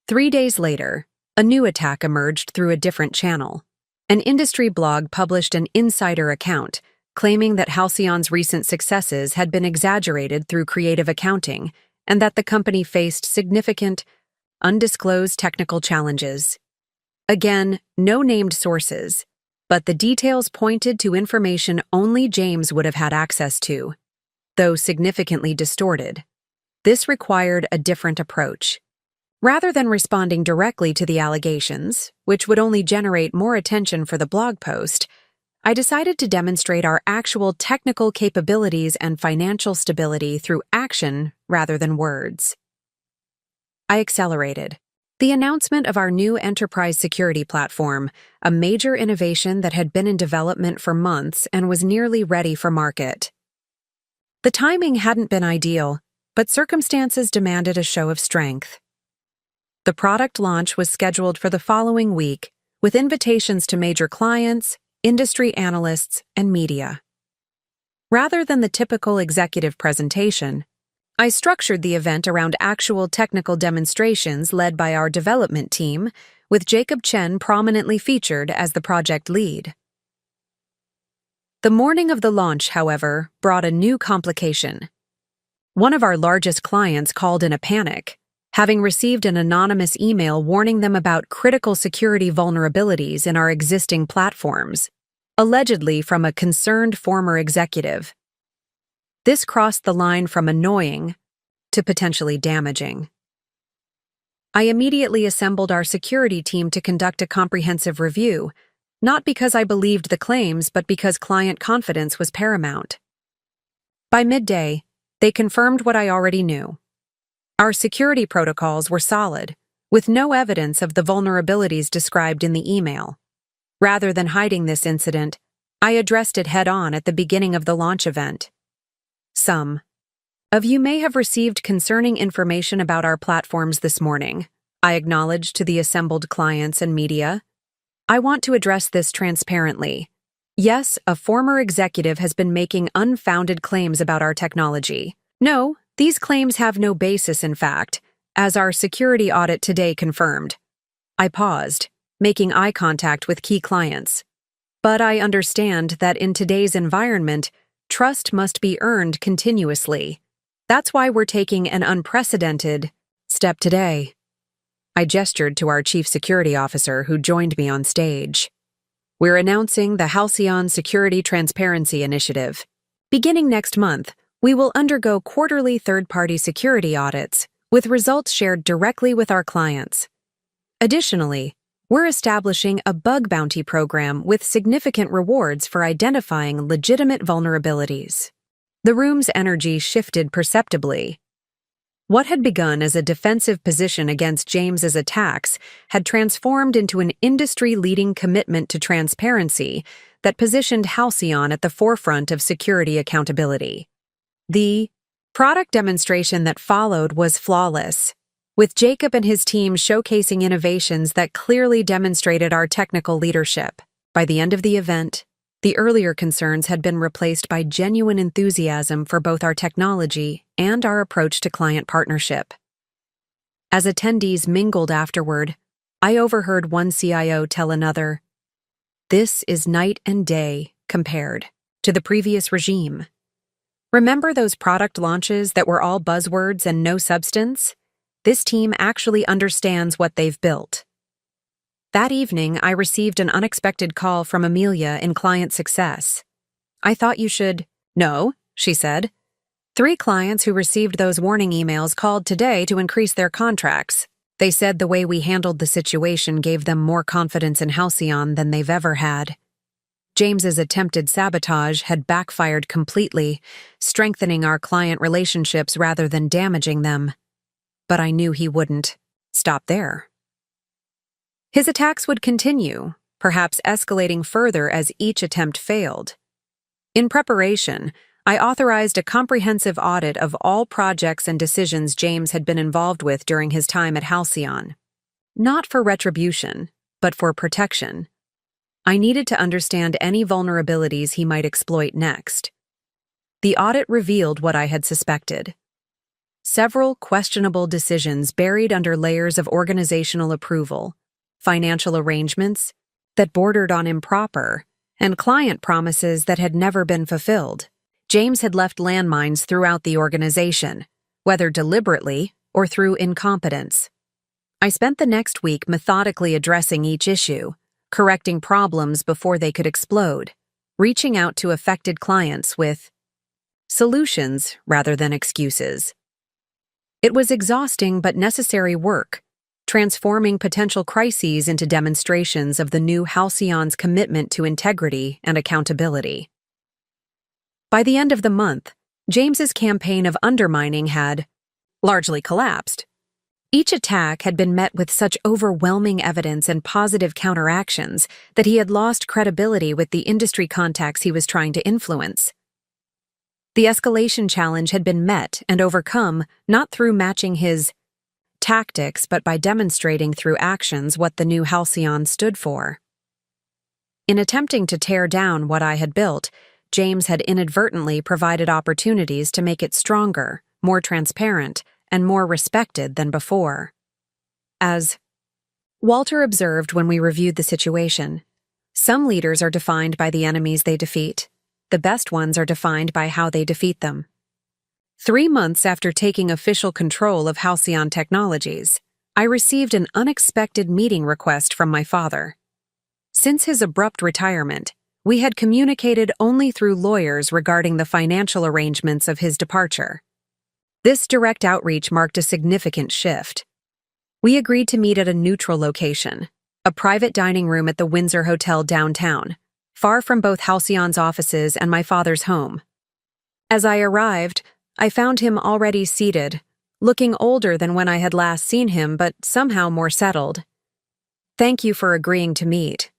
3 days later, a new attack emerged through a different channel. An industry blog published an insider account, claiming that Halcyon's recent successes had been exaggerated through creative accounting and that the company faced significant, undisclosed technical challenges. Again, no named sources, but the details pointed to information only James would have had access to, though significantly distorted. This required a different approach. Rather than responding directly to the allegations, which would only generate more attention for the blog post, I decided to demonstrate our actual technical capabilities and financial stability through action rather than words. I accelerated. The announcement of our new enterprise security platform, a major innovation that had been in development for months and was nearly ready for market. The timing hadn't been ideal, but circumstances demanded a show of strength. The product launch was scheduled for the following week, with invitations to major clients, industry analysts, and media. Rather than the typical executive presentation, I structured the event around actual technical demonstrations led by our development team, with Jacob Chen prominently featured as the project lead. The morning of the launch, however, brought a new complication. One of our largest clients called in a panic, having received an anonymous email warning them about critical security vulnerabilities in our existing platforms, allegedly from a concerned former executive. This crossed the line from annoying to potentially damaging. I immediately assembled our security team to conduct a comprehensive review, not because I believed the claims, but because client confidence was paramount. By midday, they confirmed what I already knew. Our security protocols were solid, with no evidence of the vulnerabilities described in the email. Rather than hiding this incident, I addressed it head-on at the beginning of the launch event. Some of you may have received concerning information about our platforms this morning, I acknowledged to the assembled clients and media. I want to address this transparently. Yes, a former executive has been making unfounded claims about our technology. No, these claims have no basis in fact, as our security audit today confirmed. I paused, making eye contact with key clients. But I understand that in today's environment, trust must be earned continuously. That's why we're taking an unprecedented step today. I gestured to our chief security officer who joined me on stage. We're announcing the Halcyon Security Transparency Initiative. Beginning next month, we will undergo quarterly third-party security audits, with results shared directly with our clients. Additionally, we're establishing a bug bounty program with significant rewards for identifying legitimate vulnerabilities. The room's energy shifted perceptibly. What had begun as a defensive position against James's attacks had transformed into an industry-leading commitment to transparency that positioned Halcyon at the forefront of security accountability. The product demonstration that followed was flawless, with Jacob and his team showcasing innovations that clearly demonstrated our technical leadership. By the end of the event, the earlier concerns had been replaced by genuine enthusiasm for both our technology and our approach to client partnership. As attendees mingled afterward, I overheard one CIO tell another, "This is night and day compared to the previous regime. Remember those product launches that were all buzzwords and no substance? This team actually understands what they've built." That evening, I received an unexpected call from Amelia in client success. "I thought you should—" "No," she said. 3 clients who received those warning emails called today to increase their contracts. They said the way we handled the situation gave them more confidence in Halcyon than they've ever had. James's attempted sabotage had backfired completely, strengthening our client relationships rather than damaging them. But I knew he wouldn't stop there. His attacks would continue, perhaps escalating further as each attempt failed. In preparation, I authorized a comprehensive audit of all projects and decisions James had been involved with during his time at Halcyon. Not for retribution, but for protection. I needed to understand any vulnerabilities he might exploit next. The audit revealed what I had suspected. Several questionable decisions buried under layers of organizational approval, financial arrangements that bordered on improper, and client promises that had never been fulfilled. James had left landmines throughout the organization, whether deliberately or through incompetence. I spent the next week methodically addressing each issue, correcting problems before they could explode, reaching out to affected clients with solutions rather than excuses. It was exhausting but necessary work, transforming potential crises into demonstrations of the new Halcyon's commitment to integrity and accountability. By the end of the month, James's campaign of undermining had largely collapsed. Each attack had been met with such overwhelming evidence and positive counteractions that he had lost credibility with the industry contacts he was trying to influence. The escalation challenge had been met and overcome not through matching his tactics but by demonstrating through actions what the new Halcyon stood for. In attempting to tear down what I had built, James had inadvertently provided opportunities to make it stronger, more transparent, and more respected than before. As Walter observed when we reviewed the situation, some leaders are defined by the enemies they defeat. The best ones are defined by how they defeat them. 3 months after taking official control of Halcyon Technologies, I received an unexpected meeting request from my father. Since his abrupt retirement, we had communicated only through lawyers regarding the financial arrangements of his departure. This direct outreach marked a significant shift. We agreed to meet at a neutral location, a private dining room at the Windsor Hotel downtown, far from both Halcyon's offices and my father's home. As I arrived, I found him already seated, looking older than when I had last seen him, but somehow more settled. "Thank you for agreeing to meet,"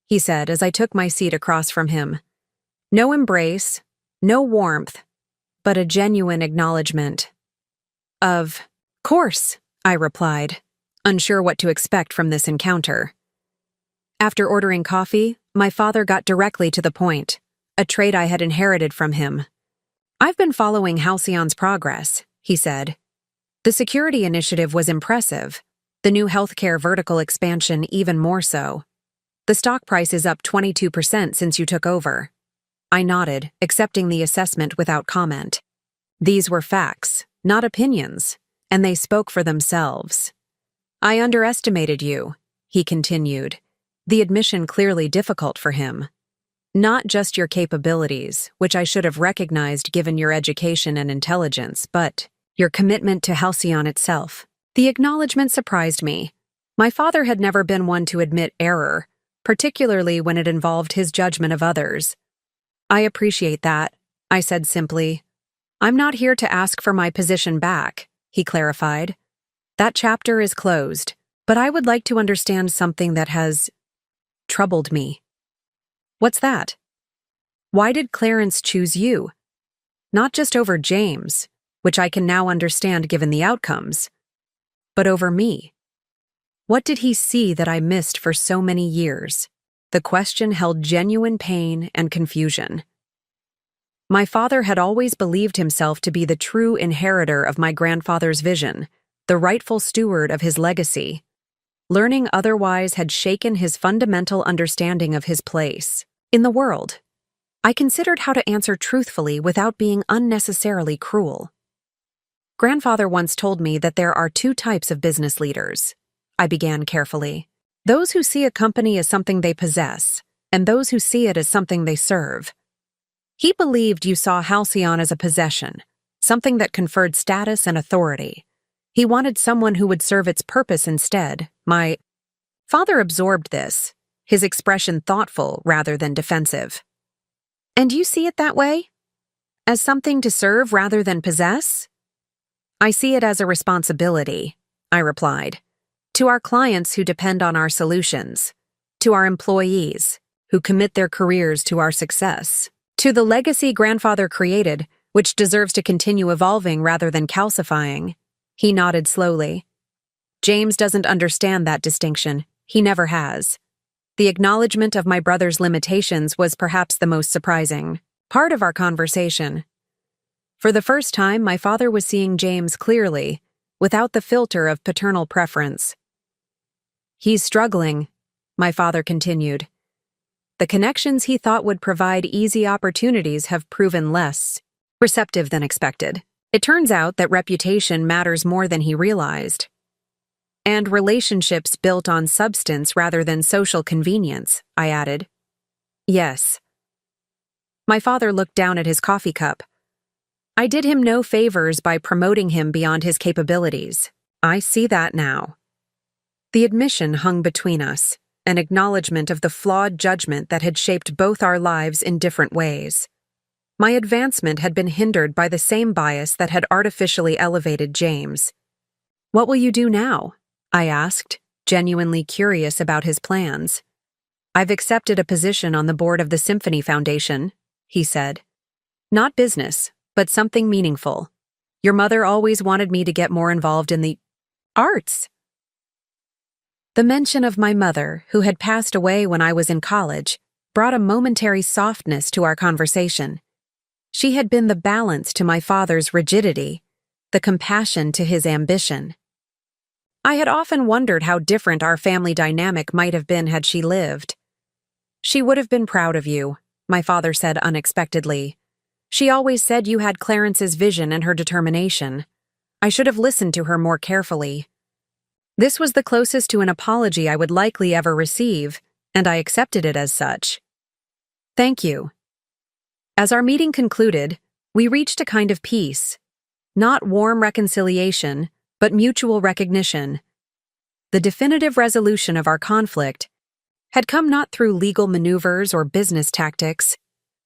he said as I took my seat across from him. No embrace, no warmth, but a genuine acknowledgement. "Of course," I replied, unsure what to expect from this encounter. After ordering coffee, my father got directly to the point, a trait I had inherited from him. "I've been following Halcyon's progress," he said. "The security initiative was impressive, the new healthcare vertical expansion even more so. The stock price is up 22% since you took over." I nodded, accepting the assessment without comment. These were facts, not opinions, and they spoke for themselves. "I underestimated you," he continued, the admission clearly difficult for him. "Not just your capabilities, which I should have recognized given your education and intelligence, but your commitment to Halcyon itself." The acknowledgement surprised me. My father had never been one to admit error, particularly when it involved his judgment of others. "I appreciate that," I said simply. "I'm not here to ask for my position back," he clarified. "That chapter is closed, but I would like to understand something that has troubled me." "What's that?" "Why did Clarence choose you? Not just over James, which I can now understand given the outcomes, but over me. What did he see that I missed for so many years?" The question held genuine pain and confusion. My father had always believed himself to be the true inheritor of my grandfather's vision, the rightful steward of his legacy. Learning otherwise had shaken his fundamental understanding of his place in the world. I considered how to answer truthfully without being unnecessarily cruel. "Grandfather once told me that there are 2 types of business leaders," I began carefully. "Those who see a company as something they possess, and those who see it as something they serve. He believed you saw Halcyon as a possession, something that conferred status and authority. He wanted someone who would serve its purpose instead." My father absorbed this, his expression thoughtful rather than defensive. "And you see it that way? As something to serve rather than possess?" "I see it as a responsibility," I replied, "to our clients who depend on our solutions, to our employees who commit their careers to our success, to the legacy grandfather created, which deserves to continue evolving rather than calcifying." He nodded slowly. "James doesn't understand that distinction. He never has." The acknowledgement of my brother's limitations was perhaps the most surprising part of our conversation. For the first time, my father was seeing James clearly, without the filter of paternal preference. "He's struggling," my father continued. "The connections he thought would provide easy opportunities have proven less receptive than expected. It turns out that reputation matters more than he realized. And relationships built on substance rather than social convenience," I added. "Yes." My father looked down at his coffee cup. "I did him no favors by promoting him beyond his capabilities. I see that now." The admission hung between us, an acknowledgement of the flawed judgment that had shaped both our lives in different ways. My advancement had been hindered by the same bias that had artificially elevated James. "What will you do now?" I asked, genuinely curious about his plans. "I've accepted a position on the board of the Symphony Foundation," he said. "Not business, but something meaningful. Your mother always wanted me to get more involved in the arts." The mention of my mother, who had passed away when I was in college, brought a momentary softness to our conversation. She had been the balance to my father's rigidity, the compassion to his ambition. I had often wondered how different our family dynamic might have been had she lived. "She would have been proud of you," my father said unexpectedly. "She always said you had Clarence's vision and her determination. I should have listened to her more carefully." This was the closest to an apology I would likely ever receive, and I accepted it as such. "Thank you." As our meeting concluded, we reached a kind of peace. Not warm reconciliation, but mutual recognition. The definitive resolution of our conflict had come not through legal maneuvers or business tactics,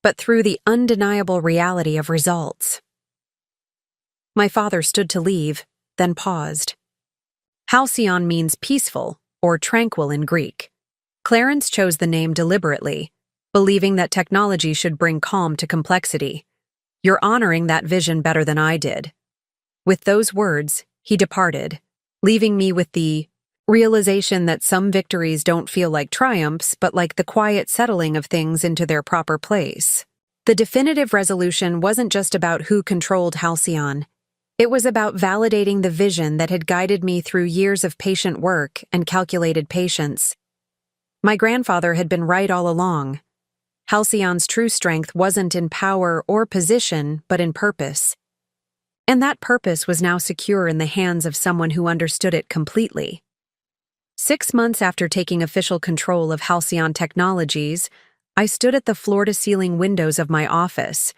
but through the undeniable reality of results. My father stood to leave, then paused. Halcyon means peaceful or tranquil in Greek. Clarence chose the name deliberately, believing that technology should bring calm to complexity. "You're honoring that vision better than I did." With those words, he departed, leaving me with the realization that some victories don't feel like triumphs, but like the quiet settling of things into their proper place. The definitive resolution wasn't just about who controlled Halcyon. It was about validating the vision that had guided me through years of patient work and calculated patience. My grandfather had been right all along. Halcyon's true strength wasn't in power or position, but in purpose. And that purpose was now secure in the hands of someone who understood it completely. 6 months after taking official control of Halcyon Technologies, I stood at the floor-to-ceiling windows of my office,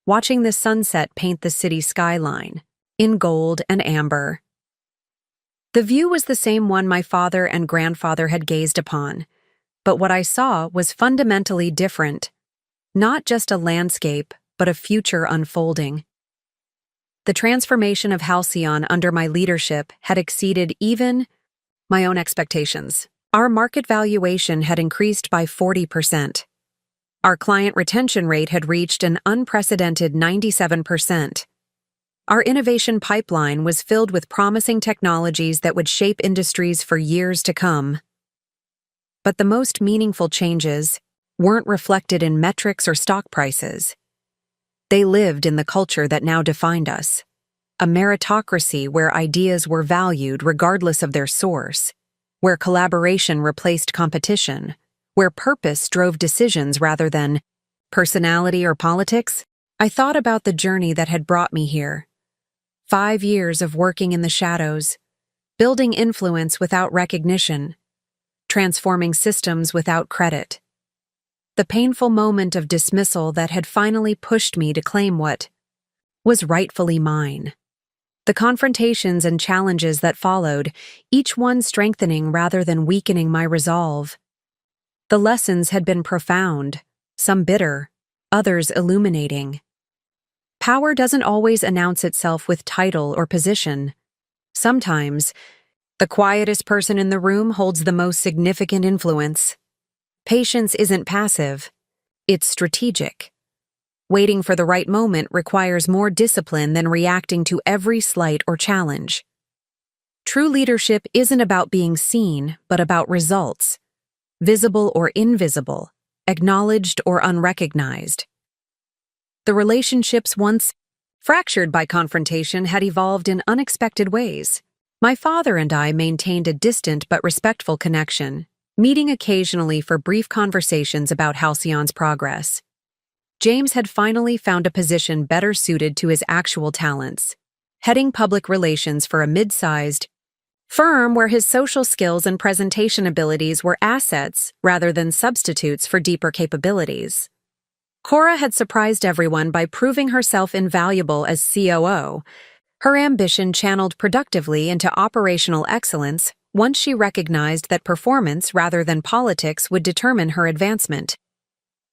watching the sunset paint the city skyline, in gold and amber. The view was the same one my father and grandfather had gazed upon, but what I saw was fundamentally different. Not just a landscape, but a future unfolding. The transformation of Halcyon under my leadership had exceeded even my own expectations. Our market valuation had increased by 40%. Our client retention rate had reached an unprecedented 97%. Our innovation pipeline was filled with promising technologies that would shape industries for years to come. But the most meaningful changes weren't reflected in metrics or stock prices. They lived in the culture that now defined us. A meritocracy where ideas were valued regardless of their source, where collaboration replaced competition, where purpose drove decisions rather than personality or politics. I thought about the journey that had brought me here. 5 years of working in the shadows, building influence without recognition, transforming systems without credit. The painful moment of dismissal that had finally pushed me to claim what was rightfully mine. The confrontations and challenges that followed, each one strengthening rather than weakening my resolve. The lessons had been profound, some bitter, others illuminating. Power doesn't always announce itself with title or position. Sometimes, the quietest person in the room holds the most significant influence. Patience isn't passive, it's strategic. Waiting for the right moment requires more discipline than reacting to every slight or challenge. True leadership isn't about being seen, but about results, visible or invisible, acknowledged or unrecognized. The relationships once fractured by confrontation had evolved in unexpected ways. My father and I maintained a distant but respectful connection, meeting occasionally for brief conversations about Halcyon's progress. James had finally found a position better suited to his actual talents, heading public relations for a mid-sized firm where his social skills and presentation abilities were assets rather than substitutes for deeper capabilities. Cora had surprised everyone by proving herself invaluable as COO, her ambition channeled productively into operational excellence once she recognized that performance rather than politics would determine her advancement.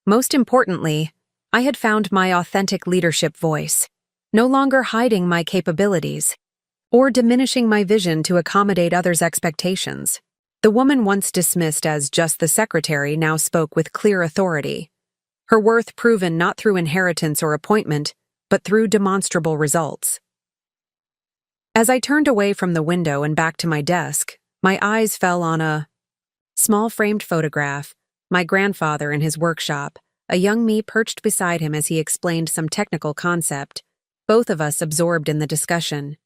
Most importantly, I had found my authentic leadership voice, no longer hiding my capabilities or diminishing my vision to accommodate others' expectations. The woman once dismissed as just the secretary now spoke with clear authority, her worth proven not through inheritance or appointment, but through demonstrable results. As I turned away from the window and back to my desk, my eyes fell on a small framed photograph my grandfather in his workshop, a young me perched beside him as he explained some technical concept, both of us absorbed in the discussion.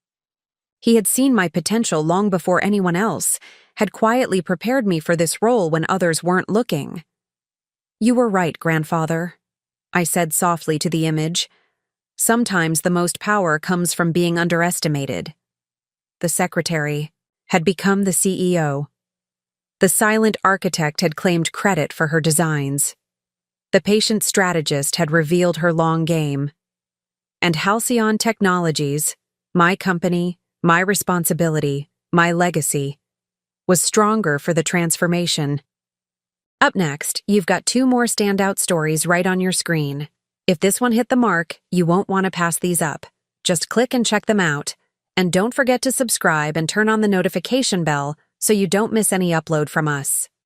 He had seen my potential long before anyone else, had quietly prepared me for this role when others weren't looking. "You were right, grandfather," I said softly to the image. "Sometimes the most power comes from being underestimated." The secretary had become the CEO. The silent architect had claimed credit for her designs. The patient strategist had revealed her long game. And Halcyon Technologies, my company, my responsibility, my legacy, was stronger for the transformation. Up next, you've got 2 more standout stories right on your screen. If this one hit the mark, you won't want to pass these up. Just click and check them out. And don't forget to subscribe and turn on the notification bell so you don't miss any upload from us.